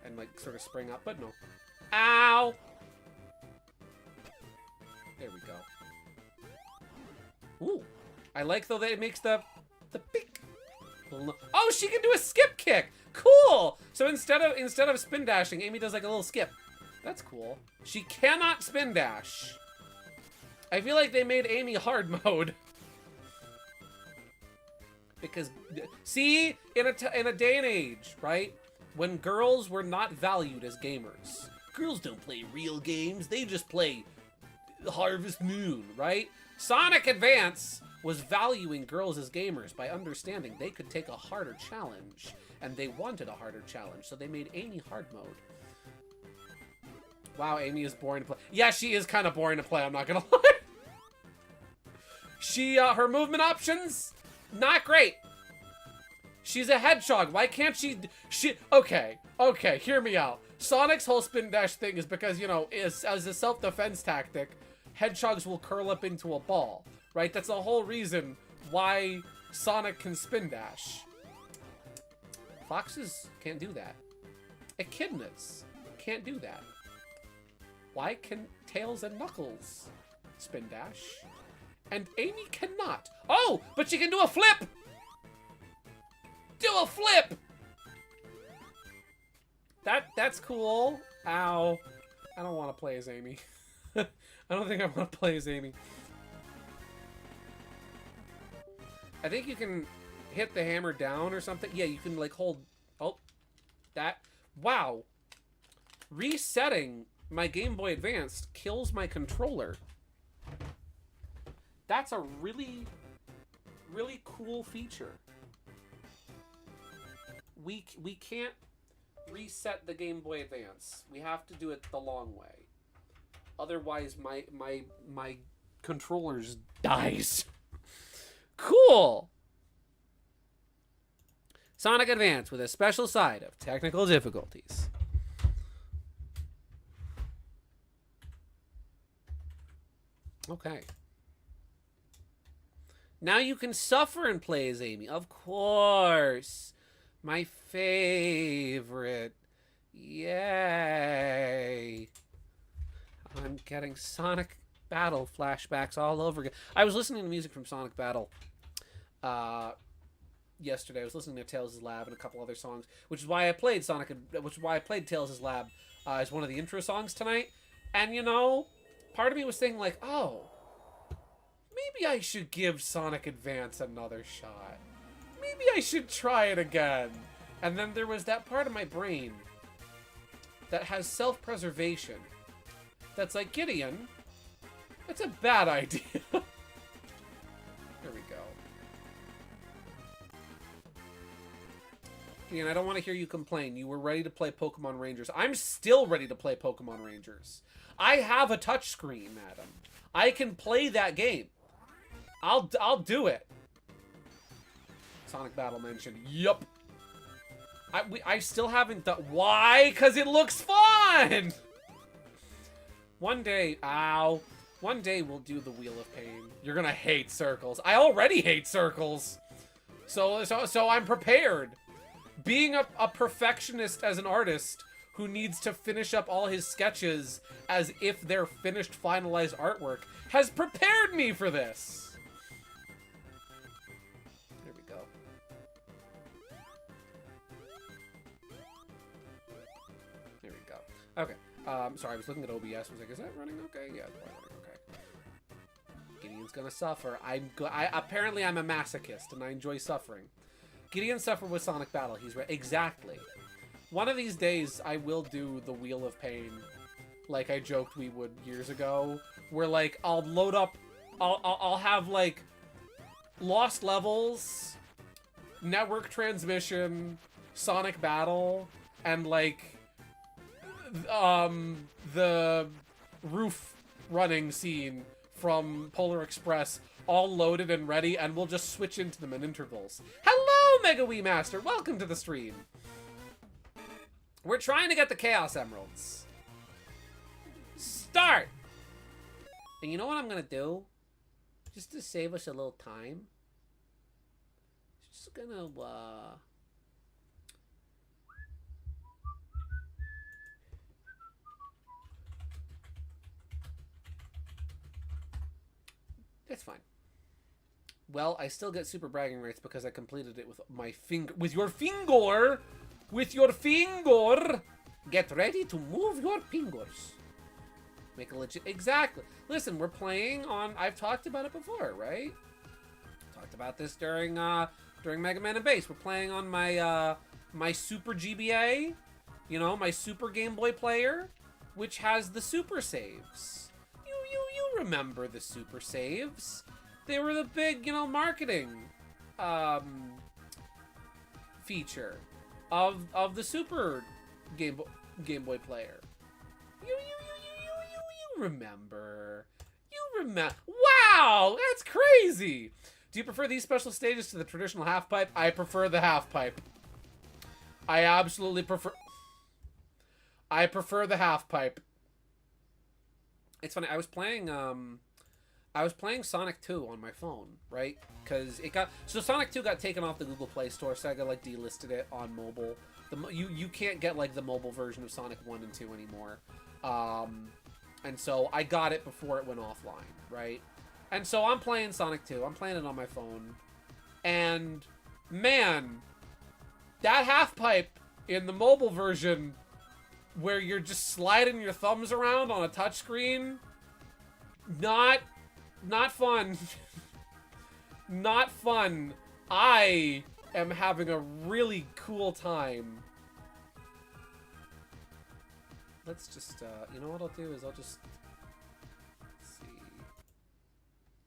and, like, sort of spring up, but no. Ow! There we go. Ooh. I like, though, that it makes the beak. Oh, she can do a skip kick! Cool! So instead of spin dashing, Amy does, like, a little skip. That's cool. She cannot spin dash. I feel like they made Amy hard mode. Because, see, in a day and age, right, when girls were not valued as gamers. Girls don't play real games, they just play Harvest Moon, right? Sonic Advance was valuing girls as gamers by understanding they could take a harder challenge, and they wanted a harder challenge, so they made Amy hard mode. Wow, Amy is boring to play. Yeah, she is kind of boring to play, I'm not gonna lie. Her movement options, not great. She's a hedgehog. Why can't she... Okay, hear me out. Sonic's whole spin dash thing is because, you know, as a self-defense tactic, hedgehogs will curl up into a ball, right? That's the whole reason why Sonic can spin dash. Foxes can't do that. Echidnas can't do that. Why can Tails and Knuckles spin dash? And Amy cannot. Oh, but she can do a flip! Do a flip! That's cool. Ow. I don't want to play as Amy. I don't think I want to play as Amy. I think you can hit the hammer down or something. Yeah, you can like hold... Oh. That. Wow. Resetting my Game Boy Advance kills my controller. That's a really, really cool feature. We can't reset the Game Boy Advance. We have to do it the long way. Otherwise, my controllers dies. Cool. Sonic Advance with a special side of technical difficulties. Okay. Now you can suffer and play as Amy. Of course. My favorite. Yay. I'm getting Sonic Battle flashbacks all over again. I was listening to music from Sonic Battle yesterday. I was listening to Tails' Lab and a couple other songs, which is why I played Tails' Lab as one of the intro songs tonight. And, you know, part of me was thinking, like, oh, maybe I should give Sonic Advance another shot. Maybe I should try it again. And then there was that part of my brain that has self-preservation that's like, Gideon, that's a bad idea. There we go. Gideon, I don't want to hear you complain. You were ready to play Pokemon Rangers. I'm still ready to play Pokemon Rangers. I have a touchscreen, madam. I can play that game. I'll do it. Sonic Battle mentioned. Yup. I still haven't done... Why? Because it looks fun! One day... Ow. One day we'll do the Wheel of Pain. You're gonna hate circles. I already hate circles. So I'm prepared. Being a perfectionist as an artist who needs to finish up all his sketches as if they're finished, finalized artwork has prepared me for this. There we go. There we go. Okay. Sorry, I was looking at OBS. I was like, is that running okay? Yeah, it's running okay. Gideon's gonna suffer. Apparently I'm a masochist and I enjoy suffering. Gideon suffered with Sonic Battle. He's right. Exactly. One of these days, I will do the Wheel of Pain, like I joked we would years ago, where like I'll load up, I'll have like Lost Levels, Network Transmission, Sonic Battle, and like the roof running scene from Polar Express all loaded and ready, and we'll just switch into them in intervals. Hello, Mega Wii Master! Welcome to the stream. We're trying to get the Chaos Emeralds. Start! And you know what I'm gonna do? Just to save us a little time. Just gonna, That's fine. Well, I still get super bragging rights because I completed it with my finger. With your finger! With your finger! Get ready to move your fingers. Make a legit... Exactly. Listen, we're playing on... I've talked about it before, right? Talked about this during Mega Man and Bass. We're playing on my, my Super GBA. You know, my Super Game Boy player. Which has the Super Saves. You remember the Super Saves. They were the big, you know, marketing feature of the Super Game Boy player. You remember. You remember. Wow, that's crazy. Do you prefer these special stages to the traditional half pipe? I prefer the half pipe. I absolutely prefer... I prefer the half pipe. It's funny, I was playing Sonic 2 on my phone, right? Because it got... So Sonic 2 got taken off the Google Play Store, so I got, like, delisted it on mobile. You can't get, like, the mobile version of Sonic 1 and 2 anymore. And so I got it before it went offline, right? And so I'm playing Sonic 2. I'm playing it on my phone. And, man, that half pipe in the mobile version... where you're just sliding your thumbs around on a touchscreen, not fun. Not fun. I am having a really cool time. Let's just, you know what I'll do is I'll just, let's see.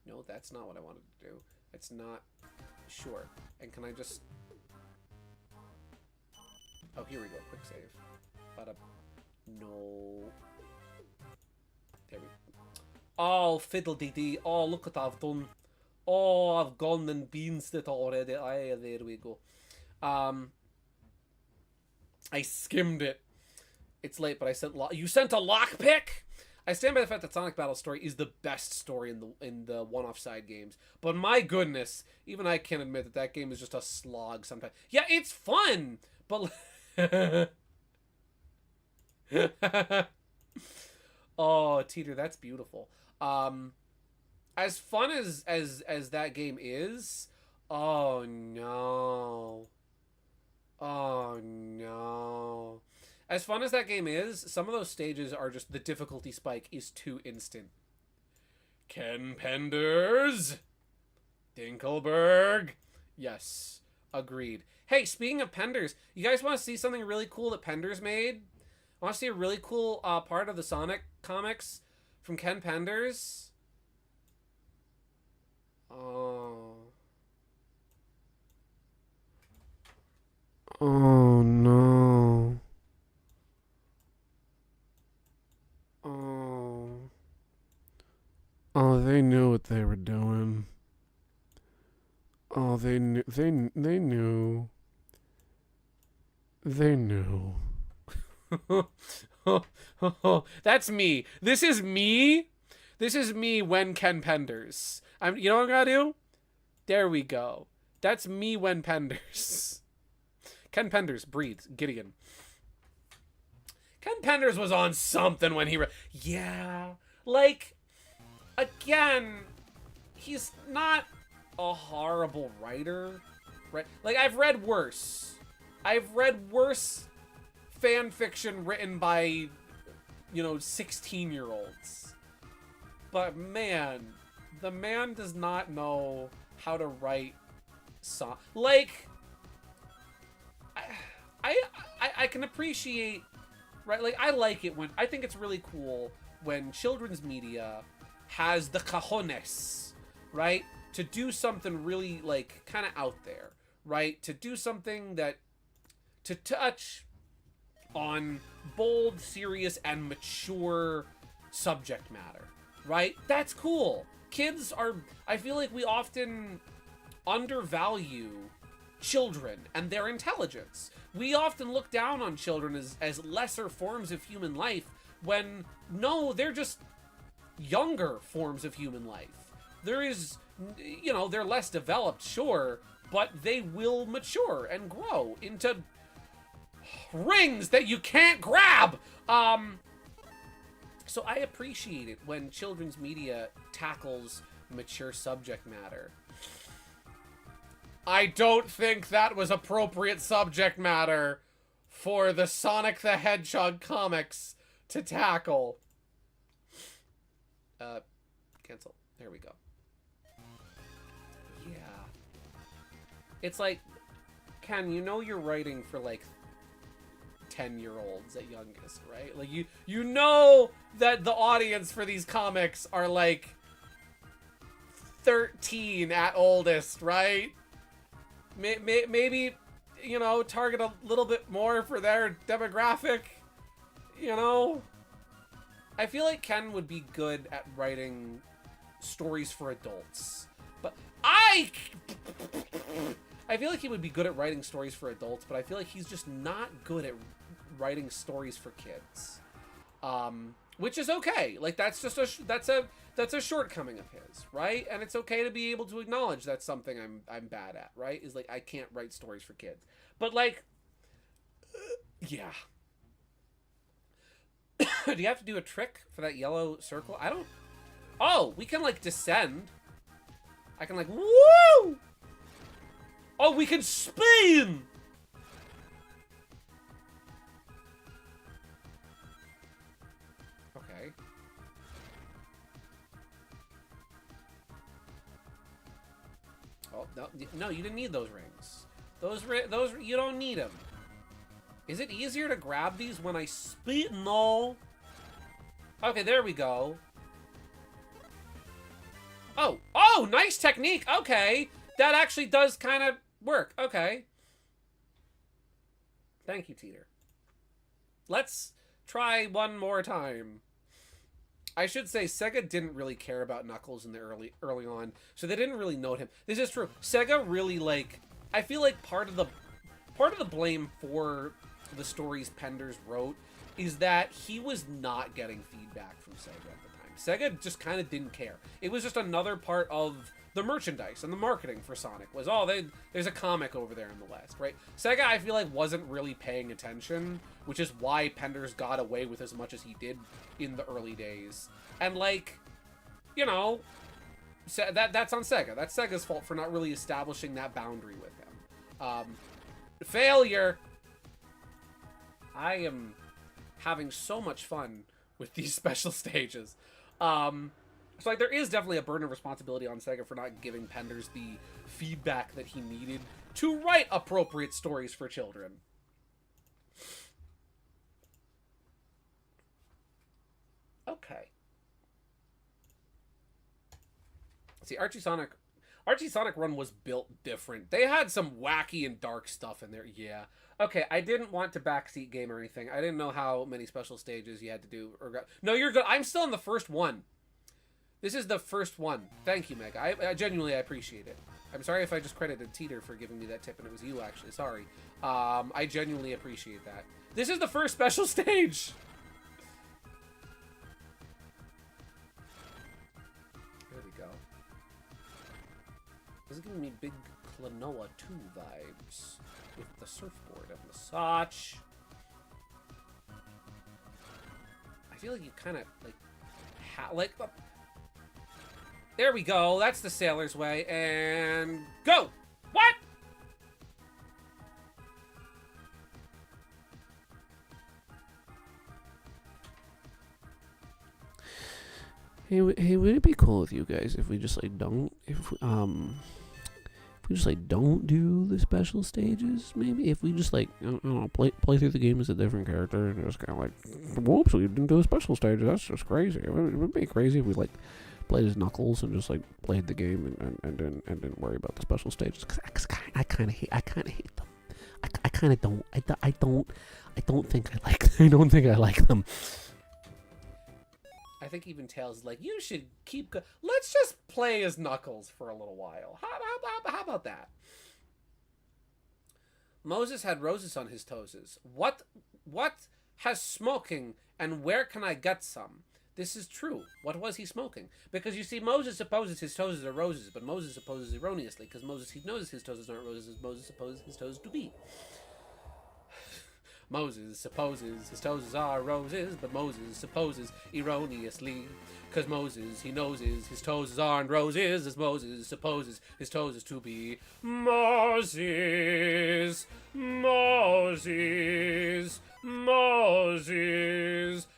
No, that's not what I wanted to do. It's not, sure. And can I just, oh, here we go, quick save. Bada. No. There we go. Oh, fiddle-dee-dee. Oh, look what I've done. Oh, I've gone and beansed it already. Aye, there we go. I skimmed it. It's late, but I sent you sent a lockpick? I stand by the fact that Sonic Battle story is the best story in the one-off side games. But my goodness, even I can admit that that game is just a slog sometimes. Yeah, it's fun, but... Oh, Teeter, that's beautiful. As fun as that game is, oh no. Oh no. As fun as that game is, some of those stages are just, the difficulty spike is too instant. Ken Penders. Dinkelberg. Yes, agreed. Hey, speaking of Penders, you guys want to see something really cool that Penders made? Want to see a really cool part of the Sonic comics from Ken Penders? Oh. Oh no. Oh. Oh, they knew what they were doing. Oh, they knew. They knew. They knew. That's me. This is me. This is me when Ken Penders. You know what I'm gonna do? There we go. That's me when Penders. Ken Penders breathes. Gideon. Ken Penders was on something when he yeah. Like, again, he's not a horrible writer, right? Like, I've read worse. I've read worse fan fiction written by, you know, 16-year-olds. But man, the man does not know how to write song. Like, I can appreciate, right? Like, I like it when, I think it's really cool when children's media has the cojones, right? To do something really, like, kind of out there, right? To do something that, to touch on bold, serious, and mature subject matter, right? That's cool. Kids are, I feel like we often undervalue children and their intelligence. We often look down on children as lesser forms of human life when, no, they're just younger forms of human life. There is, you know, they're less developed, sure, but they will mature and grow into rings that you can't grab. So I appreciate it when children's media tackles mature subject matter. I don't think that was appropriate subject matter for the Sonic the Hedgehog comics to tackle. Cancel. There we go. Yeah. It's like, Ken, you know you're writing for, like, 10-year-olds at youngest, right? Like, you know that the audience for these comics are, like, 13 at oldest, right? Maybe, you know, target a little bit more for their demographic, you know? I feel like Ken would be good at writing stories for adults. But I feel like he would be good at writing stories for adults, but I feel like he's just not good at writing stories for kids. Which is okay. Like, that's just that's a shortcoming of his, right? And it's okay to be able to acknowledge that's something I'm bad at, right? Is like, I can't write stories for kids. But, like, yeah. Do you have to do a trick for that yellow circle? I don't... Oh, we can, like, descend. I can, like, woo! Oh, we can spin! Okay. Oh, no, you didn't need those rings. Those, you don't need them. Is it easier to grab these when I spin? No. Okay, there we go. Oh, nice technique. Okay. That actually does kind of work. Okay. Thank you, Teeter. Let's try one more time. I should say Sega didn't really care about Knuckles in the early on, so they didn't really note him. This is true. Sega really, like, I feel like part of the blame for the stories Penders wrote is that he was not getting feedback from Sega at the time. Sega just kind of didn't care. It was just another part of the merchandise and the marketing for Sonic was, oh, there's a comic over there in the West, right? Sega, I feel like, wasn't really paying attention, which is why Penders got away with as much as he did in the early days. And, like, you know, that's on Sega. That's Sega's fault for not really establishing that boundary with him. Failure! I am having so much fun with these special stages. So, like, there is definitely a burden of responsibility on Sega for not giving Penders the feedback that he needed to write appropriate stories for children. Okay. See, Archie Sonic Run was built different. They had some wacky and dark stuff in there. Yeah. Okay, I didn't want to backseat game or anything. I didn't know how many special stages you had to do. No, you're good. I'm still in the first one. This is the first one. Thank you, Meg. I genuinely appreciate it. I'm sorry if I just credited Teeter for giving me that tip and it was you, actually. Sorry. I genuinely appreciate that. This is the first special stage. There we go. This is giving me big Klonoa 2 vibes with the surfboard and the such. I feel like you kind of, like, there we go. That's the sailor's way. And go! What? Hey, would it be cool with you guys if we just don't do the special stages? Maybe if we just I don't know, play through the game as a different character and just kind of whoops, we didn't do a special stage. That's just crazy. It would be crazy if we played as Knuckles and just like played the game and didn't worry about the special stages. 'Cause I kind of hate them. I kind of don't. I don't think I like. I don't think I like them. I think even Tails is like, you should keep. Let's just play as Knuckles for a little while. How about that? Moses had roses on his toes. What has smoking, and where can I get some? This is true. What was he smoking? Because you see, Moses supposes his toes are roses, but Moses supposes erroneously, because Moses, he knows his toes aren't roses, Moses supposes his toes to be. Moses supposes his toes are roses, but Moses supposes erroneously, because Moses, he knows his toes aren't roses, as Moses supposes his toes is to be. Moses, Moses, Moses,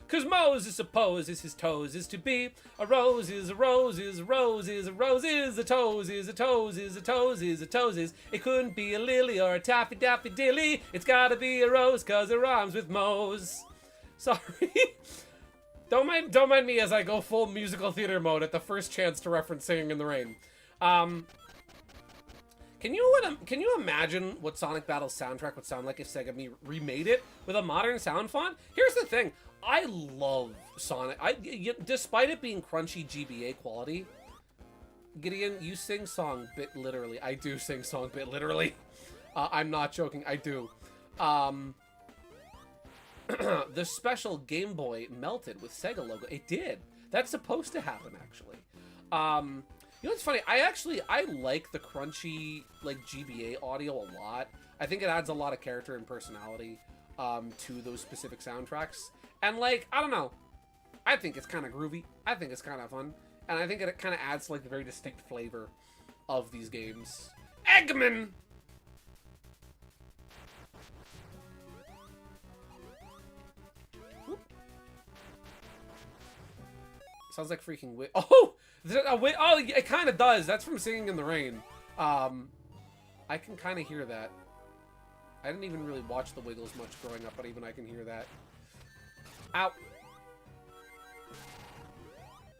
because Moses supposes his toes is to be a roses, a roses, a roses, a roses, a toes is a toes is a toes is a toes is. It couldn't be a lily or a taffy daffy dilly. It's gotta be a rose, cause it rhymes with Mose. Sorry. Don't mind me as I go full musical theater mode at the first chance to reference Singing in the Rain. Can you imagine what Sonic Battle's soundtrack would sound like if Sega remade it with a modern sound font? Here's the thing. I love Sonic. Despite it being crunchy GBA quality, Gideon, you sing song bit literally. I do sing song bit literally. I'm not joking. I do. The special Game Boy melted with Sega logo. It did. That's supposed to happen, actually. You know what's funny? I like the crunchy, like, GBA audio a lot. I think it adds a lot of character and personality to those specific soundtracks. And, like, I don't know. I think it's kind of groovy. I think it's kind of fun. And I think it kind of adds to, like, the very distinct flavor of these games. Eggman! Whoop. Sounds like freaking oh! Oh, it kind of does. That's from Singing in the Rain. I can kind of hear that. I didn't even really watch the Wiggles much growing up, but even I can hear that. Ow.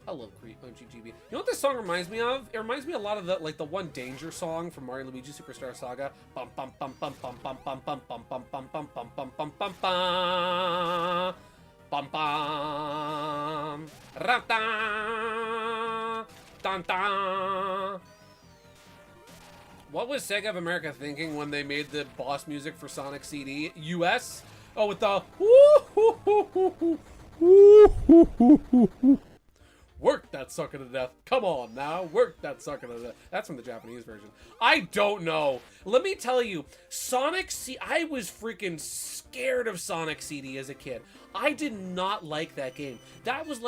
I love GGB. You know what this song reminds me of? It reminds me a lot of the the one Danger song from Mario and Luigi Superstar Saga. Bum bum bum bum bum bum bum bum bum bum bum bum bum bum bum bum bum bum bum ram dun dun. What was Sega of America thinking when they made the boss music for Sonic CD? US? Oh, with the work that sucker to death. Come on now, work that sucker to death. That's from the Japanese version. I don't know. Let me tell you, I was freaking scared of Sonic CD as a kid. I did not like that game. That was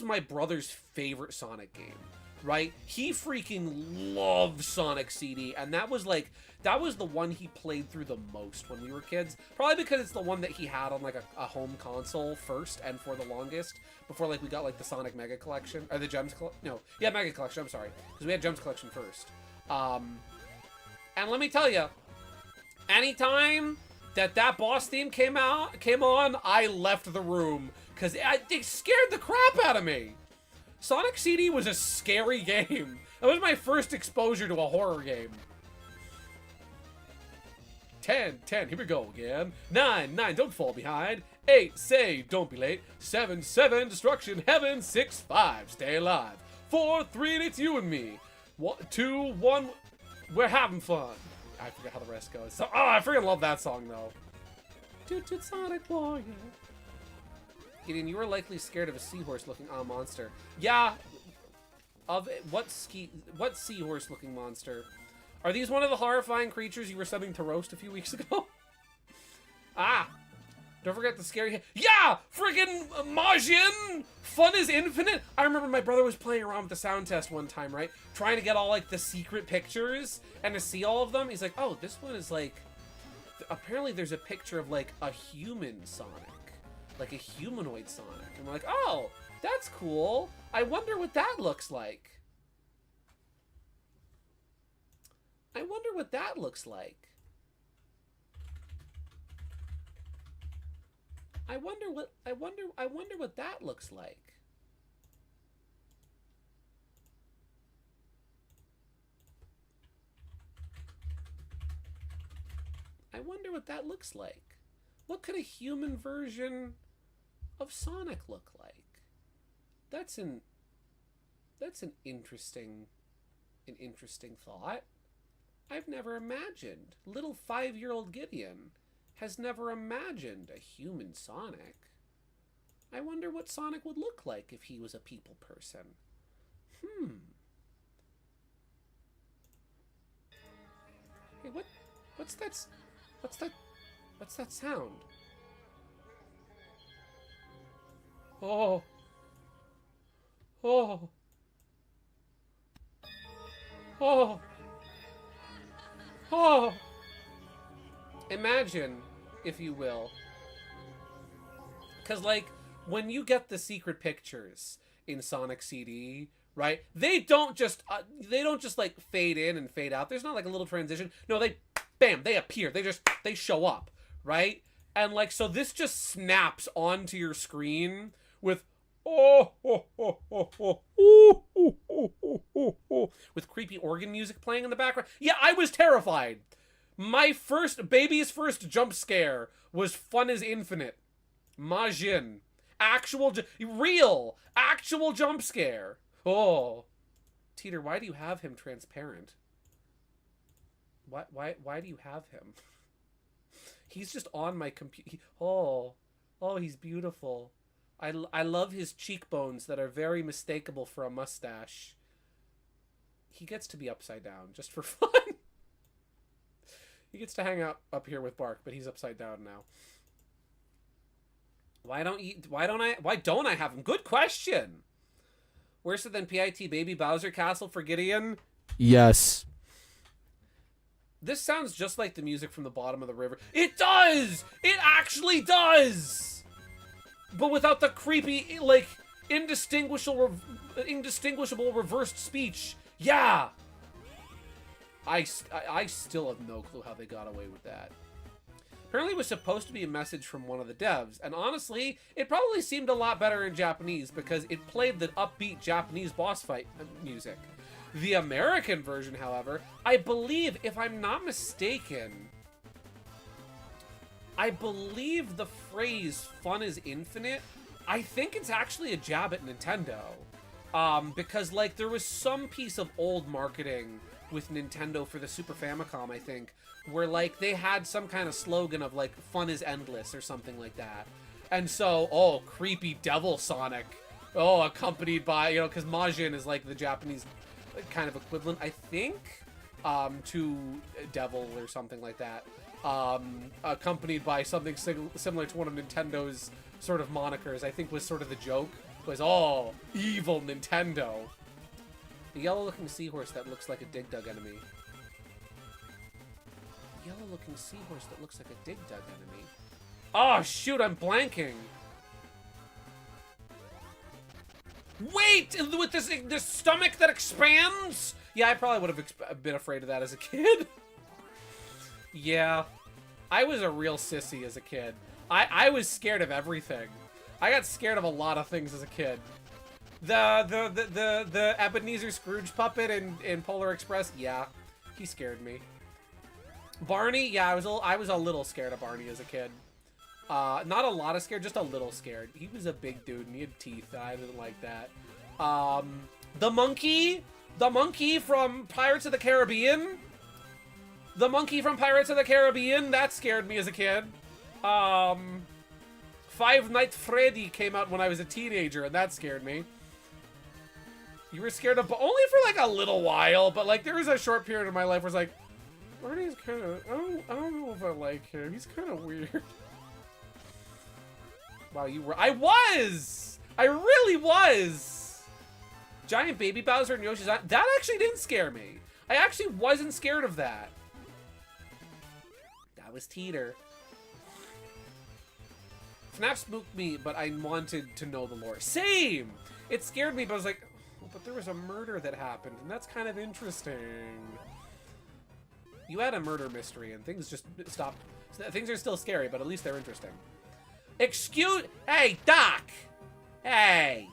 my brother's favorite Sonic game. Right? He freaking loved Sonic CD, and that was the one he played through the most when we were kids. Probably because it's the one that he had on a home console first and for the longest, before we got the Sonic Mega Collection, or the Gems Mega Collection, I'm sorry, because we had Gems Collection first. And let me tell you, anytime that boss theme came on, I left the room, because it scared the crap out of me. Sonic CD was a scary game. That was my first exposure to a horror game. 10, here we go again. 9, don't fall behind. 8, say, don't be late. 7, destruction, heaven. 6, 5, stay alive. 4, 3, and it's you and me. 2, 1, we're having fun. I forgot how the rest goes. So, I freaking love that song, though. Toot Sonic Warrior. Gideon, you were likely scared of a seahorse-looking monster. Yeah. What seahorse-looking monster? Are these one of the horrifying creatures you were subbing to roast a few weeks ago? Don't forget the scary... Yeah! Friggin' Majin! Fun is infinite! I remember my brother was playing around with the sound test one time, right? Trying to get all, the secret pictures and to see all of them. He's like, oh, this one is, apparently there's a picture of, a human Sonic. Like a humanoid Sonic. And we're like, oh, that's cool. I wonder what that looks like. I wonder what that looks like. I wonder what that looks like. I wonder what that looks like. What could a human version of Sonic look like? That's an interesting thought. I've never imagined. Little 5-year-old Gideon has never imagined a human Sonic. I wonder what Sonic would look like if he was a people person. Hey, what's that sound? Oh. Oh. Oh. Oh. Imagine, if you will. Because, like, when you get the secret pictures in Sonic CD, right? They don't just like fade in and fade out. There's not like a little transition. No, bam, they appear. They show up, right? And like, so this just snaps onto your screen with with creepy organ music playing in the background. Yeah, I was terrified. My baby's first jump scare was fun as infinite. Majin. Actual jump scare. Oh. Teeter, why do you have him transparent? Why do you have him? He's just on my computer. Oh, he's beautiful. I love his cheekbones that are very mistakable for a mustache. He gets to be upside down just for fun. He gets to hang out up here with Bark, but he's upside down now. Why don't I have him? Good question. Worse than PIT Baby Bowser Castle for Gideon? Yes. This sounds just like the music from the bottom of the river. It does! It actually does! But without the creepy, like, indistinguishable reversed speech. Yeah! I still have no clue how they got away with that. Apparently it was supposed to be a message from one of the devs, and honestly, it probably seemed a lot better in Japanese because it played the upbeat Japanese boss fight music. The American version, however, I believe, if I'm not mistaken, I believe the phrase "fun is infinite," I think it's actually a jab at Nintendo. Because, like, there was some piece of old marketing with Nintendo for the Super Famicom, I think, where, like, they had some kind of slogan of, like, fun is endless or something like that. And so, creepy devil Sonic. Accompanied by, because Majin is, like, the Japanese kind of equivalent, I think, to devil or something like that. Accompanied by something similar to one of Nintendo's sort of monikers, I think was sort of the joke, was, evil Nintendo. The yellow-looking seahorse that looks like a Dig Dug enemy. Yellow-looking seahorse that looks like a Dig Dug enemy. Oh, shoot, I'm blanking. Wait! With this stomach that expands? Yeah, I probably would have been afraid of that as a kid. Yeah. I was a real sissy as a kid. I was scared of everything. I got scared of a lot of things as a kid. The Ebenezer Scrooge puppet in Polar Express, yeah, he scared me. Barney, yeah, I was a little scared of Barney as a kid. Not a lot of scared, just a little scared. He was a big dude and he had teeth. I didn't like that. The monkey from Pirates of the Caribbean. The monkey from Pirates of the Caribbean, that scared me as a kid. Five Nights Freddy came out when I was a teenager and that scared me. You were scared of, only for like a little while, but like there was a short period of my life where it's like, Barney's kind of, I don't know if I like him. He's kind of weird. Wow, I really was! Giant Baby Bowser and Yoshi's Island, that actually didn't scare me. I actually wasn't scared of that. That was Teeter. FNAF spooked me, but I wanted to know the lore. Same! It scared me, but I was like, but there was a murder that happened, and that's kind of interesting. You had a murder mystery, and things just stopped. Things are still scary, but at least they're interesting. Hey, Doc! Hey!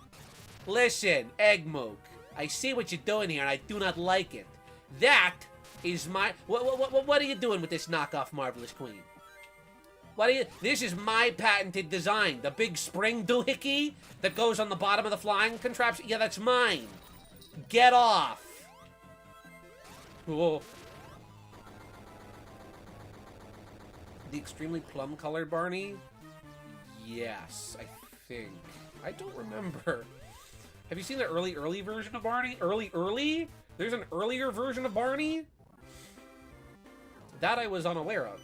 Listen, Eggmook. I see what you're doing here, and I do not like it. That is my... What are you doing with this knockoff Marvelous Queen? This is my patented design. The big spring doohickey that goes on the bottom of the flying contraption. Yeah, that's mine. Get off. Whoa. The extremely plum-colored Barney? Yes, I think. I don't remember. Have you seen the early version of Barney? Early? There's an earlier version of Barney? That I was unaware of.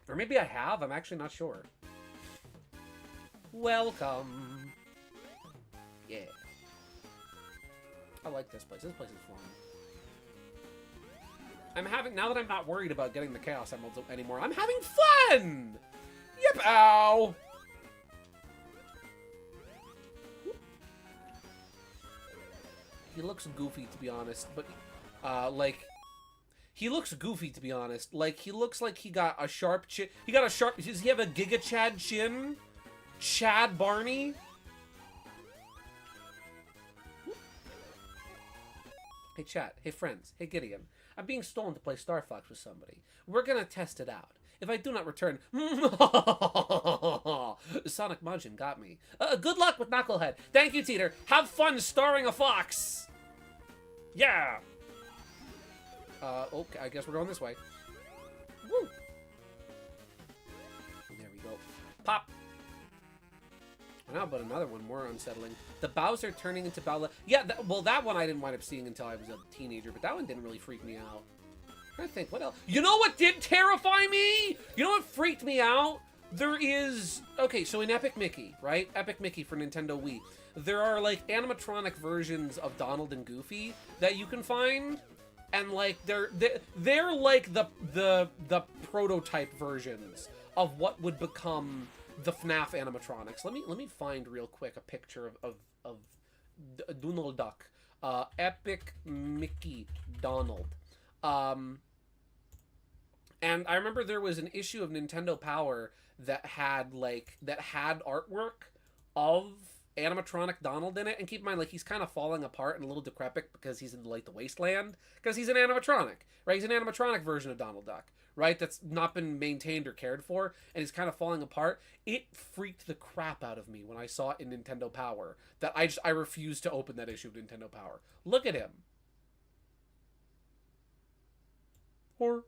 Or maybe I have, I'm actually not sure. Welcome. Yeah. I like this place. This place is fun. Now that I'm not worried about getting the Chaos Emeralds anymore, I'm having fun! Yep, ow! He looks goofy, to be honest, but, he looks goofy, to be honest. Like, he looks like he got a sharp chin. Does he have a Giga Chad chin? Chad Barney? Hey, chat. Hey, friends. Hey, Gideon. I'm being stolen to play Star Fox with somebody. We're gonna test it out. If I do not return... Sonic Munchkin got me. Good luck with Knucklehead. Thank you, Teeter. Have fun starring a fox. Yeah. Okay, I guess we're going this way. Woo. There we go. Pop. Now, but another one more unsettling. The Bowser turning into Bowser. Yeah, well, that one I didn't wind up seeing until I was a teenager, but that one didn't really freak me out. I'm trying to think, what else? You know what did terrify me? You know what freaked me out? There is... Okay, so in Epic Mickey, right? Epic Mickey for Nintendo Wii. There are, like, animatronic versions of Donald and Goofy that you can find. And, like, they're like the prototype versions of what would become... the FNAF animatronics. Let me find real quick a picture of Donald Duck. Epic Mickey Donald. And I remember there was an issue of Nintendo Power that had artwork of animatronic Donald in it. And keep in mind, like, he's kind of falling apart and a little decrepit because he's in, like, the wasteland. Because he's an animatronic, right? He's an animatronic version of Donald Duck. Right, that's not been maintained or cared for, and he's kind of falling apart. It freaked the crap out of me when I saw it in Nintendo Power. That I refused to open that issue of Nintendo Power. Look at him. Hor.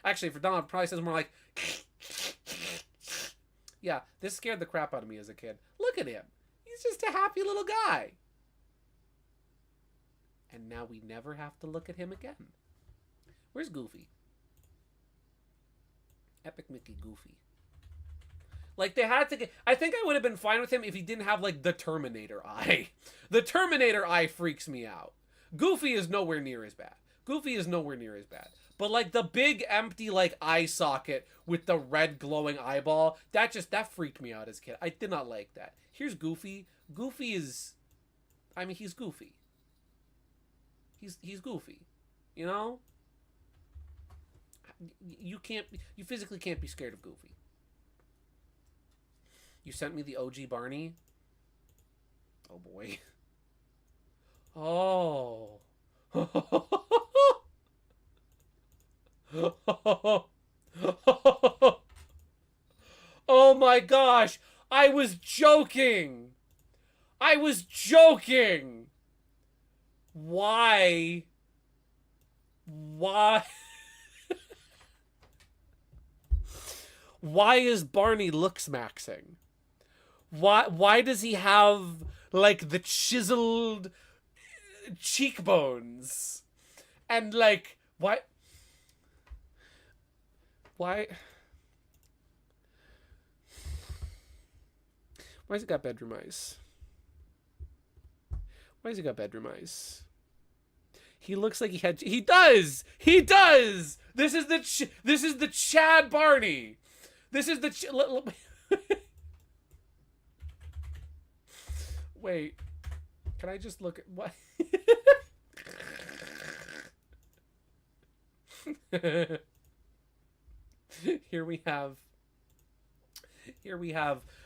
Actually, for Donald, it probably says more like. Yeah, this scared the crap out of me as a kid. Look at him. He's just a happy little guy. And now we never have to look at him again. Where's Goofy? Epic Mickey Goofy. Like, they had to get... I think I would have been fine with him if he didn't have, like, the Terminator eye. The Terminator eye freaks me out. Goofy is nowhere near as bad. But, like, the big, empty, like, eye socket with the red glowing eyeball, that freaked me out as a kid. I did not like that. Here's Goofy. Goofy is... I mean, he's Goofy. He's Goofy. You know? You physically can't be scared of Goofy. You sent me the OG Barney? Oh boy. Oh. Oh my gosh. I was joking. Why? Why is Barney looks maxing? Why does he have, like, the chiseled cheekbones? And, like, why has he got bedroom eyes? He looks like he does! This is the Chad Barney. This is the Wait. Can I just look at what? Here we have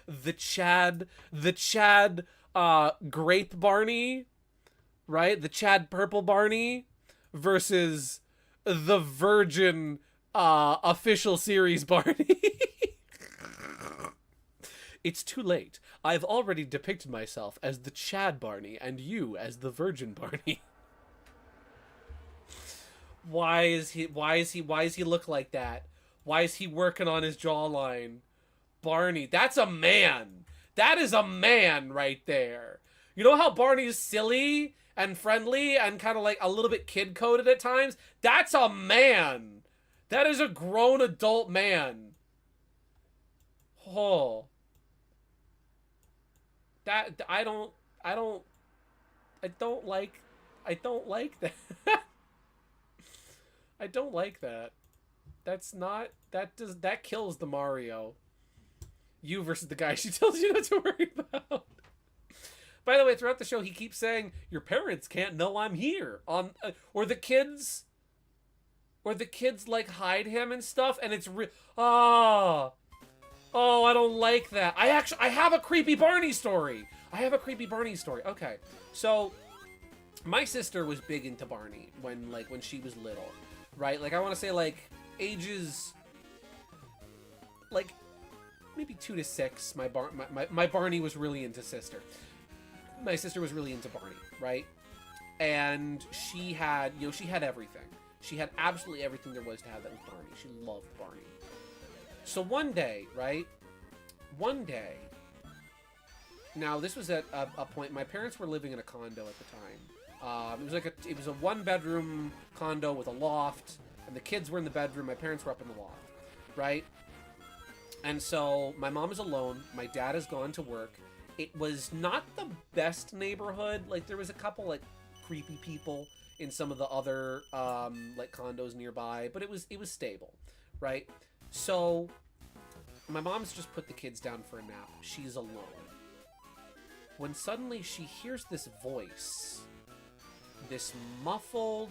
the Chad Grape Barney right? The Chad Purple Barney versus the Virgin official series Barney. It's too late. I've already depicted myself as the Chad Barney and you as the Virgin Barney. Why is he look like that? Why is he working on his jawline? Barney, that's a man. That is a man right there. You know how Barney is silly and friendly and kind of like a little bit kid-coded at times? That's a man. That is a grown adult man. Oh. That I don't like that. I don't like that. That kills the Mario. You versus the guy she tells you not to worry about. By the way, throughout the show, he keeps saying, "Your parents can't know I'm here." Or the kids like hide him and stuff, and it's oh, I don't like that. I have a creepy Barney story. Okay, so my sister was big into Barney when she was little, right? Like I want to say like ages like maybe 2 to 6. My Barney was really into sister. My sister was really into Barney, right? And she had everything. She had absolutely everything there was to have that was Barney. She loved Barney. So one day, right? Now this was at a point. My parents were living in a condo at the time. It was a 1-bedroom condo with a loft, and the kids were in the bedroom. My parents were up in the loft, right? And so my mom is alone. My dad has gone to work. It was not the best neighborhood. Like there was a couple like creepy people in some of the other like condos nearby, but it was stable, right? So my mom's just put the kids down for a nap. She's alone. When suddenly she hears this voice, this muffled,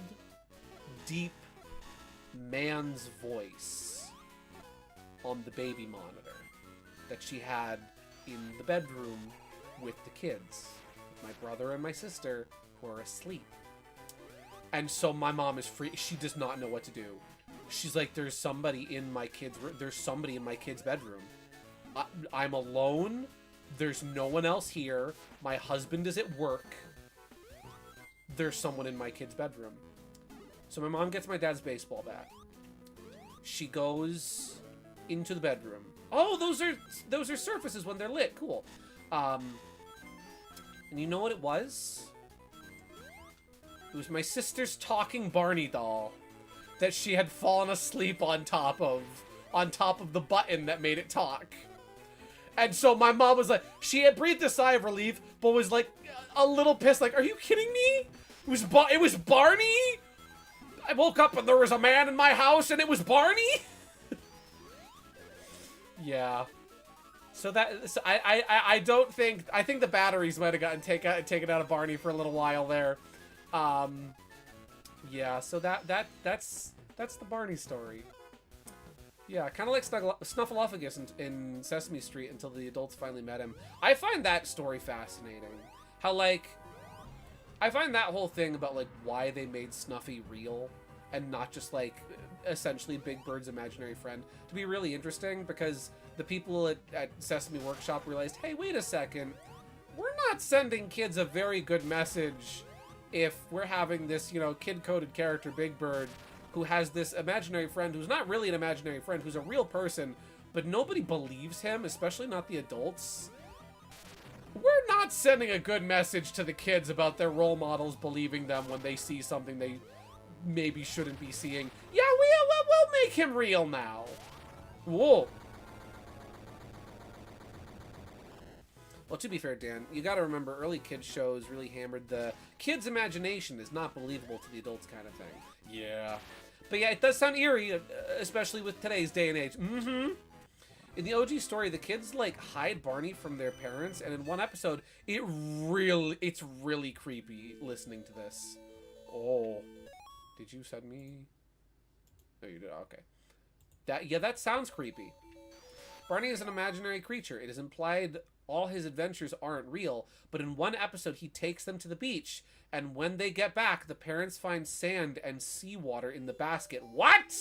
deep man's voice on the baby monitor that she had in the bedroom with the kids, with my brother and my sister, who are asleep. And so my mom is free. She does not know what to do. She's like, there's somebody in my kid's bedroom. I'm alone. There's no one else here. My husband is at work. There's someone in my kid's bedroom. So my mom gets my dad's baseball bat. She goes into the bedroom. Oh, those are surfaces when they're lit. Cool. And you know what it was? It was my sister's talking Barney doll that she had fallen asleep on top of the button that made it talk. And so my mom was like, she had breathed a sigh of relief, but was like a little pissed. Like, are you kidding me? It was Barney? I woke up and there was a man in my house and it was Barney? Yeah. So I think the batteries might have gotten taken out of Barney for a little while there. Yeah, so that's the Barney story. Yeah, kind of like Snuffleupagus in Sesame Street until the adults finally met him. I find that story fascinating. How, like, I find that whole thing about, like, why they made Snuffy real and not just, like, essentially Big Bird's imaginary friend to be really interesting, because the people at Sesame Workshop realized, hey, wait a second, we're not sending kids a very good message if we're having this, you know, kid-coded character, Big Bird, who has this imaginary friend who's not really an imaginary friend, who's a real person, but nobody believes him, especially not the adults. We're not sending a good message to the kids about their role models believing them when they see something they maybe shouldn't be seeing. Yeah, we'll make him real now. Whoa. Well, to be fair, Dan, you gotta remember, early kids shows really hammered the kid's imagination is not believable to the adults kind of thing. Yeah. But yeah, it does sound eerie, especially with today's day and age. Mm-hmm. In the OG story, the kids, like, hide Barney from their parents, and in one episode, it's really creepy listening to this. Oh. Did you send me? No, you did. Okay. That sounds creepy. Barney is an imaginary creature. It is implied all his adventures aren't real, but in one episode he takes them to the beach, and when they get back, the parents find sand and seawater in the basket. What?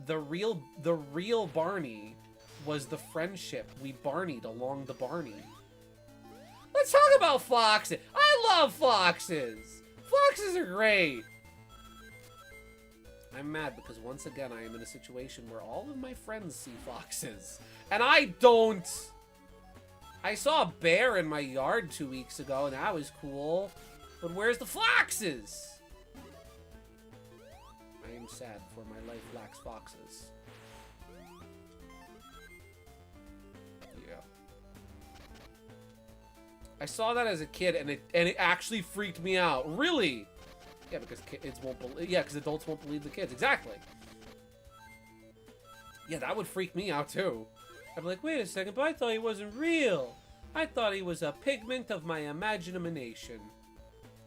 The real Barney was the friendship we Barneyed along the Barney. Let's talk about foxes. I love foxes. Foxes are great. I'm mad because once again I am in a situation where all of my friends see foxes. And I don't. I saw a bear in my yard 2 weeks ago and that was cool. But where's the foxes? I am sad for my life lacks foxes. Yeah. I saw that as a kid and it actually freaked me out. Really? Yeah, because kids won't believe. Yeah, because adults won't believe the kids. Exactly. Yeah, that would freak me out too. I'd be like, wait a second, but I thought he wasn't real. I thought he was a pigment of my imagination.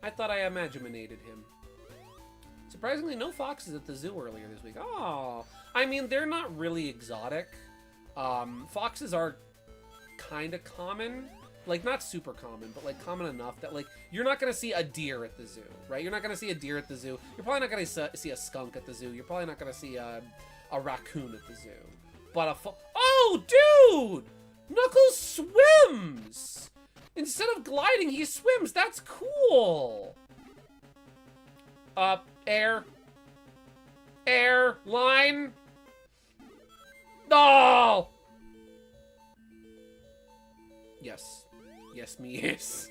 I thought I imaginated him. Surprisingly, no foxes at the zoo earlier this week. Oh, I mean, they're not really exotic. Foxes are kind of common. Like, not super common, but, like, common enough that, like, you're not going to see a deer at the zoo, right? You're not going to see a deer at the zoo. You're probably not going to see a skunk at the zoo. You're probably not going to see a raccoon at the zoo. But oh, dude! Knuckles swims! Instead of gliding, he swims. That's cool! Air. Line. No! Yes. Yes, me is.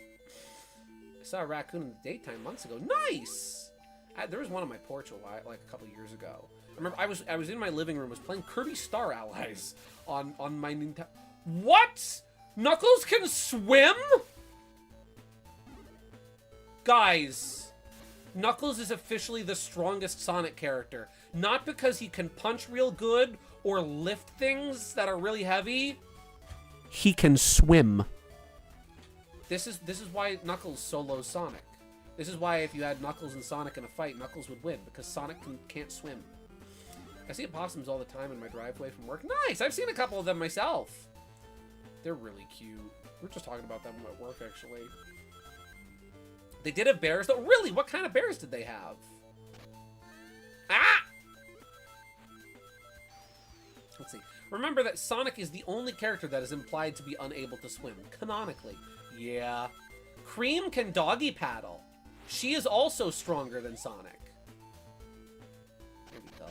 I saw a raccoon in the daytime months ago. Nice! There was one on my porch like a couple years ago. I remember I was in my living room, was playing Kirby Star Allies on my Nintendo. What? Knuckles can swim? Guys, Knuckles is officially the strongest Sonic character. Not because he can punch real good or lift things that are really heavy. He can swim. This is why Knuckles solos Sonic. This is why if you had Knuckles and Sonic in a fight, Knuckles would win, because Sonic can't swim. I see opossums all the time in my driveway from work. Nice! I've seen a couple of them myself. They're really cute. We're just talking about them at work, actually. They did have bears, though. Really? What kind of bears did they have? Ah! Let's see. Remember that Sonic is the only character that is implied to be unable to swim, canonically. Yeah. Cream can doggy paddle. She is also stronger than Sonic. Here we go.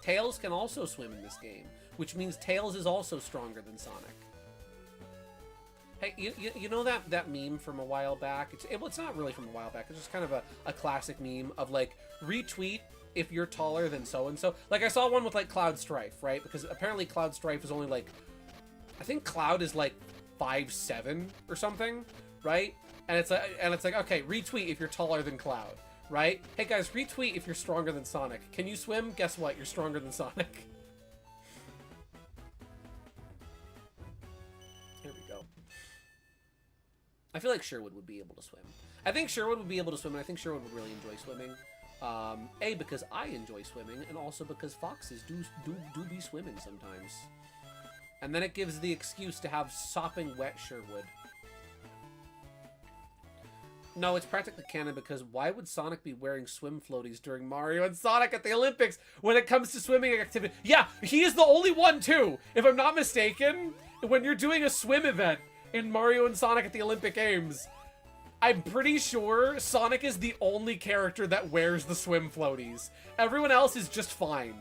Tails can also swim in this game, which means Tails is also stronger than Sonic. Hey, you know that meme from a while back? It's not really from a while back. It's just kind of a classic meme of, like, retweet if you're taller than so-and-so. Like, I saw one with, like, Cloud Strife, right? Because apparently Cloud Strife is only, like... I think Cloud is, like, 5'7" or something, right? And it's like, okay, retweet if you're taller than Cloud, right? Hey, guys, retweet if you're stronger than Sonic. Can you swim? Guess what? You're stronger than Sonic. Here we go. I feel like Sherwood would be able to swim. I think Sherwood would be able to swim, and I think Sherwood would really enjoy swimming. A, because I enjoy swimming, and also because foxes do be swimming sometimes. And then it gives the excuse to have sopping wet Sherwood. No, it's practically canon, because why would Sonic be wearing swim floaties during Mario and Sonic at the Olympics when it comes to swimming activity? Yeah, he is the only one, too! If I'm not mistaken, when you're doing a swim event in Mario and Sonic at the Olympic Games, I'm pretty sure Sonic is the only character that wears the swim floaties. Everyone else is just fine.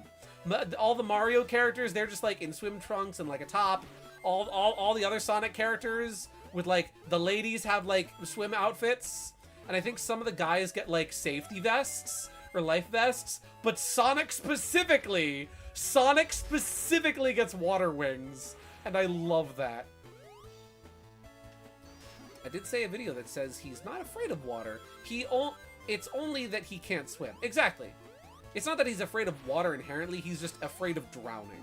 All the Mario characters, they're just like in swim trunks and like a top. All the other Sonic characters with like the ladies have like swim outfits. And I think some of the guys get like safety vests or life vests. But Sonic specifically gets water wings. And I love that. I did say a video that says he's not afraid of water. It's only that he can't swim. Exactly. It's not that he's afraid of water inherently. He's just afraid of drowning.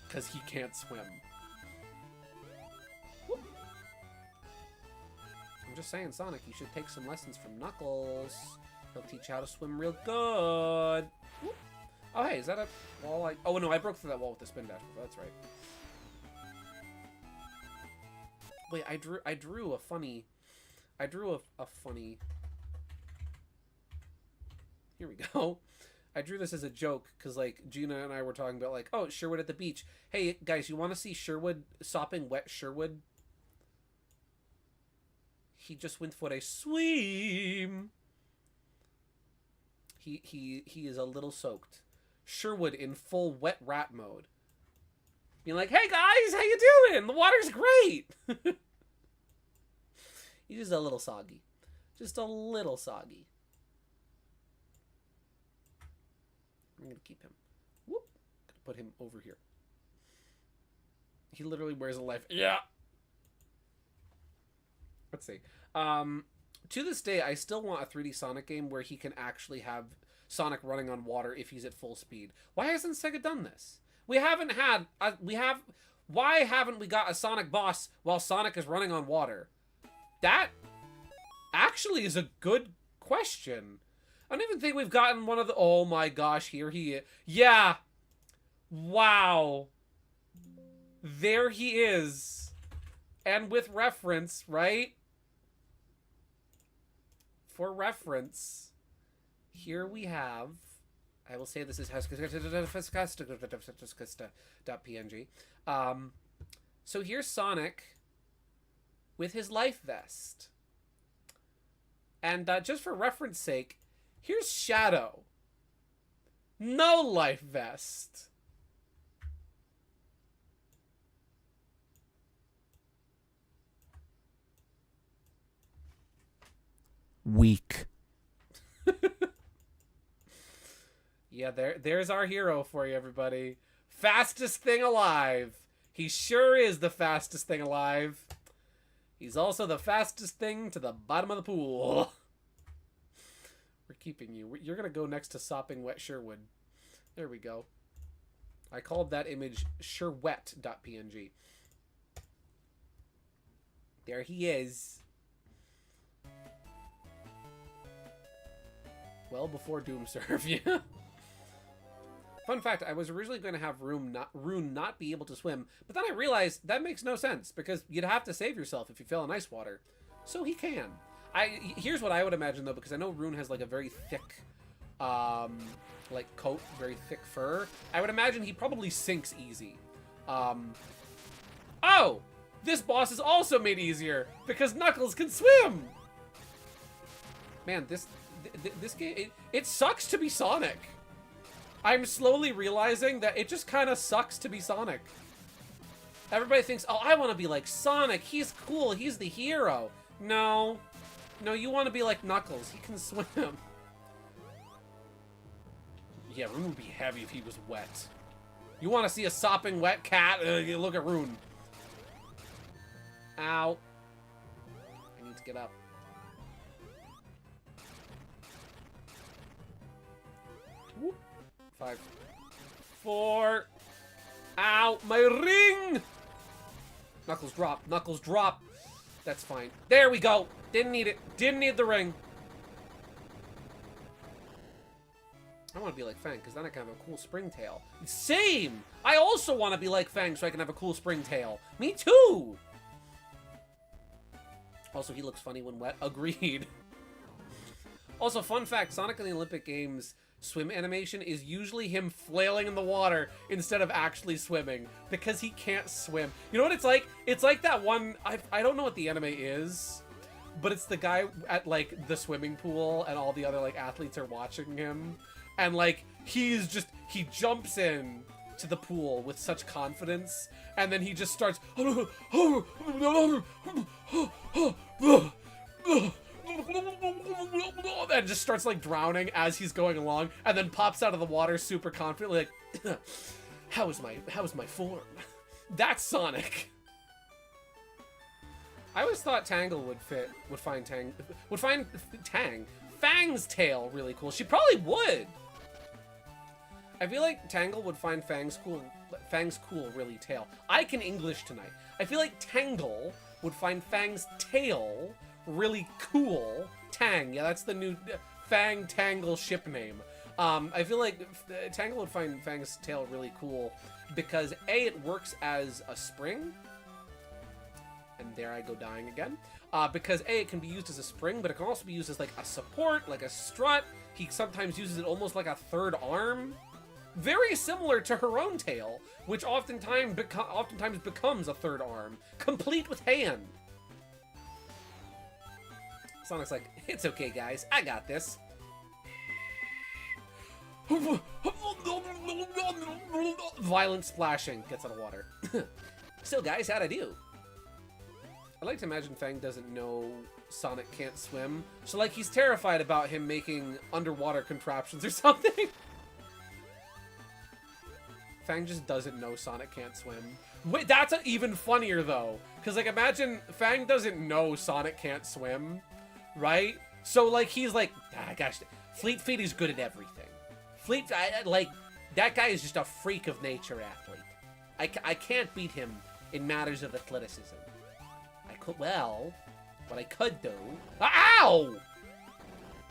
Because he can't swim. Whoop. I'm just saying, Sonic, you should take some lessons from Knuckles. He'll teach you how to swim real good. Whoop. Oh, hey, is that a wall? Oh, no, I broke through that wall with the spin dash before. That's right. Wait, I drew a funny... I drew a funny... Here we go. I drew this as a joke, because, like, Gina and I were talking about, like, oh, Sherwood at the beach. Hey, guys, you want to see Sherwood sopping wet Sherwood? He just went for a swim. He is a little soaked. Sherwood in full wet rat mode. Being like, hey, guys, how you doing? The water's great. He's just a little soggy. Just a little soggy. I'm going to keep him. Whoop. Gonna put him over here. He literally wears a life. Yeah. Let's see. To this day, I still want a 3D Sonic game where he can actually have Sonic running on water if he's at full speed. Why hasn't Sega done this? We haven't had... Why haven't we got a Sonic boss while Sonic is running on water? That actually is a good question. I don't even think we've gotten one of the... Oh my gosh, here he is. Yeah. Wow. There he is. And with reference, right? For reference, here we have... I will say this is .png. So here's Sonic with his life vest. And just for reference sake, here's Shadow. No life vest. Weak. Yeah, there's our hero for you, everybody. Fastest thing alive. He sure is the fastest thing alive. He's also the fastest thing to the bottom of the pool. We're keeping you. You're going to go next to sopping wet Sherwood. There we go. I called that image sherwet.png. There he is. Well before Doomserve, yeah. Fun fact, I was originally going to have Rune not be able to swim, but then I realized that makes no sense, because you'd have to save yourself if you fell in ice water. So he can. Here's what I would imagine, though, because I know Rune has, like, a very thick, like, coat, very thick fur. I would imagine he probably sinks easy. Oh! This boss is also made easier, because Knuckles can swim! Man, this game, it sucks to be Sonic. I'm slowly realizing that it just kind of sucks to be Sonic. Everybody thinks, oh, I want to be like Sonic. He's cool. He's the hero. No. No, you want to be like Knuckles. He can swim. Yeah, Rune would be heavy if he was wet. You want to see a sopping wet cat? Look at Rune. Ow. I need to get up. Whoop. 5, 4. Ow, my ring! Knuckles drop, Knuckles drop. That's fine. There we go. Didn't need it. Didn't need the ring. I want to be like Fang, because then I can have a cool spring tail. Same! I also want to be like Fang so I can have a cool spring tail. Me too! Also, he looks funny when wet. Agreed. Also, fun fact, Sonic in the Olympic Games swim animation is usually him flailing in the water instead of actually swimming, because he can't swim. You know what it's like? It's like that one, I don't know what the anime is, but it's the guy at, like, the swimming pool and all the other, like, athletes are watching him, and, like, he jumps in to the pool with such confidence, and then he just starts and just starts, like, drowning as he's going along, and then pops out of the water super confidently, like, how is my form? That's Sonic. I always thought Tangle would find Fang's tail really cool. She probably would. I feel like Tangle would find Fang's cool really tail. I can English tonight. I feel like Tangle would find Fang's tail really cool. Tang, yeah, that's the new Fang Tangle ship name. I feel like Tangle would find Fang's tail really cool because A, it works as a spring. And there I go dying again. Because A, it can be used as a spring, but it can also be used as like a support, like a strut. He sometimes uses it almost like a third arm. Very similar to her own tail, which oftentimes becomes a third arm, complete with hand. Sonic's like, it's okay, guys. I got this. Violent splashing gets out of water. Still, guys, how'd I do? I like to imagine Fang doesn't know Sonic can't swim, so like he's terrified about him making underwater contraptions or something. Fang just doesn't know Sonic can't swim. Wait, that's even funnier though, because like imagine Fang doesn't know Sonic can't swim, right? So like he's like, gosh, Fleet Feet is good at everything. Like that guy is just a freak of nature athlete. I can't beat him in matters of athleticism. Well, what I could do, ow,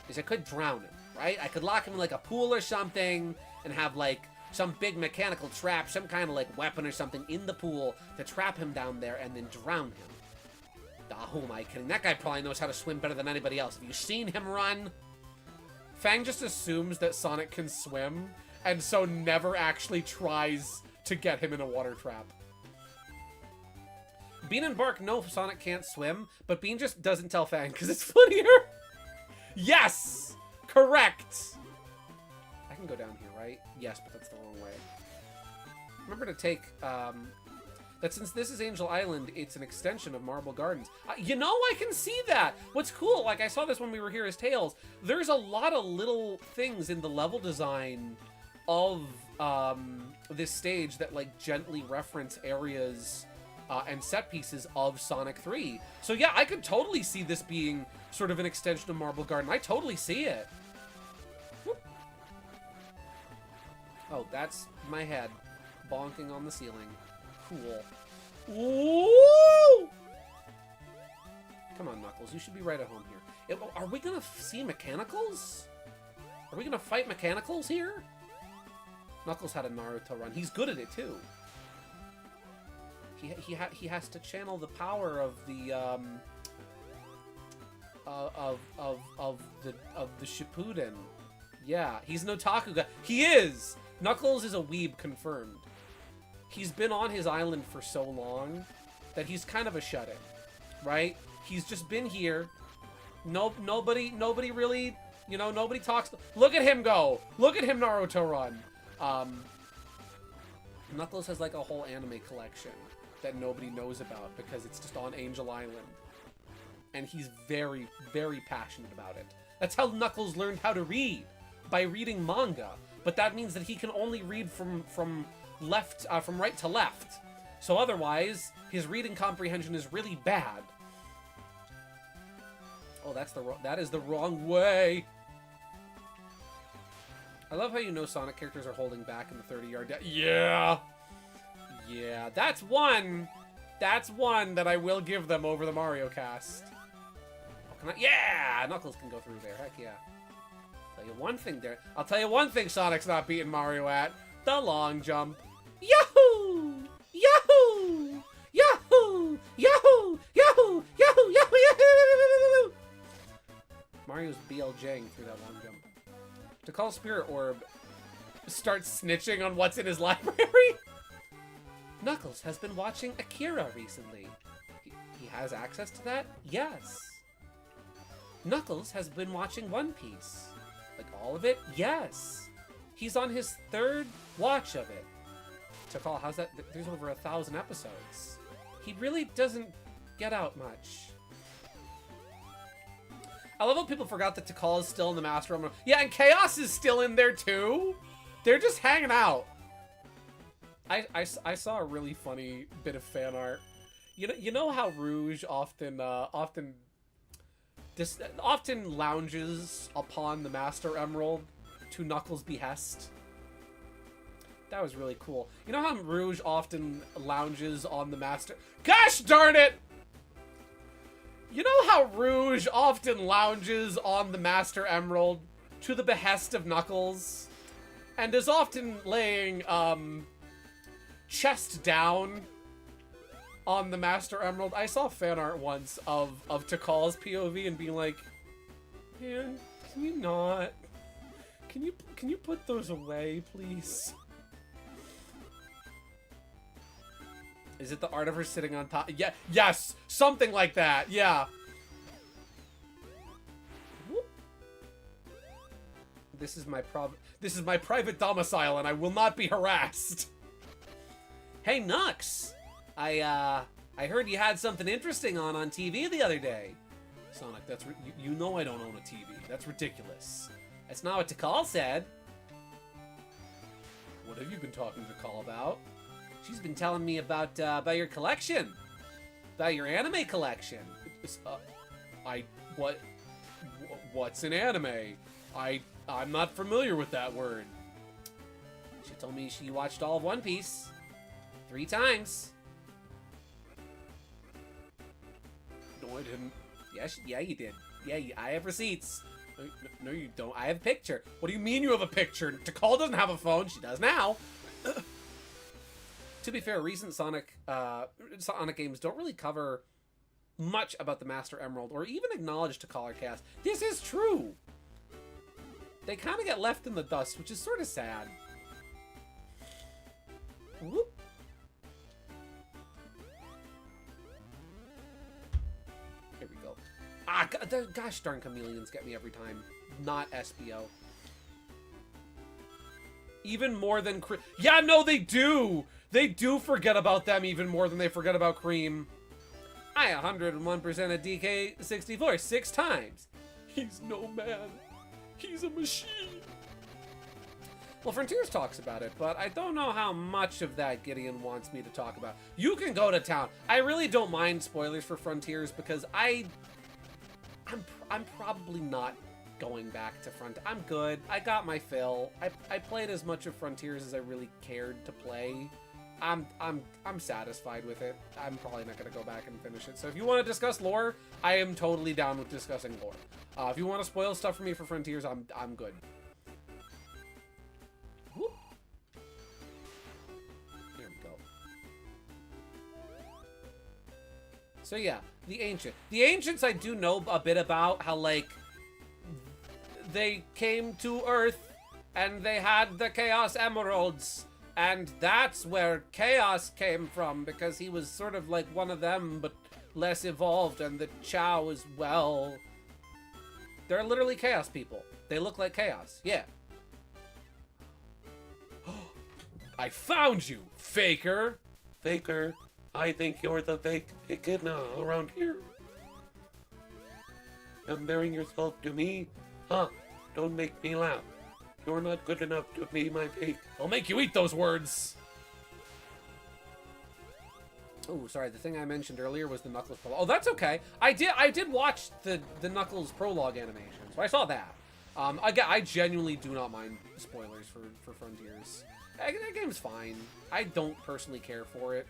is I could drown him, right? I could lock him in like a pool or something and have like some big mechanical trap, some kind of like weapon or something in the pool to trap him down there and then drown him. Who am I kidding? That guy probably knows how to swim better than anybody else. Have you seen him run? Fang just assumes that Sonic can swim and so never actually tries to get him in a water trap. Bean and Bark know Sonic can't swim, but Bean just doesn't tell Fang because it's funnier. Yes! Correct! I can go down here, right? Yes, but that's the wrong way. Remember to take, that since this is Angel Island, it's an extension of Marble Gardens. You know, I can see that! What's cool, like I saw this when we were here as Tails, there's a lot of little things in the level design of this stage that like gently reference areas and set pieces of Sonic 3. So yeah, I could totally see this being sort of an extension of Marble Garden. I totally see it. Whoop. Oh, that's my head bonking on the ceiling. Cool. Ooh! Come on, Knuckles. You should be right at home here. Are we gonna see Mechanicals? Are we gonna fight Mechanicals here? Knuckles had a Naruto run. He's good at it, too. He has to channel the power of the the Shippuden. Yeah, he's an otaku guy. He is. Knuckles is a weeb confirmed. He's been on his island for so long that he's kind of a shut-in, right? He's just been here. Nobody really, you know, nobody talks. Look at him go. Look at him Naruto run. Knuckles has like a whole anime collection that nobody knows about because it's just on Angel Island. And he's very, very passionate about it. That's how Knuckles learned how to read, by reading manga. But that means that he can only read from right to left. So otherwise, his reading comprehension is really bad. Oh, that is the wrong way. I love how you know Sonic characters are holding back in the 30-yard Yeah! Yeah, that's one that I will give them over the Mario cast. Oh, yeah! Knuckles can go through there, heck yeah. I'll tell you one thing Sonic's not beating Mario at. The long jump. Yahoo! Yahoo! Yahoo! Yahoo! Yahoo! Yahoo! Yahoo! Yahoo! Mario's BLJing through that long jump. To call Spirit Orb starts snitching on what's in his library. Knuckles has been watching Akira recently. He has access to that? Yes. Knuckles has been watching One Piece. Like all of it? Yes. He's on his 3rd watch of it. Takal, how's that? There's over 1,000 episodes. He really doesn't get out much. I love how people forgot that Takal is still in the Master Emerald. Yeah, and Chaos is still in there too. They're just hanging out. I saw a really funny bit of fan art. You know how Rouge often lounges upon the Master Emerald to Knuckles' behest? That was really cool. You know how Rouge often lounges on the Master... Gosh darn it! You know how Rouge often lounges on the Master Emerald to the behest of Knuckles, and is often laying chest down on the Master Emerald. I saw fan art once of Tikal's POV and being like, man, can you not? Can you put those away, please? Is it the art of her sitting on top? Yeah, yes, something like that. Yeah. Whoop. This is my private domicile, and I will not be harassed. Hey, Nux. I heard you had something interesting on TV the other day. Sonic, that's you know I don't own a TV. That's ridiculous. That's not what Tikal said. What have you been talking to Tikal about? She's been telling me about your collection, about your anime collection. What's an anime? I'm not familiar with that word. She told me she watched all of One Piece 3 times. No, I didn't. Yeah, you did. Yeah, I have receipts. No, you don't. I have a picture. What do you mean you have a picture? Tikal doesn't have a phone. She does now. To be fair, recent Sonic games don't really cover much about the Master Emerald or even acknowledge Tikal or Chaos. This is true. They kind of get left in the dust, which is sort of sad. Whoop. Here we go. Gosh darn chameleons get me every time. Not SBO. Even more than Cream. Yeah, no, they do! They do forget about them even more than they forget about Cream. I 101% of DK64 6 times. He's no man. He's a machine. Well, Frontiers talks about it, but I don't know how much of that Gideon wants me to talk about. You can go to town. I really don't mind spoilers for Frontiers because I'm probably not going back to Frontiers. I'm good. I got my fill. I played as much of Frontiers as I really cared to play. I'm satisfied with it. I'm probably not going to go back and finish it. So if you want to discuss lore, I am totally down with discussing lore. If you want to spoil stuff for me for Frontiers, I'm good. Whoop. Here we go. So yeah, the Ancients I do know a bit about how, like, they came to Earth and they had the Chaos Emeralds, and that's where Chaos came from, because he was sort of like one of them but less evolved, and the Chow as well. They're literally Chaos people. They look like Chaos. Yeah. I found you, Faker. Faker, I think you're the fake echidna around here. Comparing yourself to me? Huh, don't make me laugh. You're not good enough to be my fake. I'll make you eat those words. Oh, sorry. The thing I mentioned earlier was the Knuckles prologue. Oh, that's okay. I did watch the Knuckles prologue animation, so I saw that. I genuinely do not mind spoilers for Frontiers. That game's fine. I don't personally care for it.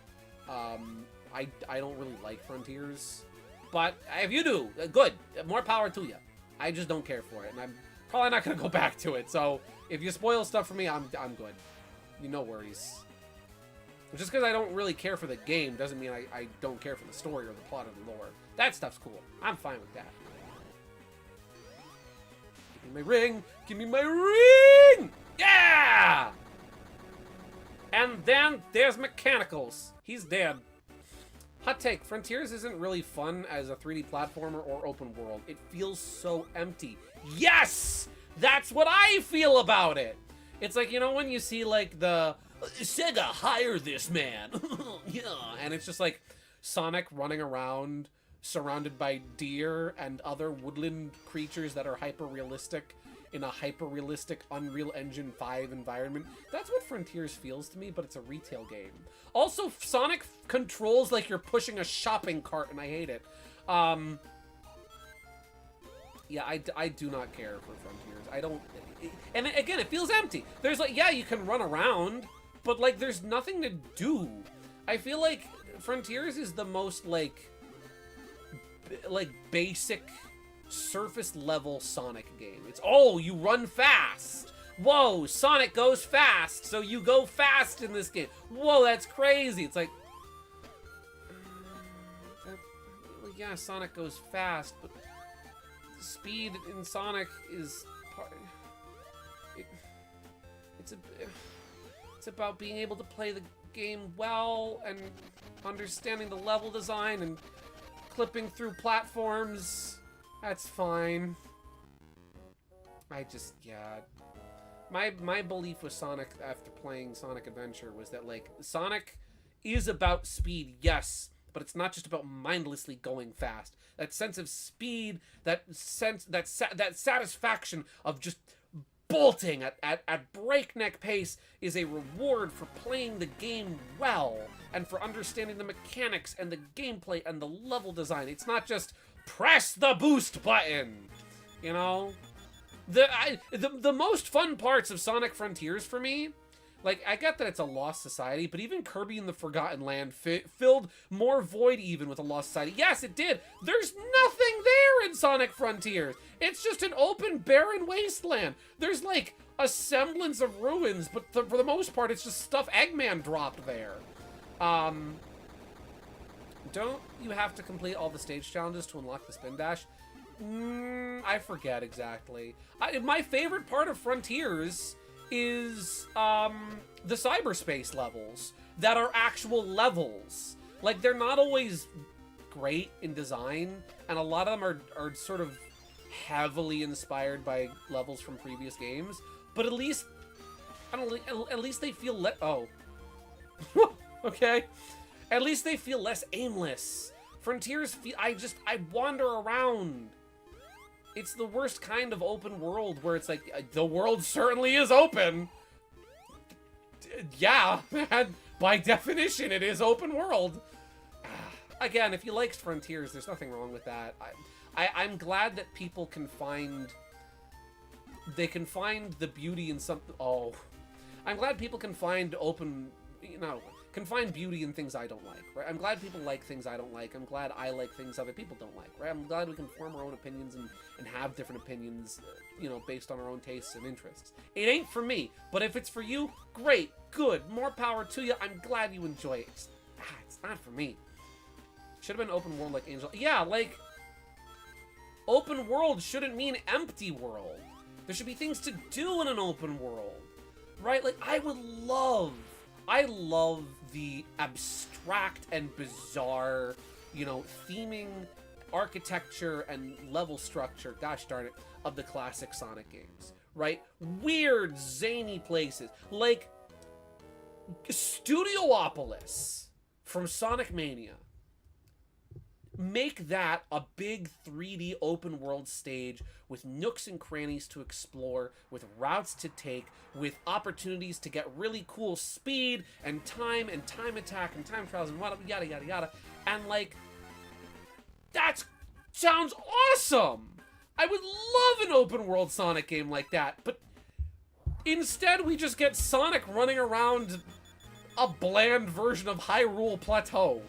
I don't really like Frontiers, but if you do, good. More power to you. I just don't care for it, and I'm probably not gonna go back to it. So if you spoil stuff for me, I'm good. No worries. Just because I don't really care for the game doesn't mean I don't care for the story or the plot or the lore. That stuff's cool. I'm fine with that. Give me my ring! Give me my ring! Yeah! And then there's Mechanicals. He's dead. Hot take, Frontiers isn't really fun as a 3D platformer or open world. It feels so empty. Yes! That's what I feel about it! It's like, you know when you see, like, the Sega, hire this man! Yeah, and it's just like Sonic running around surrounded by deer and other woodland creatures that are hyper-realistic in a hyper-realistic Unreal Engine 5 environment. That's what Frontiers feels to me, but it's a retail game. Also, Sonic controls like you're pushing a shopping cart, and I hate it. Yeah, I do not care for Frontiers. I don't... And again, it feels empty. There's like, yeah, you can run around, but like, there's nothing to do. I feel like Frontiers is the most like basic surface level Sonic game. It's, oh, you run fast. Whoa, Sonic goes fast, so you go fast in this game. Whoa, that's crazy. It's like, well, yeah, Sonic goes fast, but speed in Sonic is part. It's about being able to play the game well and understanding the level design and clipping through platforms. That's fine. I just, yeah. My belief with Sonic after playing Sonic Adventure was that, like, Sonic is about speed, yes, but it's not just about mindlessly going fast. That sense of speed, that satisfaction of just bolting at breakneck pace is a reward for playing the game well and for understanding the mechanics and the gameplay and the level design. It's not just press the boost button, you know? The most fun parts of Sonic Frontiers for me, like, I get that it's a lost society, but even Kirby in the Forgotten Land filled more void even with a lost society. Yes, it did. There's nothing there in Sonic Frontiers. It's just an open, barren wasteland. There's, like, a semblance of ruins, but for the most part, it's just stuff Eggman dropped there. Don't you have to complete all the stage challenges to unlock the spin dash? I forget exactly. My favorite part of Frontiers is the cyberspace levels that are actual levels. Like, they're not always great in design, and a lot of them are sort of heavily inspired by levels from previous games, but at least, I don't know, at least they feel okay. At least they feel less aimless. Frontiers feel, I wander around. It's the worst kind of open world where it's like, the world certainly is open. Yeah, man, by definition, it is open world. Again, if you liked Frontiers, there's nothing wrong with that. I'm glad that people can find the beauty in something. Oh, I'm glad people can find can find beauty in things I don't like, right? I'm glad people like things I don't like. I'm glad I like things other people don't like, right? I'm glad we can form our own opinions and have different opinions, based on our own tastes and interests. It ain't for me, but if it's for you, great, good, more power to you. I'm glad you enjoy it. It's not for me. Should have been open world like Angel. Yeah, like, open world shouldn't mean empty world. There should be things to do in an open world, right? Like, I love the abstract and bizarre, theming, architecture, and level structure, gosh darn it, of the classic Sonic games, right? Weird, zany places, like Studiopolis from Sonic Mania. Make that a big 3D open world stage with nooks and crannies to explore, with routes to take, with opportunities to get really cool speed and time attack and time trials and yada yada yada. And, like, that sounds awesome! I would love an open world Sonic game like that, but instead we just get Sonic running around a bland version of Hyrule Plateau.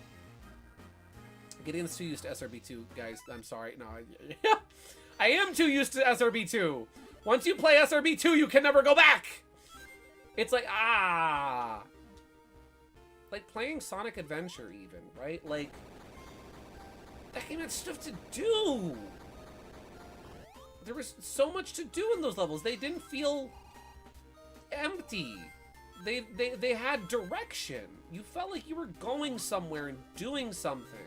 Gideon's too used to SRB2, guys. I'm sorry. No, I am too used to SRB2. Once you play SRB2, you can never go back. It's like, like playing Sonic Adventure even, right? Like, that game had stuff to do. There was so much to do in those levels. They didn't feel empty. They had direction. You felt like you were going somewhere and doing something.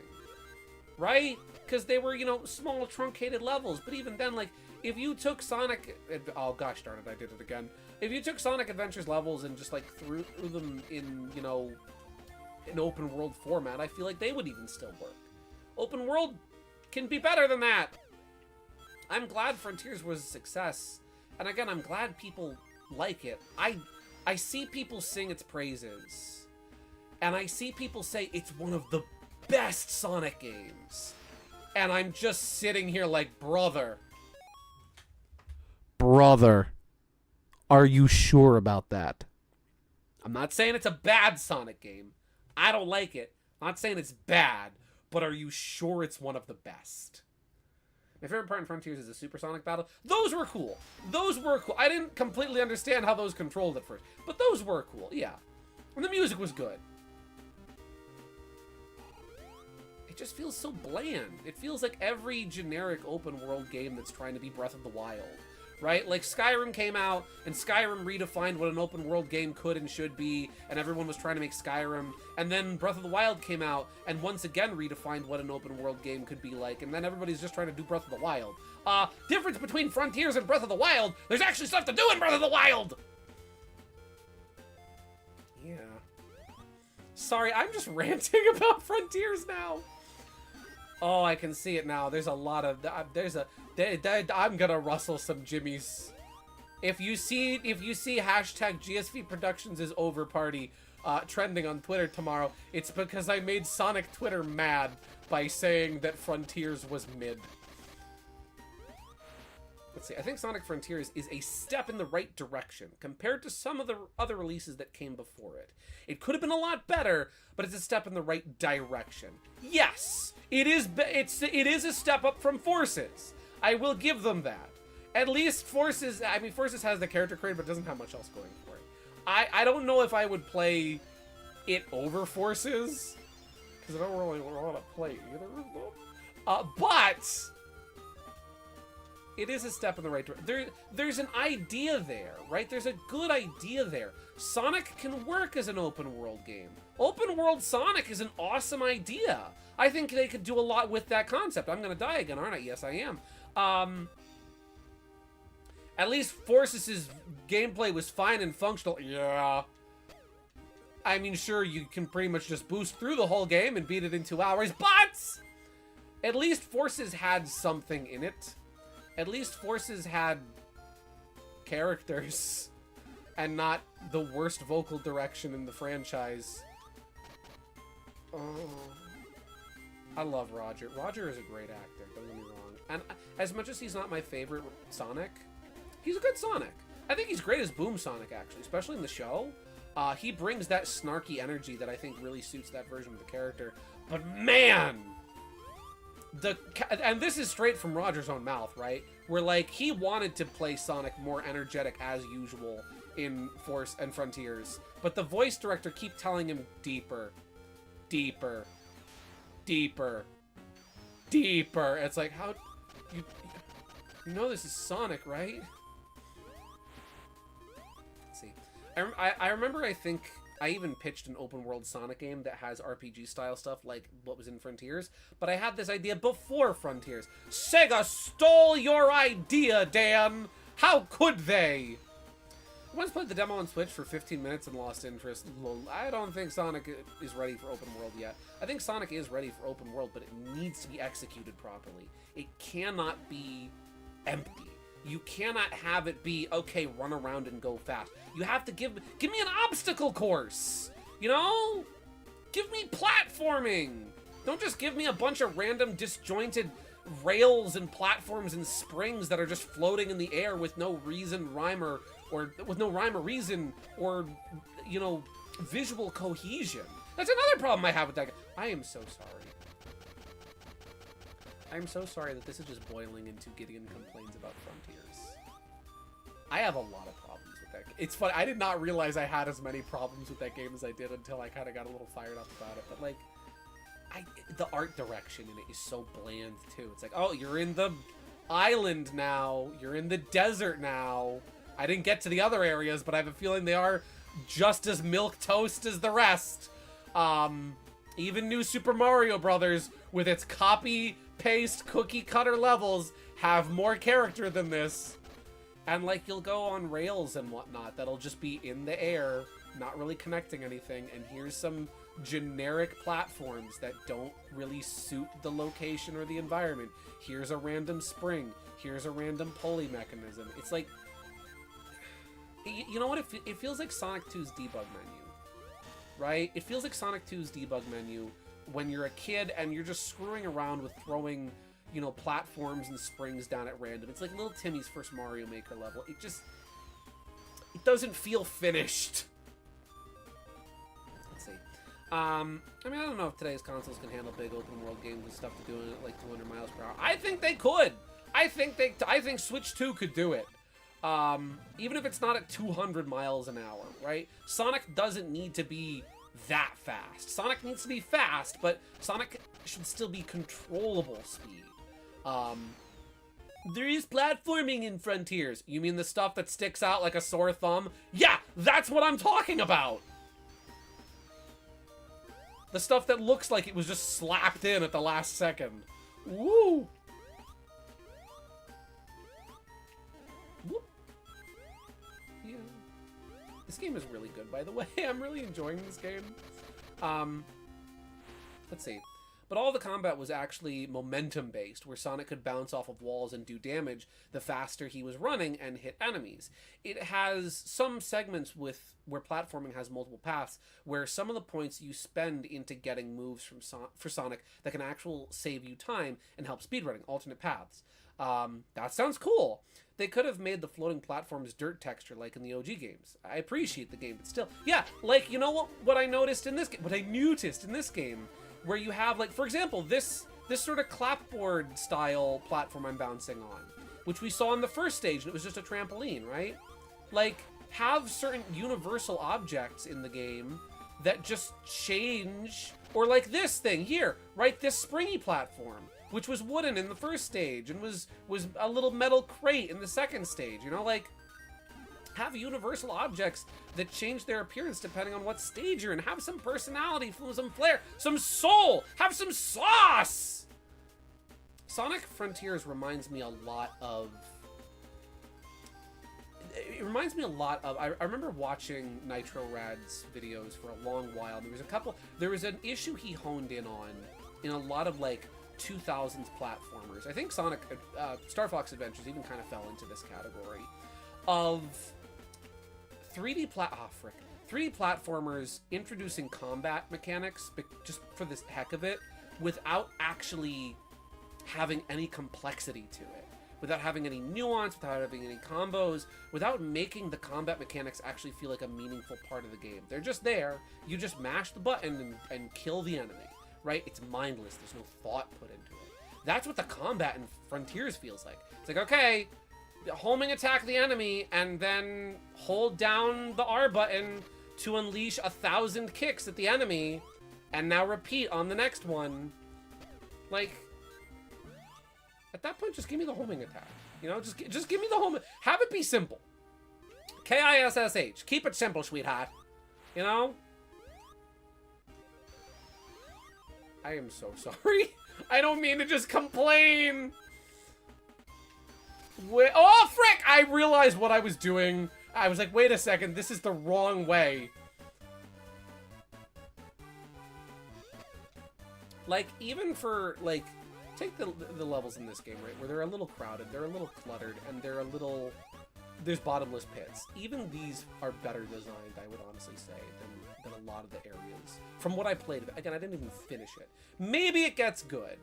Right? Because they were, small, truncated levels. But even then, like, if you took Sonic... Oh, gosh darn it, I did it again. If you took Sonic Adventure's levels and just, like, threw them in, an open world format, I feel like they would even still work. Open world can be better than that. I'm glad Frontiers was a success. And again, I'm glad people like it. I see people sing its praises. And I see people say it's one of the best Sonic games. And I'm just sitting here like, brother, are you sure about that? I'm not saying it's a bad Sonic game. I don't like it. I'm not saying it's bad, but are you sure it's one of the best? My favorite part in Frontiers is the supersonic battle. Those were cool. Those were cool. I didn't completely understand how those controlled at first, but those were cool, yeah. And the music was good. It just feels so bland. It feels like every generic open world game that's trying to be Breath of the Wild. Right? Like, Skyrim came out, and Skyrim redefined what an open world game could and should be, and everyone was trying to make Skyrim. And then Breath of the Wild came out, and once again redefined what an open world game could be like, and then everybody's just trying to do Breath of the Wild. Difference between Frontiers and Breath of the Wild, there's actually stuff to do in Breath of the Wild! Yeah. Sorry, I'm just ranting about Frontiers now. Oh, I can see it now. There's a lot of... I'm gonna rustle some jimmies. If you see hashtag GSVProductions is over party trending on Twitter tomorrow, it's because I made Sonic Twitter mad by saying that Frontiers was mid. Let's see, I think Sonic Frontiers is a step in the right direction compared to some of the other releases that came before it. It could have been a lot better, but it's a step in the right direction. Yes, it is a step up from Forces. I will give them that. At least Forces, I mean, Forces has the character creator, but doesn't have much else going for it. I don't know if I would play it over Forces, because I don't really want to play either of them. But it is a step in the right direction. There's an idea there, right? There's a good idea there. Sonic can work as an open world game. Open world Sonic is an awesome idea. I think they could do a lot with that concept. I'm gonna die again, aren't I? Yes, I am. At least Forces' gameplay was fine and functional. Yeah. I mean, sure, you can pretty much just boost through the whole game and beat it in 2 hours, but at least Forces had something in it. At least Forces had characters and not the worst vocal direction in the franchise. Oh, I love Roger. Roger is a great actor, don't get me wrong. And as much as he's not my favorite Sonic, he's a good Sonic. I think he's great as Boom Sonic, actually, especially in the show. He brings that snarky energy that I think really suits that version of the character. But man! And this is straight from Roger's own mouth, right? Where, like, he wanted to play Sonic more energetic as usual in Force and Frontiers. But the voice director keep telling him deeper, deeper, deeper, deeper. It's like, how... You know this is Sonic, right? Let's see. I remember, I think... I even pitched an open world Sonic game that has RPG style stuff like what was in Frontiers, but I had this idea before Frontiers. Sega stole your idea, Dan! How could they? I once played the demo on Switch for 15 minutes and lost interest. I don't think Sonic is ready for open world yet. I think Sonic is ready for open world, but it needs to be executed properly. It cannot be empty. You cannot have it be, okay, run around and go fast. You have to give me an obstacle course, you know? Give me platforming. Don't just give me a bunch of random disjointed rails and platforms and springs that are just floating in the air with no reason, rhyme, or with no rhyme or reason, or, you know, visual cohesion. That's another problem I have with that game. I am so sorry. I'm so sorry that this is just boiling into Gideon complains about Frontiers. I have a lot of problems with that game. It's funny, I did not realize I had as many problems with that game as I did until I kind of got a little fired up about it. But, like, the art direction in it is so bland, too. It's like, oh, you're in the island now. You're in the desert now. I didn't get to the other areas, but I have a feeling they are just as milquetoast as the rest. Even New Super Mario Brothers, with its copy-paste cookie-cutter levels, have more character than this. And, like, you'll go on rails and whatnot that'll just be in the air, not really connecting anything, and here's some generic platforms that don't really suit the location or the environment. Here's a random spring. Here's a random pulley mechanism. It's like... You know what? It feels like Sonic 2's debug menu. Right? It feels like Sonic 2's debug menu when you're a kid and you're just screwing around with throwing, you know, platforms and springs down at random. It's like little Timmy's first Mario Maker level. It doesn't feel finished. Let's see. I mean, I don't know if today's consoles can handle big open world games and stuff to do it at like 200 miles per hour. I think they could. I think Switch 2 could do it. Even if it's not at 200 miles an hour, right? Sonic doesn't need to be that fast. Sonic needs to be fast, but Sonic should still be controllable speed. There is platforming in Frontiers. You mean the stuff that sticks out like a sore thumb? Yeah, that's what I'm talking about! The stuff that looks like it was just slapped in at the last second. Woo! Whoop. Yeah. This game is really good, by the way. I'm really enjoying this game. Let's see. But all the combat was actually momentum-based, where Sonic could bounce off of walls and do damage the faster he was running and hit enemies. It has some segments where platforming has multiple paths, where some of the points you spend into getting moves for Sonic that can actually save you time and help speedrunning, alternate paths. That sounds cool. They could have made the floating platforms dirt texture like in the OG games. I appreciate the game, but still. Yeah, like, you know what I noticed in this game? What I noticed in this game, where you have, like, for example, this sort of clapboard style platform I'm bouncing on, which we saw in the first stage, and it was just a trampoline, right? Like, have certain universal objects in the game that just change, or like this thing here, right? This springy platform, which was wooden in the first stage and was a little metal crate in the second stage, you know, like, have universal objects that change their appearance depending on what stage you're in. Have some personality, some flair, some soul, have some sauce! Sonic Frontiers reminds me a lot of... It reminds me a lot of... I remember watching Nitro Rad's videos for a long while. There was an issue he honed in on in a lot of, like, 2000s platformers. I think Sonic, Star Fox Adventures even kind of fell into this category of 3D platformers introducing combat mechanics just for the heck of it, without actually having any complexity to it, without having any nuance, without having any combos, without making the combat mechanics actually feel like a meaningful part of the game. They're just there. You just mash the button and kill the enemy, right? It's mindless. There's no thought put into it. That's what the combat in Frontiers feels like. It's like, okay, homing attack the enemy and then hold down the R button to unleash 1,000 kicks at the enemy, and now repeat on the next one. Like, at that point, just give me the homing attack. You know, just give me the homing. Have it be simple. KISSH. Keep it simple, sweetheart. You know? I am so sorry. I don't mean to just complain. Oh, frick! I realized what I was doing. I was like, wait a second, this is the wrong way. Like, even for, like, take the levels in this game, right, where they're a little crowded, they're a little cluttered, and they're a little... There's bottomless pits. Even these are better designed, I would honestly say, than a lot of the areas. From what I played of it. Again, I didn't even finish it. Maybe it gets good.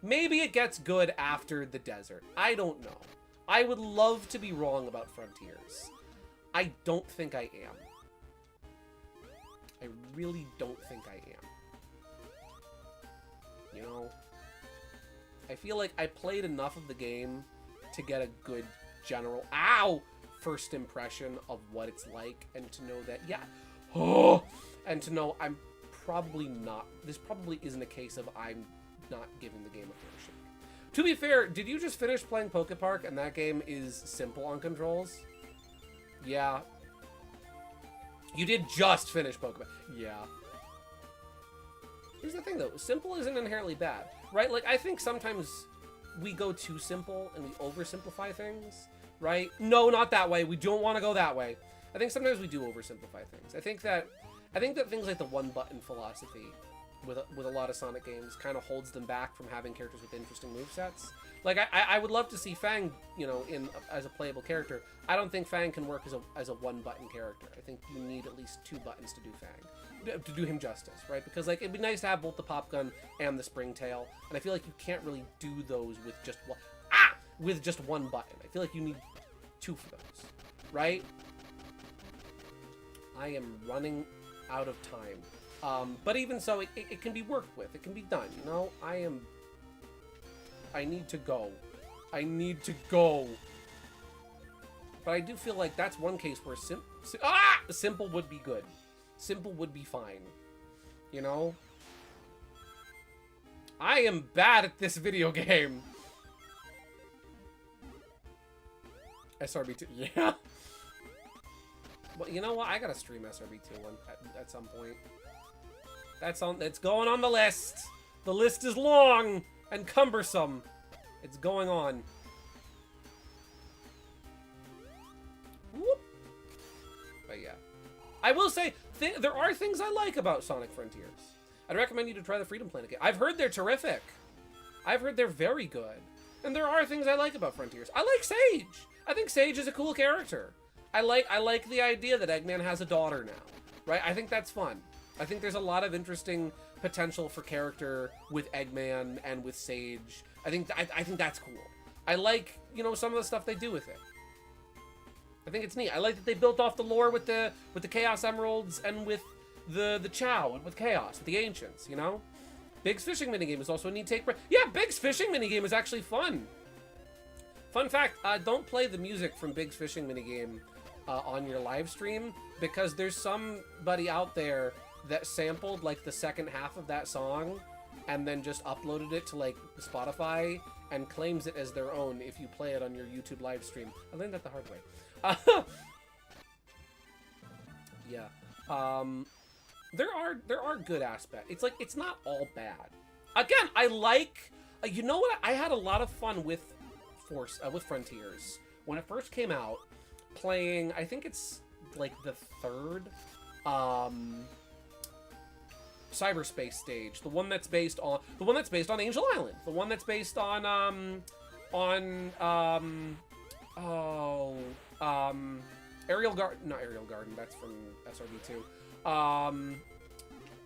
Maybe it gets good after the desert. I don't know. I would love to be wrong about Frontiers. I don't think I am. I really don't think I am. You know? I feel like I played enough of the game to get a good general... Ow! First impression of what it's like, and to know that, yeah... Oh! And to know I'm probably not... This probably isn't a case of I'm not giving the game a fair shake. To be fair, did you just finish playing Poke Park and that game is simple on controls? Yeah. You did just finish Poke Park. Yeah. Here's the thing though, simple isn't inherently bad, right? Like, I think sometimes we go too simple and we oversimplify things, right? No, not that way. We don't want to go that way. I think sometimes we do oversimplify things. I think that things like the one button philosophy with a lot of Sonic games kind of holds them back from having characters with interesting movesets. Like, I would love to see Fang, you know, as a playable character. I don't think Fang can work as a one-button character. I think you need at least 2 buttons to do Fang, to do him justice, right? Because, like, it'd be nice to have both the pop gun and the spring tail, and I feel like you can't really do those with just one, with just one button. I feel like you need 2 for those, right? I am running out of time. But even so, it can be worked with. It can be done, you know? I need to go. I need to go. But I do feel like that's one case where simple would be good. Simple would be fine. You know? I am bad at this video game. SRB2, yeah. Well, you know what? I gotta stream SRB2 one at some point. It's going on the list. The list is long and cumbersome. It's going on. Whoop. But yeah, I will say there are things I like about Sonic Frontiers. I'd recommend you to try the Freedom Planet game. I've heard they're terrific. I've heard they're very good. And there are things I like about Frontiers. I like Sage. I think Sage is a cool character. I like the idea that Eggman has a daughter now, right? I think that's fun. I think there's a lot of interesting potential for character with Eggman and with Sage. I think that's cool. I like, you know, some of the stuff they do with it. I think it's neat. I like that they built off the lore with the Chaos Emeralds and with the Chow and with Chaos, with the Ancients, you know? Big's fishing minigame is also a neat take. Yeah, Big's fishing minigame is actually fun. Fun fact, don't play the music from Big's fishing minigame on your live stream, because there's somebody out there that sampled like the second half of that song and then just uploaded it to like Spotify and claims it as their own if you play it on your YouTube live stream. I learned that the hard way. Yeah. There are good aspects. It's like, it's not all bad. Again, I like, you know what? I had a lot of fun with Frontiers when it first came out, playing, I think it's like the third cyberspace stage, the one that's based on Angel Island, the one that's based on Aerial Garden, not Aerial Garden, that's from SRB2.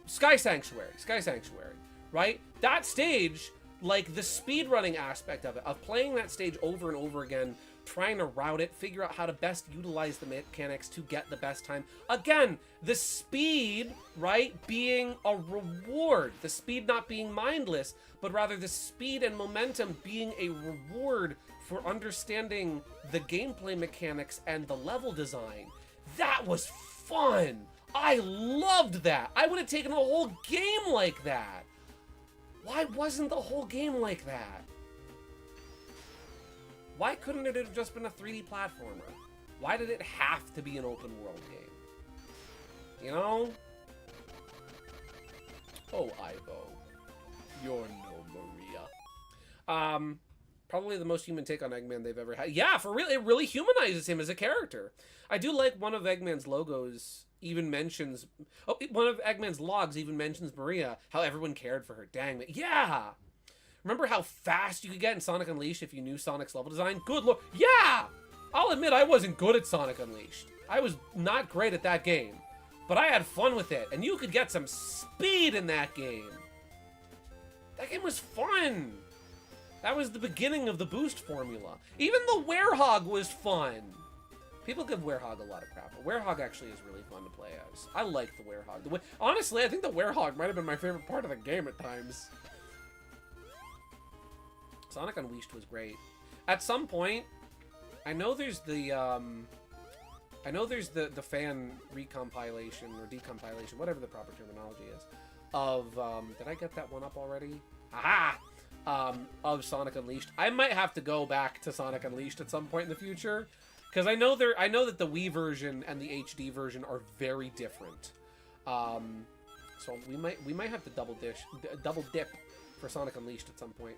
Sky Sanctuary, right? That stage, like the speedrunning aspect of it, of playing that stage over and over again, trying to route it, figure out how to best utilize the mechanics to get the best time. Again, the speed, right, being a reward. The speed not being mindless, but rather the speed and momentum being a reward for understanding the gameplay mechanics and the level design. That was fun! I loved that! I would have taken a whole game like that! Why wasn't the whole game like that? Why couldn't it have just been a 3D platformer? Why did it have to be an open world game? You know? Oh, Ivo. You're no Maria. Probably the most human take on Eggman they've ever had. Yeah, for real, it really humanizes him as a character. I do like one of Eggman's logos even mentions... Oh, one of Eggman's logs even mentions Maria, how everyone cared for her. Dang, man. Yeah! Remember how fast you could get in Sonic Unleashed if you knew Sonic's level design? Good lord. Yeah! I'll admit I wasn't good at Sonic Unleashed. I was not great at that game. But I had fun with it, and you could get some speed in that game. That game was fun. That was the beginning of the boost formula. Even the Werehog was fun. People give Werehog a lot of crap, but Werehog actually is really fun to play as. I like the Werehog. Honestly, I think the Werehog might have been my favorite part of the game at times. Sonic Unleashed was great. At some point, I know there's the fan recompilation or decompilation, whatever the proper terminology is, of did I get that one up already? Aha! Of Sonic Unleashed. I might have to go back to Sonic Unleashed at some point in the future, because I know that the Wii version and the HD version are very different. So we might have to double dip for Sonic Unleashed at some point.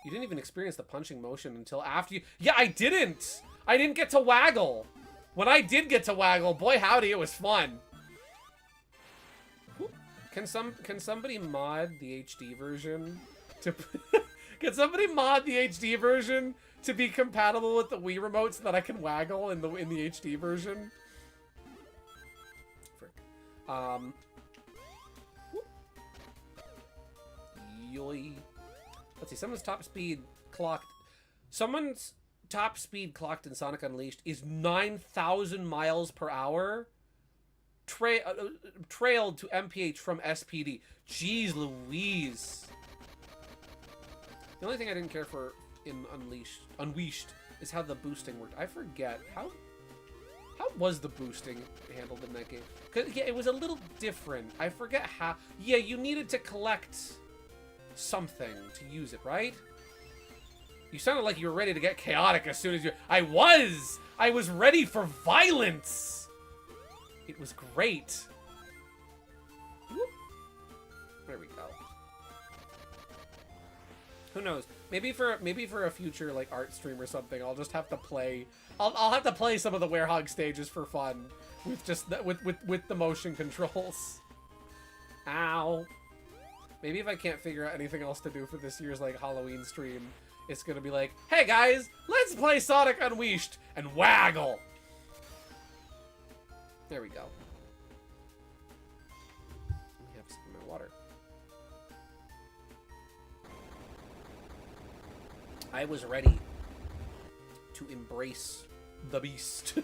You didn't even experience the punching motion until after you... Yeah, I didn't! I didn't get to waggle! When I did get to waggle, boy howdy, it was fun! Can somebody mod the HD version to... Can somebody mod the HD version to be compatible with the Wii remote so that I can waggle in the HD version? Frick. Yoy. Let's see, someone's top speed clocked in Sonic Unleashed is 9,000 miles per hour. Trailed to MPH from SPD. Jeez Louise. The only thing I didn't care for in Unleashed is how the boosting worked. I forget how was the boosting handled in that game? 'Cause, yeah, it was a little different. I forget how. Yeah, you needed to collect something to use it, right? You sounded like you were ready to get chaotic as soon as you... I was ready for violence! It was great. Whoop. There we go. Who knows? Maybe for a future like art stream or something, I'll just have to play. I'll have to play some of the werehog stages for fun with just with the motion controls. Ow. Maybe if I can't figure out anything else to do for this year's like Halloween stream, it's gonna be like, hey guys, let's play Sonic Unleashed and waggle. There we go. Let me have some of my water. I was ready to embrace the beast,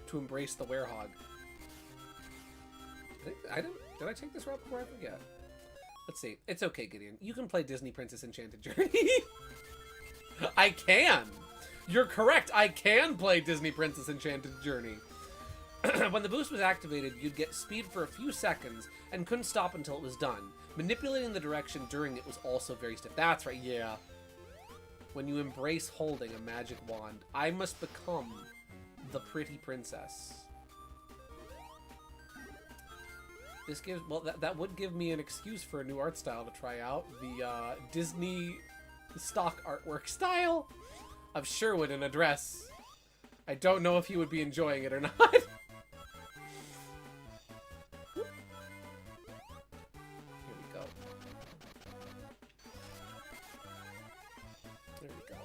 to embrace the werehog. Did I take this route before I forget? Let's see. It's okay, Gideon. You can play Disney Princess Enchanted Journey. I can! You're correct, I can play Disney Princess Enchanted Journey. When the boost was activated, you'd get speed for a few seconds and couldn't stop until it was done. Manipulating the direction during it was also very stiff. That's right, yeah. When you embrace holding a magic wand, I must become the pretty princess. This gives, well, that would give me an excuse for a new art style to try out. The Disney stock artwork style of Sherwood in a dress. I don't know if he would be enjoying it or not. Here we go. There we go.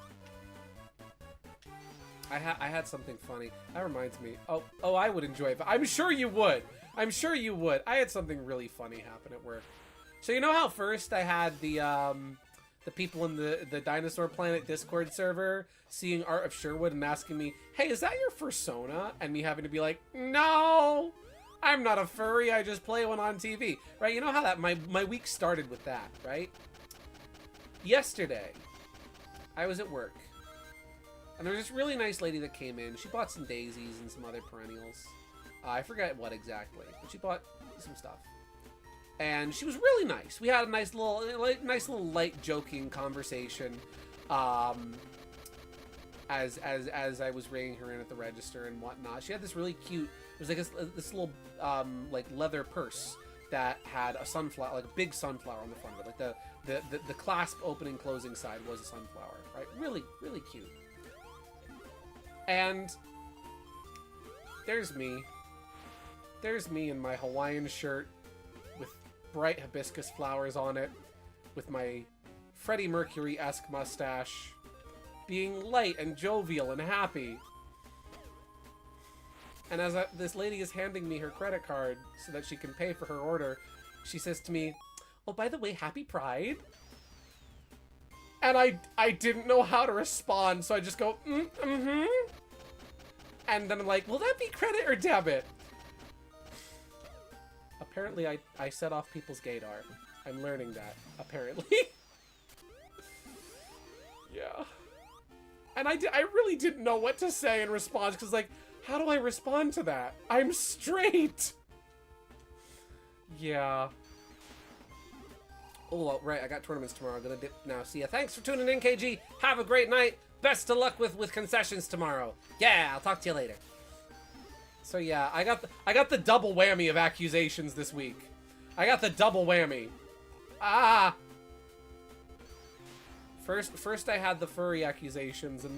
I had something funny. That reminds me. Oh, I would enjoy it. I'm sure you would. I'm sure you would. I had something really funny happen at work. So you know how first I had the people in the Dinosaur Planet Discord server seeing art of Sherwood and asking me, hey, is that your fursona? And me having to be like, no, I'm not a furry, I just play one on TV. Right, you know how that, my week started with that, right? Yesterday, I was at work, and there was this really nice lady that came in. She bought some daisies and some other perennials. I forget what exactly, but she bought some stuff. And she was really nice. We had a nice little light joking conversation, as I was ringing her in at the register and whatnot. She had this really cute. It was like this little like leather purse that had a sunflower, like a big sunflower on the front of it. Like the clasp opening closing side was a sunflower, right? Really cute. And there's me. There's me in my Hawaiian shirt with bright hibiscus flowers on it, with my Freddie Mercury-esque mustache, being light and jovial and happy. And as this lady is handing me her credit card so that she can pay for her order, she says to me, oh, by the way, happy Pride. And I didn't know how to respond, so I just go, mm-hmm. And then I'm like, will that be credit or debit? Apparently, I set off people's gaydar. I'm learning that, apparently. Yeah. And I really didn't know what to say in response, because, like, how do I respond to that? I'm straight! Yeah. Oh, right, I got tournaments tomorrow. I'm gonna dip now. See ya. Thanks for tuning in, KG. Have a great night. Best of luck with concessions tomorrow. Yeah, I'll talk to you later. So yeah, I got the double whammy of accusations this week. I got the double whammy. Ah. First I had the furry accusations, and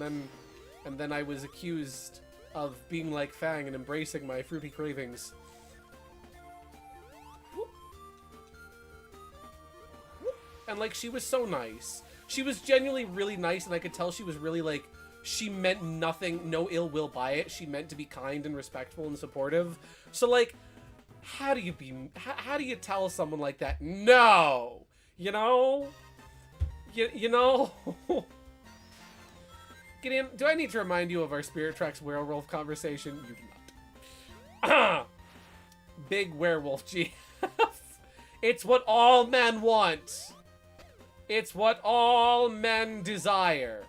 then I was accused of being like Fang and embracing my fruity cravings. Whoop. Whoop. And like, she was so nice. She was genuinely really nice, and I could tell she was really like, she meant nothing, no ill will by it. She meant to be kind and respectful and supportive. So like, how do you tell someone like that no? You know? You know? Gideon, do I need to remind you of our Spirit Tracks werewolf conversation? You do not. Big werewolf GF. It's what all men want. It's what all men desire.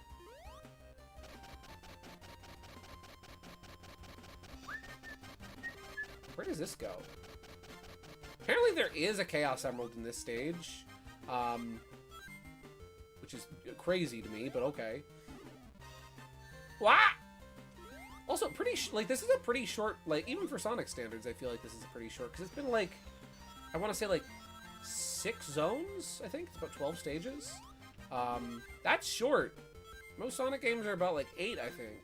Where does this go? Apparently there is a Chaos Emerald in this stage. Which is crazy to me, but okay. Wah! Also, this is a pretty short, like, even for Sonic standards, I feel like this is a pretty short, because it's been, like, I want to say, like, 6 zones, I think? It's about 12 stages. That's short. Most Sonic games are about, like, 8, I think.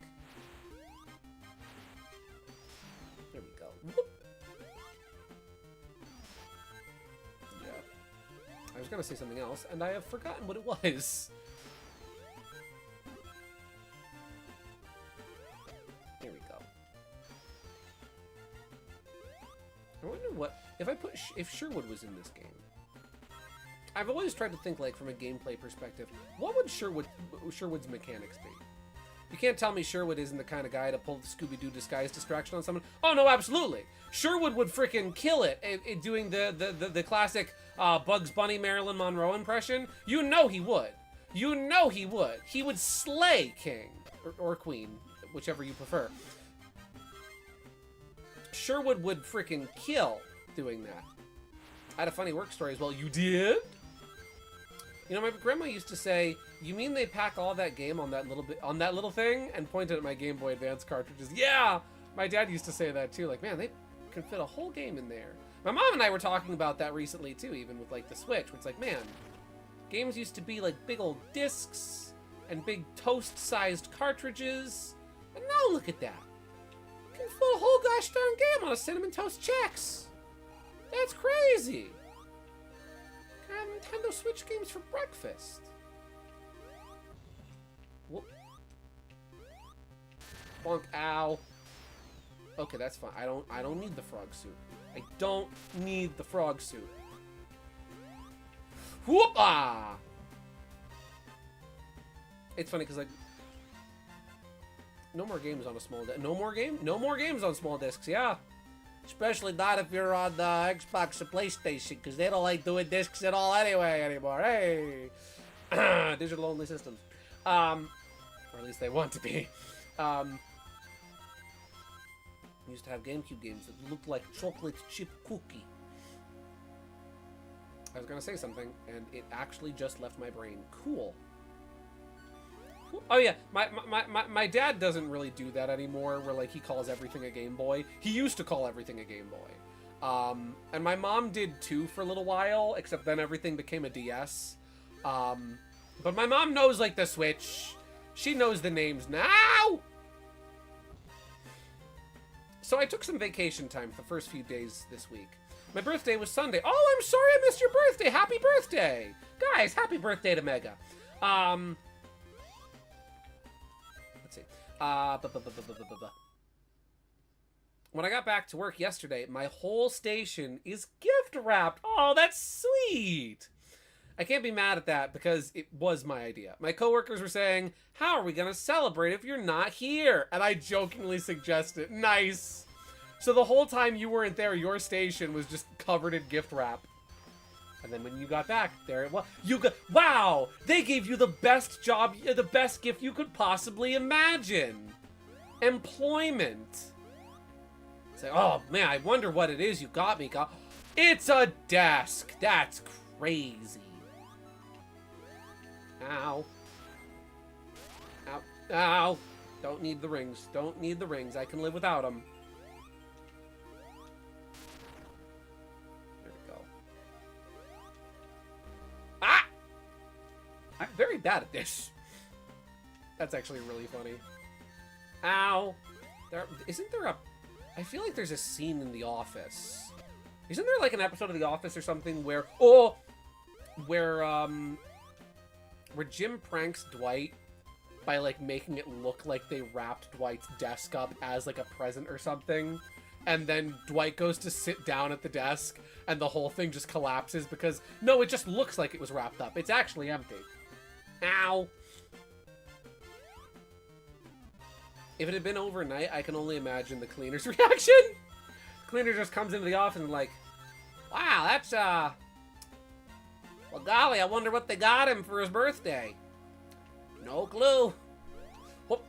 There we go. Whoop. Yeah. I was gonna say something else, and I have forgotten what it was. Here we go. I wonder what if Sherwood was in this game. I've always tried to think, like, from a gameplay perspective, what would Sherwood's mechanics be? You can't tell me Sherwood isn't the kind of guy to pull the Scooby-Doo disguise distraction on someone. Oh no, absolutely. Sherwood would freaking kill it doing the classic Bugs Bunny Marilyn Monroe impression. You know he would. You know he would. He would slay King or Queen, whichever you prefer. Sherwood would freaking kill doing that. I had a funny work story as well. You did? You know, my grandma used to say, "You mean they pack all that game on that little thing?" and pointed at my Game Boy Advance cartridges. Yeah, my dad used to say that too. Like, man, they can fit a whole game in there. My mom and I were talking about that recently too, even with like the Switch. Where it's like, man, games used to be like big old discs and big toast-sized cartridges, and now look at that. You can fit a whole gosh darn game on a Cinnamon Toast Chex. That's crazy. Can I have Nintendo Switch games for breakfast? Whoop. Bonk. Ow. Okay, that's fine. I don't need the frog suit. I don't need the frog suit. Whoop-ah! It's funny because, like, no more games on a small disc. No more games on small discs, yeah. Especially not if you're on the Xbox or PlayStation, because they don't like doing discs at all anymore. Hey! Digital only systems. Or at least they want to be. We used to have GameCube games that looked like chocolate chip cookie. I was gonna say something, and it actually just left my brain. Cool. Oh yeah, my dad doesn't really do that anymore, where like he calls everything a Game Boy. He used to call everything a Game Boy. And my mom did too for a little while, except then everything became a DS. But my mom knows like the Switch. She knows the names now! So I took some vacation time for the first few days this week. My birthday was Sunday. Oh, I'm sorry I missed your birthday! Happy birthday! Guys, happy birthday to Mega. Let's see. When I got back to work yesterday, my whole station is gift wrapped. Oh, that's sweet. I can't be mad at that because it was my idea. My coworkers were saying, "How are we gonna celebrate if you're not here?" And I jokingly suggested, nice. So the whole time you weren't there, your station was just covered in gift wrap. And then when you got back, there it was. Wow! They gave you the best job, the best gift you could possibly imagine. Employment. It's like, oh man, I wonder what it is you got me. It's a desk. That's crazy. Ow. Ow. Ow. Don't need the rings. Don't need the rings. I can live without them. There we go. Ah! I'm very bad at this. That's actually really funny. Ow. Isn't there a... I feel like there's a scene in The Office. Isn't there like an episode of The Office or something where... Oh! Where Jim pranks Dwight by like making it look like they wrapped Dwight's desk up as like a present or something, and then Dwight goes to sit down at the desk and the whole thing just collapses because no, it just looks like it was wrapped up. It's actually empty. Ow. If it had been overnight, I can only imagine the cleaner's reaction. The cleaner just comes into the office and like, wow, that's well, golly, I wonder what they got him for his birthday. No clue. Whoop.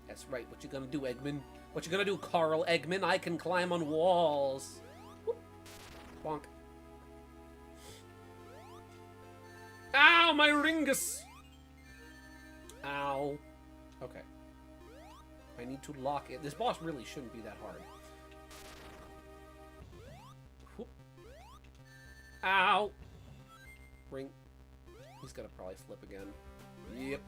That's right. What you gonna do, Eggman? What you gonna do, Carl Eggman? I can climb on walls. Whoop. Bonk. Ow, my ringus! Ow. Okay. I need to lock it. This boss really shouldn't be that hard. Whoop. Ow! Ring. He's gonna probably flip again. Yep.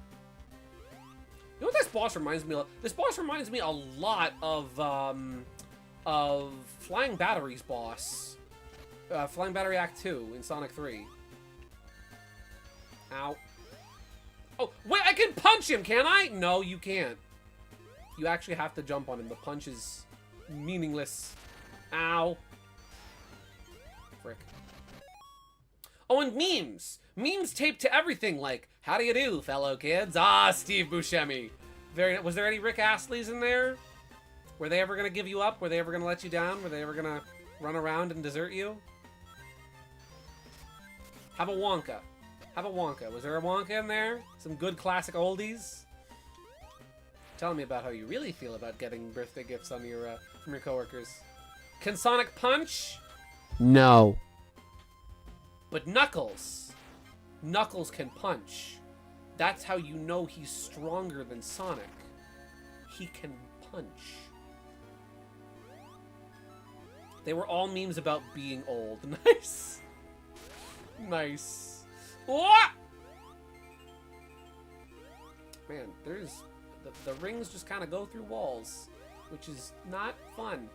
You know what this boss reminds me of? This boss reminds me a lot of Flying Battery's boss. Flying Battery Act 2 in Sonic 3. Ow. Oh, wait, I can punch him, can I? No, you can't. You actually have to jump on him. The punch is meaningless. Ow. Frick. Oh, and memes. Memes taped to everything, like, how do you do, fellow kids? Ah, Steve Buscemi. Was there any Rick Astleys in there? Were they ever going to give you up? Were they ever going to let you down? Were they ever going to run around and desert you? Have a Wonka. Have a Wonka. Was there a Wonka in there? Some good classic oldies? Tell me about how you really feel about getting birthday gifts on your from your coworkers. Can Sonic punch? No. But Knuckles. Knuckles can punch. That's how you know he's stronger than Sonic. He can punch. They were all memes about being old. Nice. Nice. What? Man, there's... The rings just kind of go through walls, which is not fun.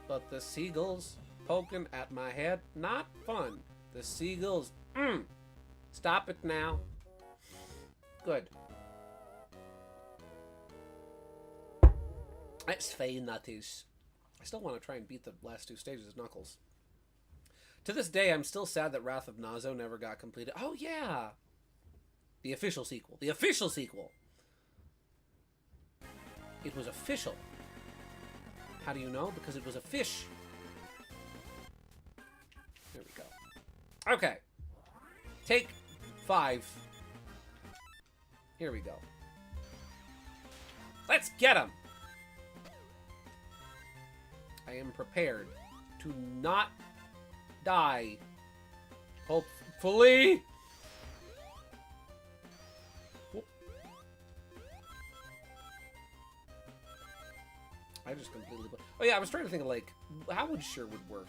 But the seagulls poking at my head, not fun. The seagulls, stop it now. Good. It's fine, that is. I still want to try and beat the last two stages of Knuckles. To this day, I'm still sad that Wrath of Nazo never got completed. Oh, yeah! The official sequel. The official sequel! It was official. How do you know? Because it was a fish. There we go. Okay. Take 5. Here we go. Let's get him! I am prepared to not die. Hopefully. I just completely... Oh yeah, I was trying to think of, like, how would Sherwood work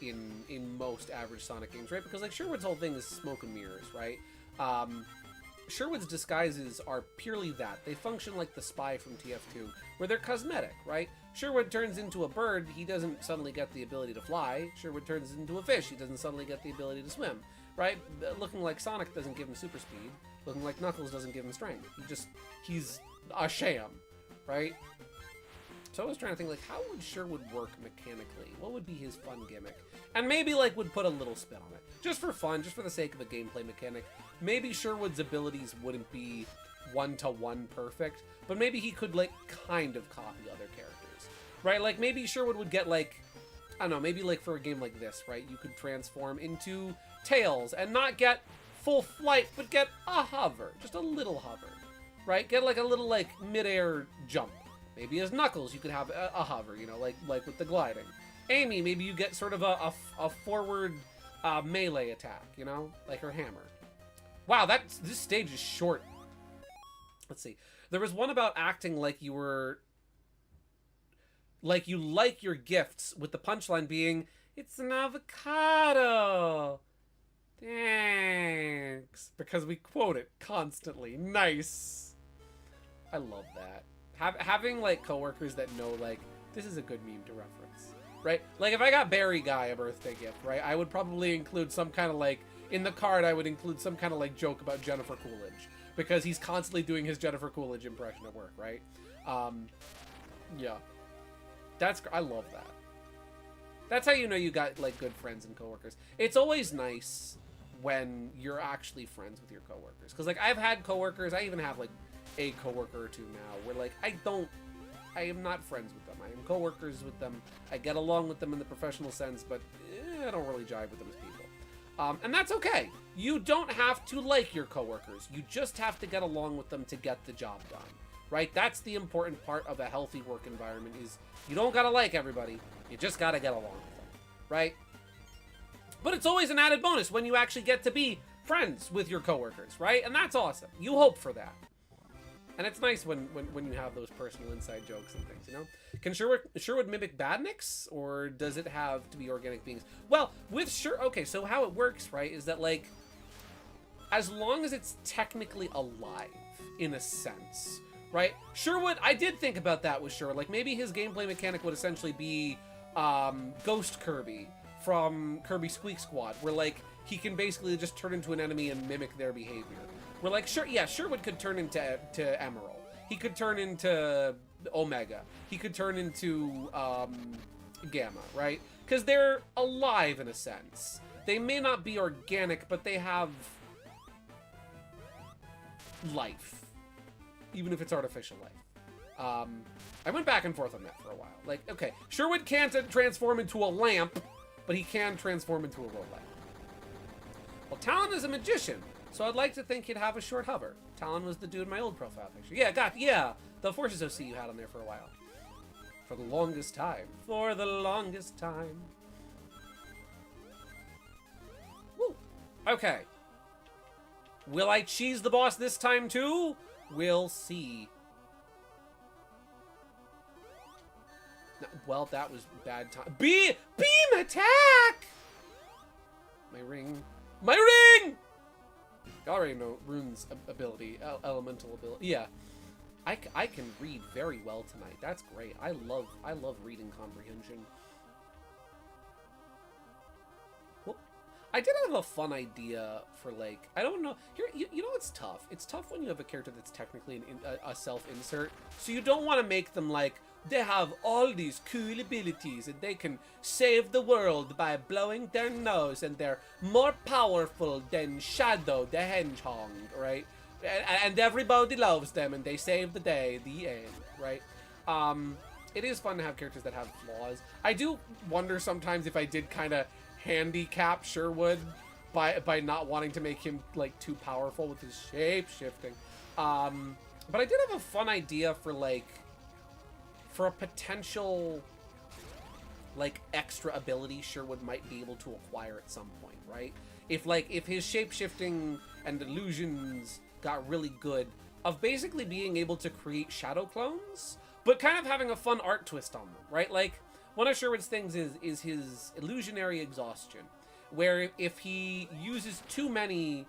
in most average Sonic games, right? Because, like, Sherwood's whole thing is smoke and mirrors, right? Sherwood's disguises are purely that. They function like the spy from TF2, where they're cosmetic, right? Sherwood turns into a bird, he doesn't suddenly get the ability to fly. Sherwood turns into a fish, he doesn't suddenly get the ability to swim, right? Looking like Sonic doesn't give him super speed. Looking like Knuckles doesn't give him strength. He's a sham, right? So I was trying to think, like, how would Sherwood work mechanically? What would be his fun gimmick? And maybe, like, would put a little spin on it. Just for fun, just for the sake of a gameplay mechanic. Maybe Sherwood's abilities wouldn't be one-to-one perfect, but maybe he could, like, kind of copy other characters, right? Like, maybe Sherwood would get, like, I don't know, maybe, like, for a game like this, right? You could transform into Tails and not get full flight, but get a hover. Just a little hover, right? Get, like, a little, like, mid-air jump. Maybe as Knuckles, you could have a hover, you know, like with the gliding. Amy, maybe you get sort of a forward melee attack, you know, like her hammer. Wow, this stage is short. Let's see. There was one about acting like you were... Like you like your gifts, with the punchline being, it's an avocado. Thanks. Because we quote it constantly. Nice. I love that. Having, like, coworkers that know, like, this is a good meme to reference, right? Like, if I got Barry Guy a birthday gift, right, I would probably include some kind of, like, in the card, I would include some kind of, like, joke about Jennifer Coolidge, because he's constantly doing his Jennifer Coolidge impression at work, right? Yeah. I love that. That's how you know you got, like, good friends and coworkers. It's always nice when you're actually friends with your coworkers, because, like, I've had coworkers, I even have, like, a coworker or two now where, like, I am not friends with them. I am coworkers with them. I get along with them in the professional sense, but I don't really jive with them as people. And that's okay. You don't have to like your coworkers. You just have to get along with them to get the job done, right? That's the important part of a healthy work environment is you don't gotta like everybody. You just gotta get along with them, right? But it's always an added bonus when you actually get to be friends with your coworkers, right? And that's awesome. You hope for that. And it's nice when you have those personal inside jokes and things, you know? Can Sherwood mimic badniks, or does it have to be organic beings? Well, with okay, so how it works, right, is that, like, as long as it's technically alive, in a sense, right? Sherwood, I did think about that with Sherwood. Like, maybe his gameplay mechanic would essentially be Ghost Kirby from Kirby Squeak Squad, where, like, he can basically just turn into an enemy and mimic their behavior. We're like, Sherwood could turn into Emerald. He could turn into Omega. He could turn into Gamma, right? Because they're alive in a sense. They may not be organic, but they have life, even if it's artificial life. I went back and forth on that for a while. Like, okay, Sherwood can't transform into a lamp, but he can transform into a robot. Well, Talon is a magician, so I'd like to think he'd have a short hover. Talon was the dude in my old profile picture. Yeah, the Forces OC you had on there for a while. For the longest time. For the longest time. Woo. Okay. Will I cheese the boss this time too? We'll see. No, well, that was bad time. Beam attack! My ring. You already know Rune's ability, elemental ability. Yeah, I can read very well tonight. That's great. I love reading comprehension. Whoop. I did have a fun idea for, like, I don't know. You know what's tough? It's tough when you have a character that's technically a self-insert. So you don't want to make them like, they have all these cool abilities and they can save the world by blowing their nose and they're more powerful than Shadow the Hedgehog, right? And everybody loves them and they save the day, the end, right? It is fun to have characters that have flaws. I do wonder sometimes if I did kind of handicap Sherwood by not wanting to make him, like, too powerful with his shape-shifting. But I did have a fun idea for, like, for a potential, like, extra ability Sherwood might be able to acquire at some point, right? If his shape-shifting and illusions got really good, of basically being able to create shadow clones, but kind of having a fun art twist on them, right? Like, one of Sherwood's things is his illusionary exhaustion, where if he uses too many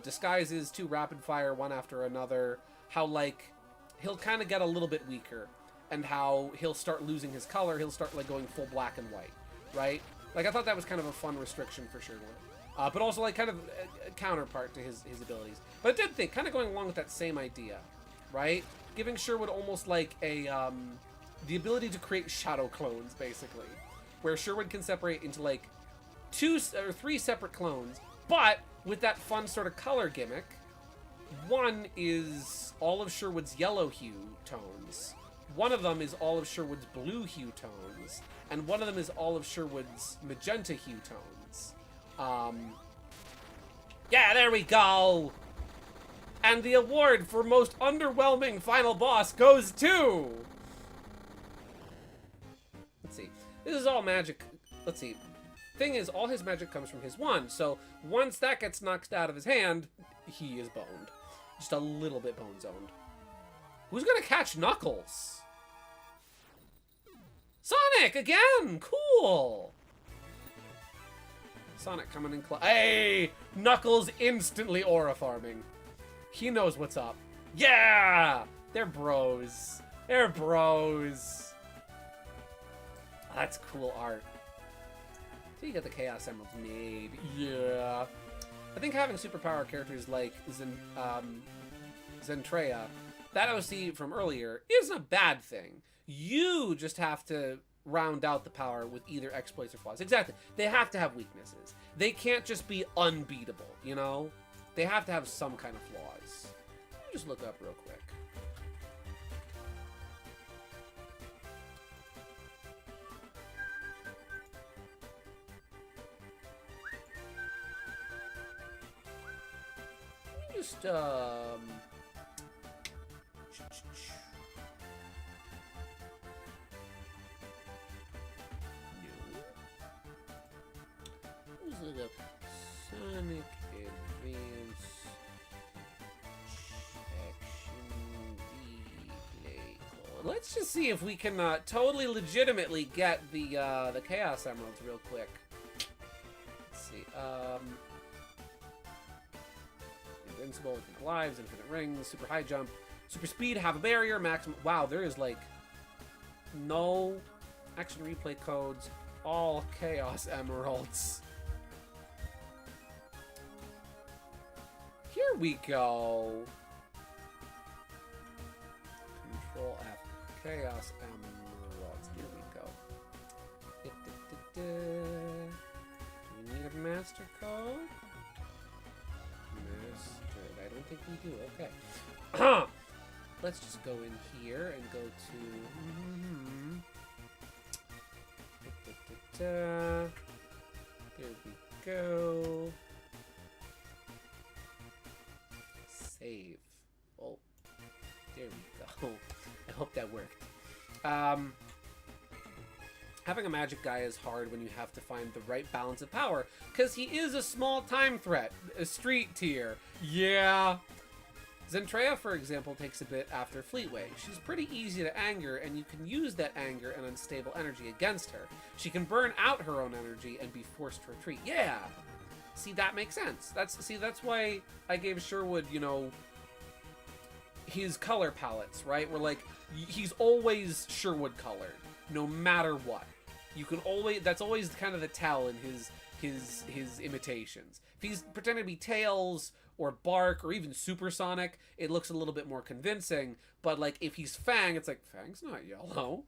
disguises, too rapid fire, one after another, how, like, he'll kind of get a little bit weaker. And how he'll start losing his color, he'll start, like, going full black and white, right? Like, I thought that was kind of a fun restriction for Sherwood. But also, like, kind of a counterpart to his abilities. But I did think, kind of going along with that same idea, right? Giving Sherwood almost like a, the ability to create shadow clones, basically. Where Sherwood can separate into, like, 2 or 3 separate clones, but with that fun sort of color gimmick. One is all of Sherwood's yellow hue tones. One of them is all of Sherwood's blue hue tones, and one of them is all of Sherwood's magenta hue tones. Yeah, there we go! And the award for most underwhelming final boss goes to... Let's see. This is all magic. Let's see. Thing is, all his magic comes from his wand, so once that gets knocked out of his hand, he is boned. Just a little bit bone zoned. Who's gonna catch Knuckles? Sonic again! Cool! Sonic coming in close. Hey! Knuckles instantly aura farming. He knows what's up. Yeah! They're bros. They're bros. That's cool art. So you get the Chaos Emeralds, maybe. Yeah. I think having superpower characters like Zentreya, that OC from earlier, isn't a bad thing. You just have to round out the power with either exploits or flaws. Exactly. They have to have weaknesses. They can't just be unbeatable, you know? They have to have some kind of flaws. Let me just look up real quick. Let me just, Let's look up Sonic Advance Action Replay Code. Let's just see if we can totally legitimately get the Chaos Emeralds real quick. Let's see. Invincible, infinite lives, infinite rings, super high jump, super speed, have a barrier, maximum. Wow, there is like no action replay codes, all Chaos Emeralds. Here we go. Control F. Chaos Emeralds. Here we go. Do we need a master code? Mastered. I don't think we do. Okay. Let's just go in here and go to... There we go. Save. Oh, there we go. I hope that worked. Having a magic guy is hard when you have to find the right balance of power, because he is a small time threat, a street tier. Yeah. Zentreya, for example, takes a bit after Fleetway. She's pretty easy to anger, and you can use that anger and unstable energy against her. She can burn out her own energy and be forced to retreat. Yeah! See, that makes sense. That's why I gave Sherwood, you know, his color palettes, right? Where, like, he's always Sherwood colored, no matter what. You can always, that's always kind of the tell in his imitations. If he's pretending to be Tails or Bark or even Supersonic, it looks a little bit more convincing. But like if he's Fang, it's like Fang's not yellow.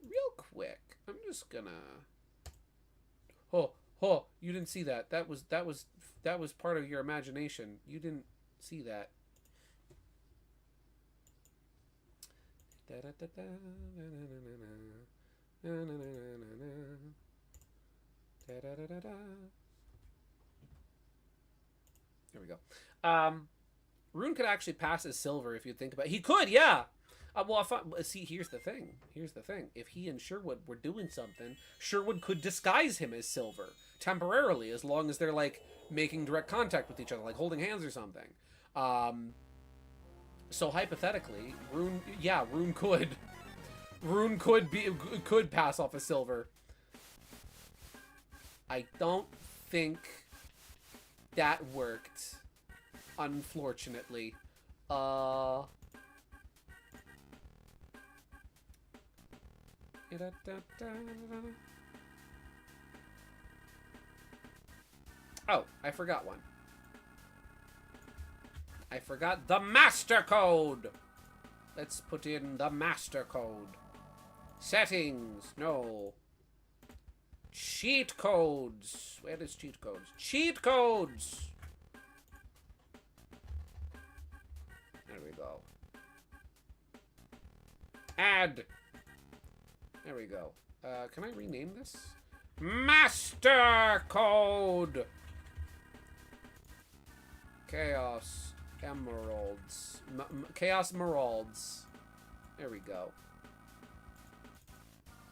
Real quick, I'm just gonna. Oh, you didn't see that. That was part of your imagination. You didn't see that. There we go. Rune could actually pass as Silver if you think about it. He could, yeah. Well, see, here's the thing. If he and Sherwood were doing something, Sherwood could disguise him as Silver temporarily, as long as they're like making direct contact with each other, like holding hands or something. So hypothetically, Rune could pass off as Silver. I don't think that worked, unfortunately. Oh, I forgot one. I forgot the master code. Let's put in the master code. Settings, no. Cheat codes. Where is cheat codes? Cheat codes. There we go. Add. There we go. Can I rename this? Master code. Chaos Emeralds. Chaos Emeralds. There we go.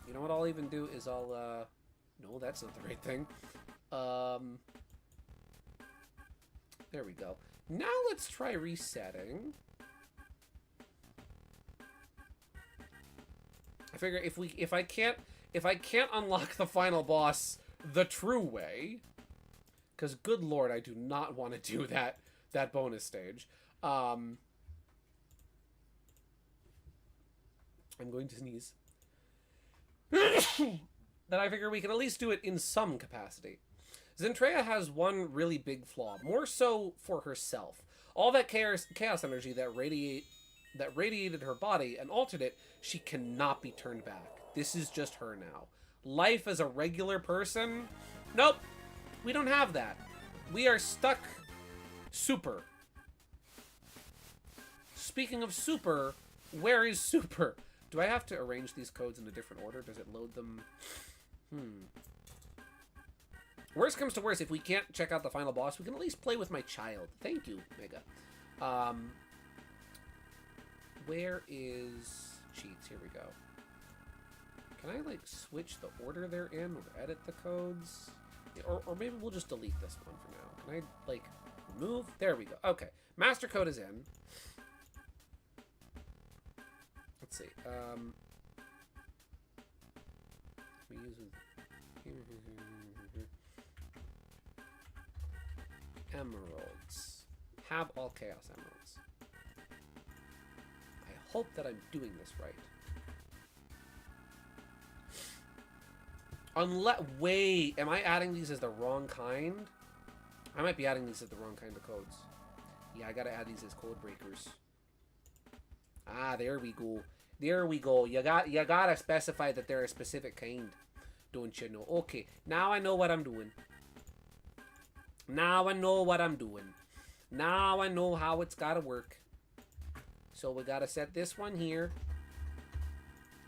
You know what I'll even do is I'll, no, that's not the right thing. There we go. Now let's try resetting. I figure if I can't unlock the final boss the true way, because good lord, I do not want to do that bonus stage. I'm going to sneeze. Then I figure we can at least do it in some capacity. Zentreya has one really big flaw, more so for herself. All that chaos energy that radiated her body and altered it, she cannot be turned back. This is just her now. Life as a regular person? Nope. We don't have that. We are stuck super. Speaking of super, where is super? Do I have to arrange these codes in a different order? Does it load them? Worst comes to worst, if we can't check out the final boss, we can at least play with my child. Thank you, Mega. Where is cheats? Here we go. Can I, like, switch the order they're in or edit the codes? Yeah, or maybe we'll just delete this one for now. Can I, like, remove? There we go. Okay. Master code is in. Let's see. We use emeralds. Have all chaos emeralds. I hope that I'm doing this right. Unless, wait, am I adding these as the wrong kind? I might be adding these as the wrong kind of codes. Yeah, I gotta add these as code breakers. Ah, there we go. There we go. You gotta specify that they're a specific kind. Don't you know? Okay, now I know what I'm doing. Now I know what I'm doing. Now I know how it's gotta work. So we gotta set this one here.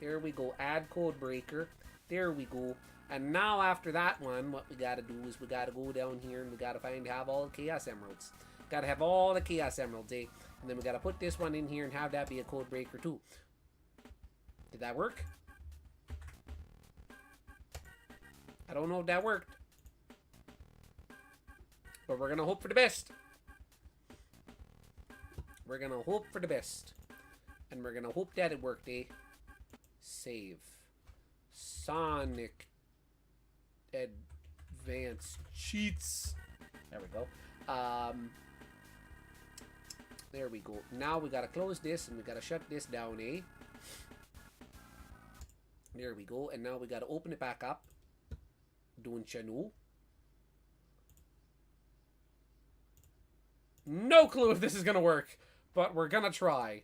There we go. Add code breaker. There we go. And now after that one, what we gotta do is we gotta go down here and we gotta have all the chaos emeralds. Gotta have all the chaos emeralds, eh? And then we gotta put this one in here and have that be a code breaker too. Did that work? I don't know if that worked. But we're gonna hope for the best. We're gonna hope for the best. And we're gonna hope that it worked, eh? Save. Sonic Advanced Cheats. There we go. There we go. Now we gotta close this and we gotta shut this down, eh? There we go. And now we gotta open it back up. Don't you know? No clue if this is gonna work, but we're gonna try.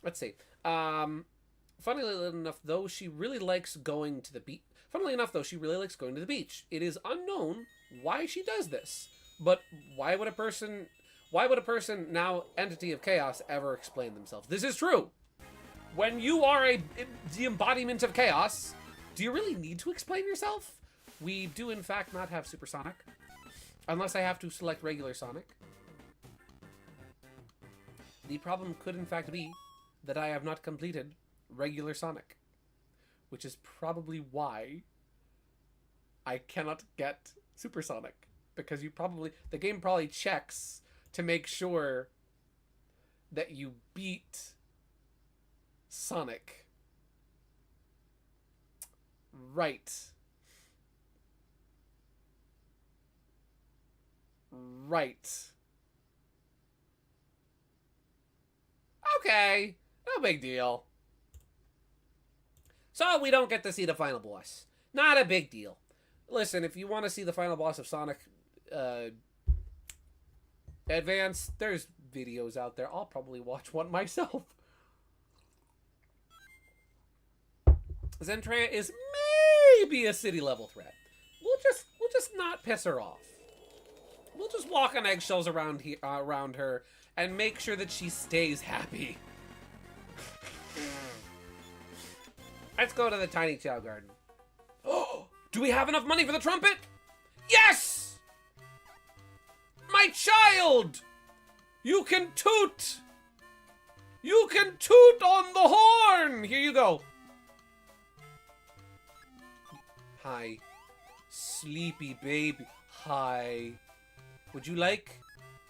Let's see. Funnily enough, though, she really likes going to the beach. Funnily enough, though, she really likes going to the beach. It is unknown why she does this, but why would a person, now entity of chaos, ever explain themselves? This is true. When you are the embodiment of chaos, do you really need to explain yourself? We do, in fact, not have supersonic, unless I have to select regular Sonic. The problem could, in fact, be that I have not completed regular Sonic, which is probably why I cannot get supersonic, because the game probably checks to make sure that you beat Sonic. Right. Okay, no big deal. So we don't get to see the final boss. Not a big deal. Listen, if you want to see the final boss of Sonic Advance, there's videos out there. I'll probably watch one myself. Zentrea is maybe a city level threat. We'll just not piss her off. We'll just walk on eggshells around her and make sure that she stays happy. Let's go to the Tiny Chow Garden. Oh, do we have enough money for the trumpet? Yes! My child! You can toot! You can toot on the horn! Here you go. Hi. Sleepy baby. Hi. Would you like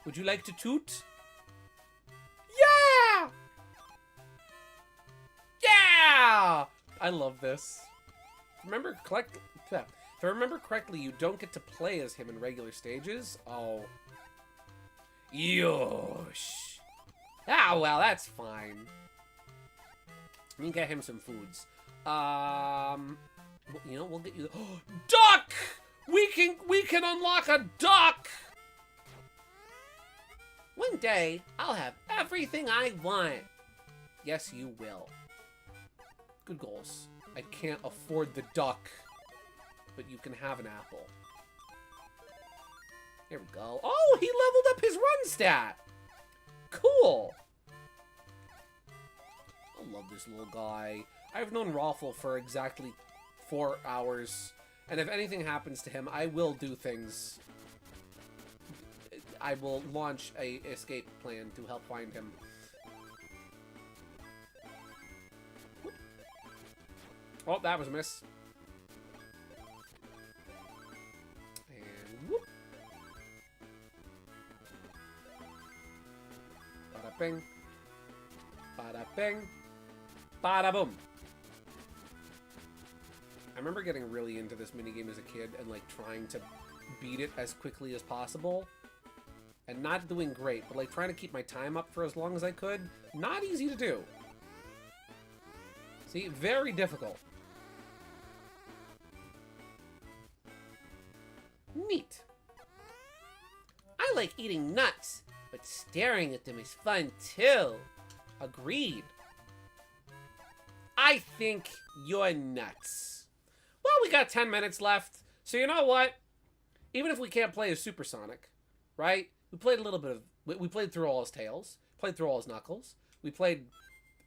to toot? Yeah! Yeah! I love this. If I remember correctly, you don't get to play as him in regular stages. Oh. Yosh. Ah, well, that's fine. Let me get him some foods. You know, we'll get you the duck! We can unlock a duck! One day, I'll have everything I want. Yes, you will. Good goals. I can't afford the duck, but you can have an apple. Here we go. Oh, he leveled up his run stat. Cool. I love this little guy. I've known Raffle for exactly 4 hours, and if anything happens to him, I will do things. I will launch a escape plan to help find him. Oh, that was a miss. And whoop. Bada bing. Bada bing. Bada boom. I remember getting really into this minigame as a kid and like trying to beat it as quickly as possible. And not doing great, but like trying to keep my time up for as long as I could. Not easy to do. See, very difficult. Neat. I like eating nuts, but staring at them is fun too. Agreed. I think you're nuts. Well, we got 10 minutes left, so you know what? Even if we can't play as Supersonic, right? We played a little bit of... We played through all his Tails. Played through all his Knuckles. We played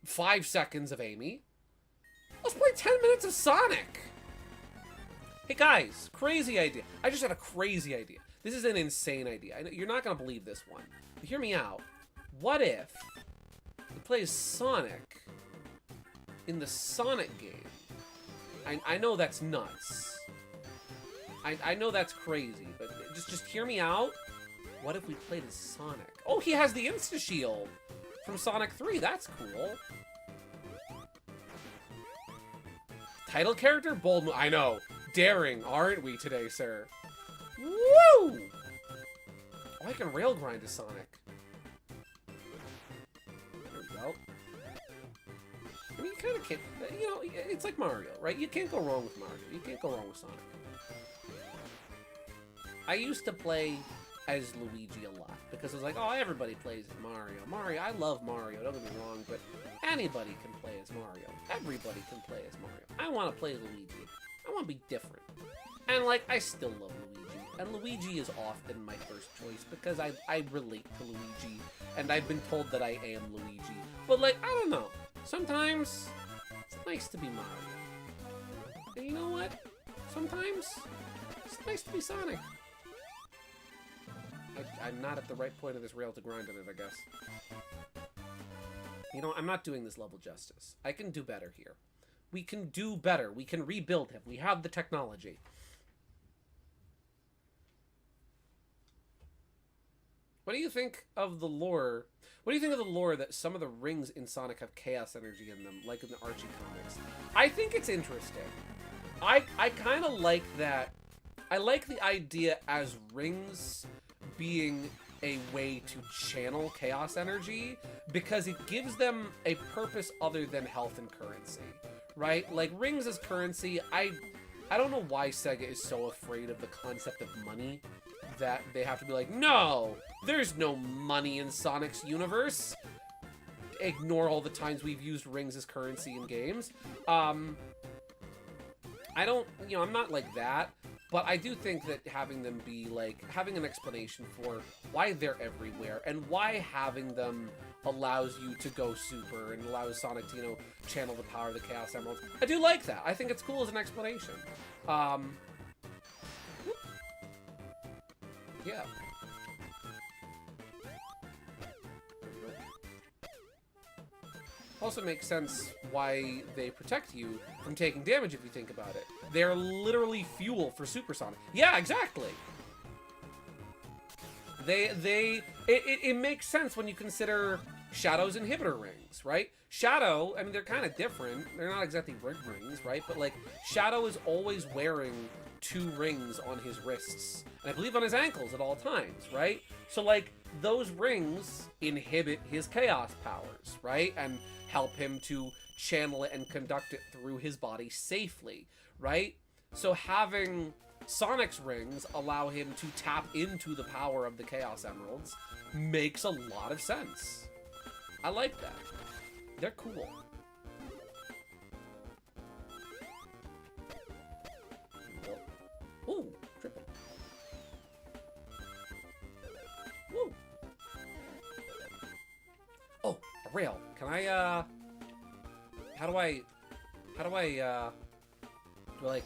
5 seconds of Amy. Let's play 10 minutes of Sonic! Hey guys, crazy idea. I just had a crazy idea. This is an insane idea. I know, you're not going to believe this one. But hear me out. What if we play as Sonic in the Sonic game? I know that's nuts. I know that's crazy, but just hear me out. What if we played as Sonic? Oh, he has the Insta-Shield from Sonic 3. That's cool. Title character? Bold move. I know. Daring, aren't we today, sir? Woo! Oh, I can rail grind as Sonic. There we go. I mean, you kind of can't... You know, it's like Mario, right? You can't go wrong with Mario. You can't go wrong with Sonic. I used to play as Luigi a lot because it was like, oh, everybody plays as Mario. Mario, I love Mario, don't get me wrong, but anybody can play as Mario. Everybody can play as Mario. I want to play Luigi. I want to be different. And, like, I still love Luigi. And Luigi is often my first choice because I relate to Luigi. And I've been told that I am Luigi. But, like, I don't know. Sometimes it's nice to be Mario. And you know what? Sometimes it's nice to be Sonic. I'm not at the right point of this rail to grind on it, I guess. You know, I'm not doing this level justice. I can do better here. We can do better. We can rebuild him. We have the technology. What do you think of the lore? What do you think of the lore that some of the rings in Sonic have chaos energy in them, like in the Archie comics? I think it's interesting. I kind of like that. I like the idea as rings being a way to channel chaos energy because it gives them a purpose other than health and currency, right? Like rings as currency, I don't know why Sega is so afraid of the concept of money that they have to be like, no, there's no money in Sonic's universe. Ignore all the times we've used rings as currency in games. I don't, you know, I'm not like that. But I do think that having them be, like, having an explanation for why they're everywhere and why having them allows you to go super and allows Sonic to, you know, channel the power of the Chaos Emeralds. I do like that. I think it's cool as an explanation. Yeah. Also makes sense why they protect you from taking damage if you think about it. They're literally fuel for Supersonic. Yeah, exactly. It makes sense when you consider Shadow's inhibitor rings, right? Shadow, I mean, they're kind of different. They're not exactly rig rings, right? But, like, Shadow is always wearing 2 rings on his wrists. And I believe on his ankles at all times, right? So, like, those rings inhibit his chaos powers, right? And help him to channel it and conduct it through his body safely, right? So having Sonic's rings allow him to tap into the power of the Chaos Emeralds makes a lot of sense. I like that. They're cool. Ooh, triple. Woo. Oh, a rail. Can I, how do I, do I, like,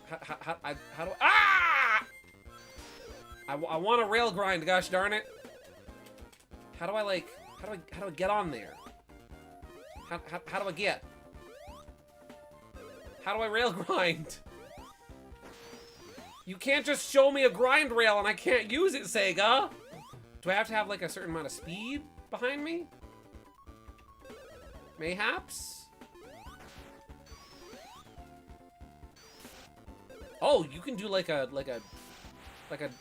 how do I, I want a rail grind, gosh darn it. How do I, like, how do I get on there? How do I get? How do I rail grind? You can't just show me a grind rail and I can't use it, Sega! Do I have to have, like, a certain amount of speed behind me? Mayhaps? Oh, you can do, like a...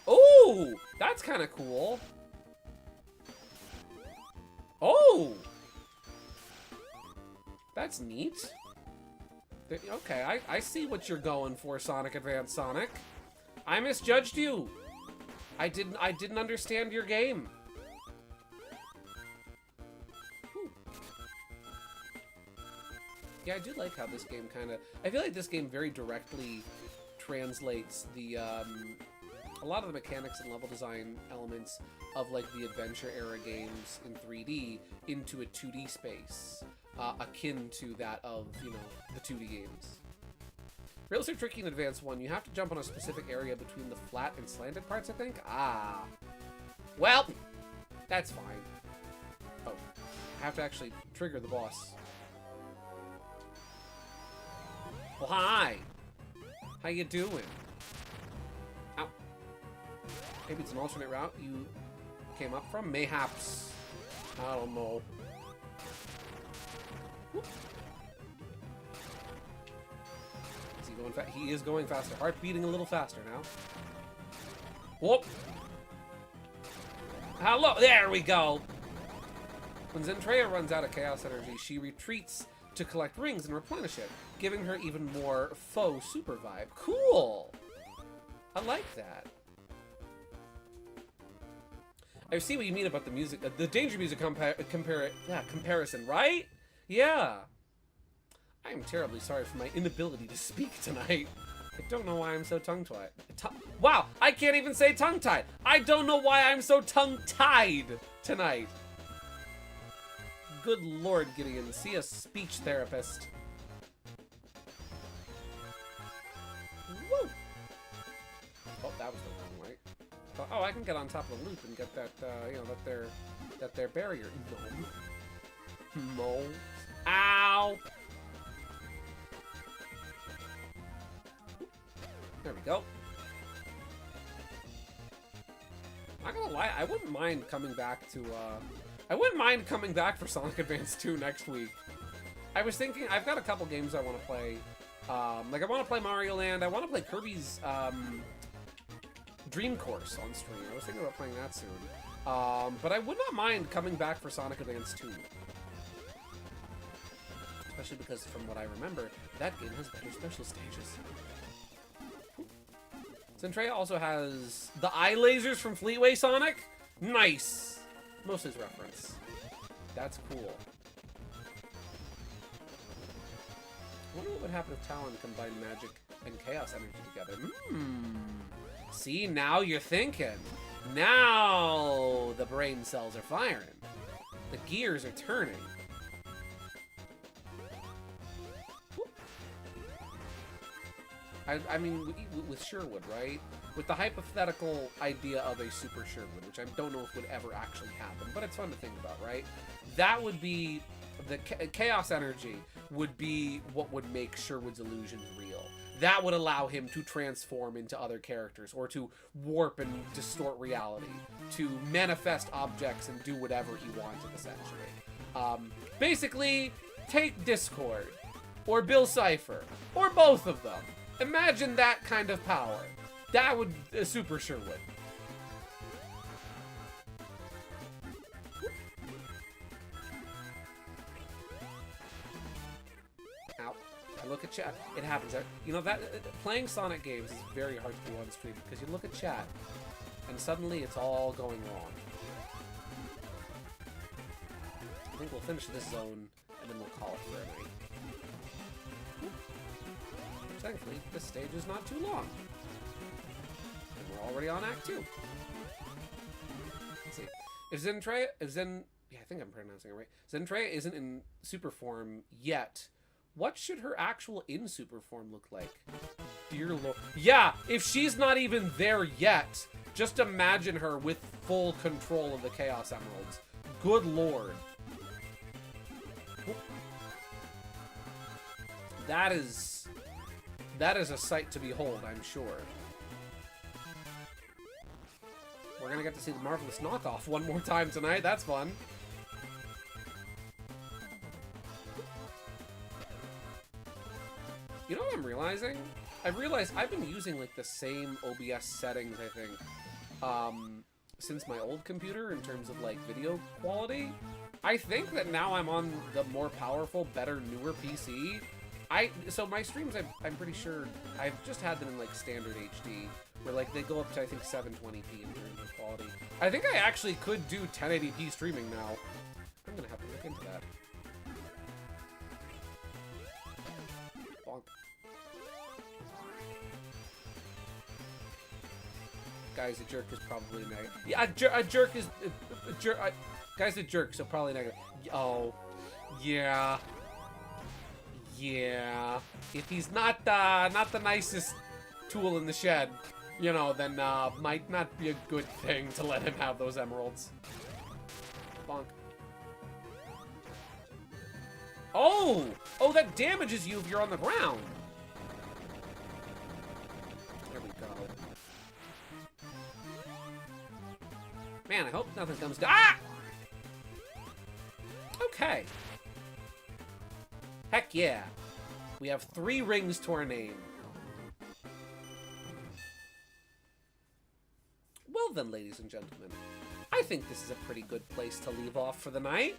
Oh! That's kind of cool. Oh! That's neat. Okay, I see what you're going for, Sonic Advance Sonic. I misjudged you. I didn't understand your game. Whew. Yeah, I do like how this game kind of... I feel like this game very directly translates the, a lot of the mechanics and level design elements of, like, the adventure era games in 3D into a 2D space, akin to that of, you know, the 2D games. Rails are tricky in Advance 1. You have to jump on a specific area between the flat and slanted parts, I think? Ah. Well, that's fine. Oh, I have to actually trigger the boss. Well, hi. How you doing? Ow. Maybe it's an alternate route you came up from? Mayhaps. I don't know. Whoop. Is he going fast? He is going faster. Heart beating a little faster now. Whoop. Hello. There we go. When Zentreya runs out of Chaos Energy, she retreats to collect rings and replenish it, giving her even more faux super vibe. Cool! I like that. I see what you mean about the music, the Danger Music comparison, right? Yeah. I am terribly sorry for my inability to speak tonight. I don't know why I'm so tongue-tied. Wow, I can't even say tongue-tied. I don't know why I'm so tongue-tied tonight. Good Lord, Gideon. See a speech therapist. Woo! Oh, that was the wrong way. Oh, I can get on top of the loop and get that, you know, that their barrier. No. No. Ow! There we go. Not gonna lie, I wouldn't mind coming back to, I wouldn't mind coming back for Sonic Advance 2 next week. I was thinking, I've got a couple games I want to play. Like, I want to play Mario Land. I want to play Kirby's Dream Course on stream. I was thinking about playing that soon. But I would not mind coming back for Sonic Advance 2. Especially because, from what I remember, that game has better special stages. Zentreya also has the eye lasers from Fleetway Sonic. Nice! Mostly's reference. That's cool. I wonder what would happen if Talon combined magic and chaos energy together. See, now you're thinking. Now the brain cells are firing. The gears are turning. I mean, with Sherwood, right? With the hypothetical idea of a Super Sherwood, which I don't know if would ever actually happen, but it's fun to think about, right? That would be, the Chaos Energy would be what would make Sherwood's illusions real. That would allow him to transform into other characters, or to warp and distort reality, to manifest objects and do whatever he wanted, essentially. Basically, take Discord, or Bill Cipher, or both of them. Imagine that kind of power. That would Super Sherwood. Ow. I look at chat. It happens. You know, that playing Sonic games is very hard to do on stream because you look at chat and suddenly it's all going wrong. I think we'll finish this zone and then we'll call it for a night. Thankfully, this stage is not too long. And we're already on Act 2. Let's see. If Zentreya, yeah, I think I'm pronouncing it right. Zentreya isn't in super form yet. What should her actual in super form look like? Dear Lord. Yeah, if she's not even there yet, just imagine her with full control of the Chaos Emeralds. Good Lord. That is That is a sight to behold, I'm sure. We're gonna get to see the Marvelous Knockoff one more time tonight. That's fun. You know what I'm realizing? I've realized I've been using like the same OBS settings, I think, since my old computer in terms of like video quality. I think that now I'm on the more powerful, better, newer PC. So my streams, I'm pretty sure I've just had them in like standard HD, where like they go up to I think 720p in terms of quality. I think I actually could do 1080p streaming now. I'm gonna have to look into that. Bonk. Guys, a jerk is probably negative. Yeah, a jerk is a jerk. Guy's a jerk, so probably negative. Oh, yeah. Yeah. If he's not the nicest tool in the shed, you know, then might not be a good thing to let him have those emeralds. Bonk. Oh! Oh, that damages you if you're on the ground. There we go. Man, I hope nothing comes down. Ah! Okay. Heck yeah. We have 3 rings to our name. Well then, ladies and gentlemen, I think this is a pretty good place to leave off for the night.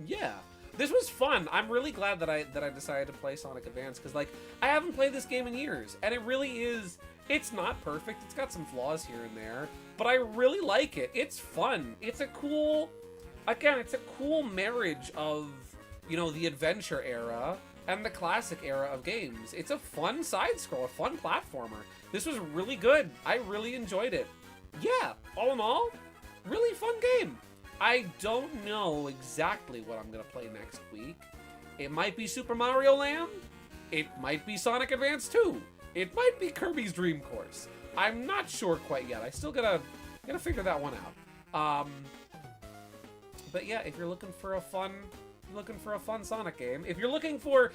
Yeah. This was fun. I'm really glad that I decided to play Sonic Advance, because like I haven't played this game in years, and it really is. It's not perfect. It's got some flaws here and there, but I really like it. It's fun. It's a cool, again, it's a cool marriage of, you know, the adventure era and the classic era of games. It's a fun side scroll, a fun platformer. This was really good. I really enjoyed it. Yeah, all in all, really fun game. I don't know exactly what I'm gonna play next week. It might be Super Mario Land. It might be Sonic Advance 2. It might be Kirby's Dream Course. I'm not sure quite yet. I still gotta figure that one out. But yeah, if you're looking for a fun Sonic game, if you're looking for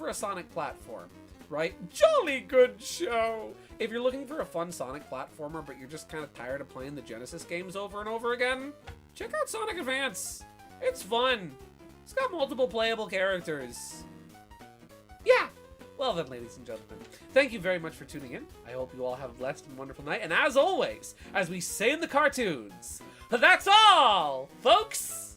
a Sonic platform, right? Jolly good show. If you're looking for a fun Sonic platformer, but you're just kind of tired of playing the Genesis games over and over again, check out Sonic Advance. It's fun. It's got multiple playable characters. Yeah. Well then, ladies and gentlemen, thank you very much for tuning in. I hope you all have a blessed and wonderful night. And as always, as we say in the cartoons, that's all, folks.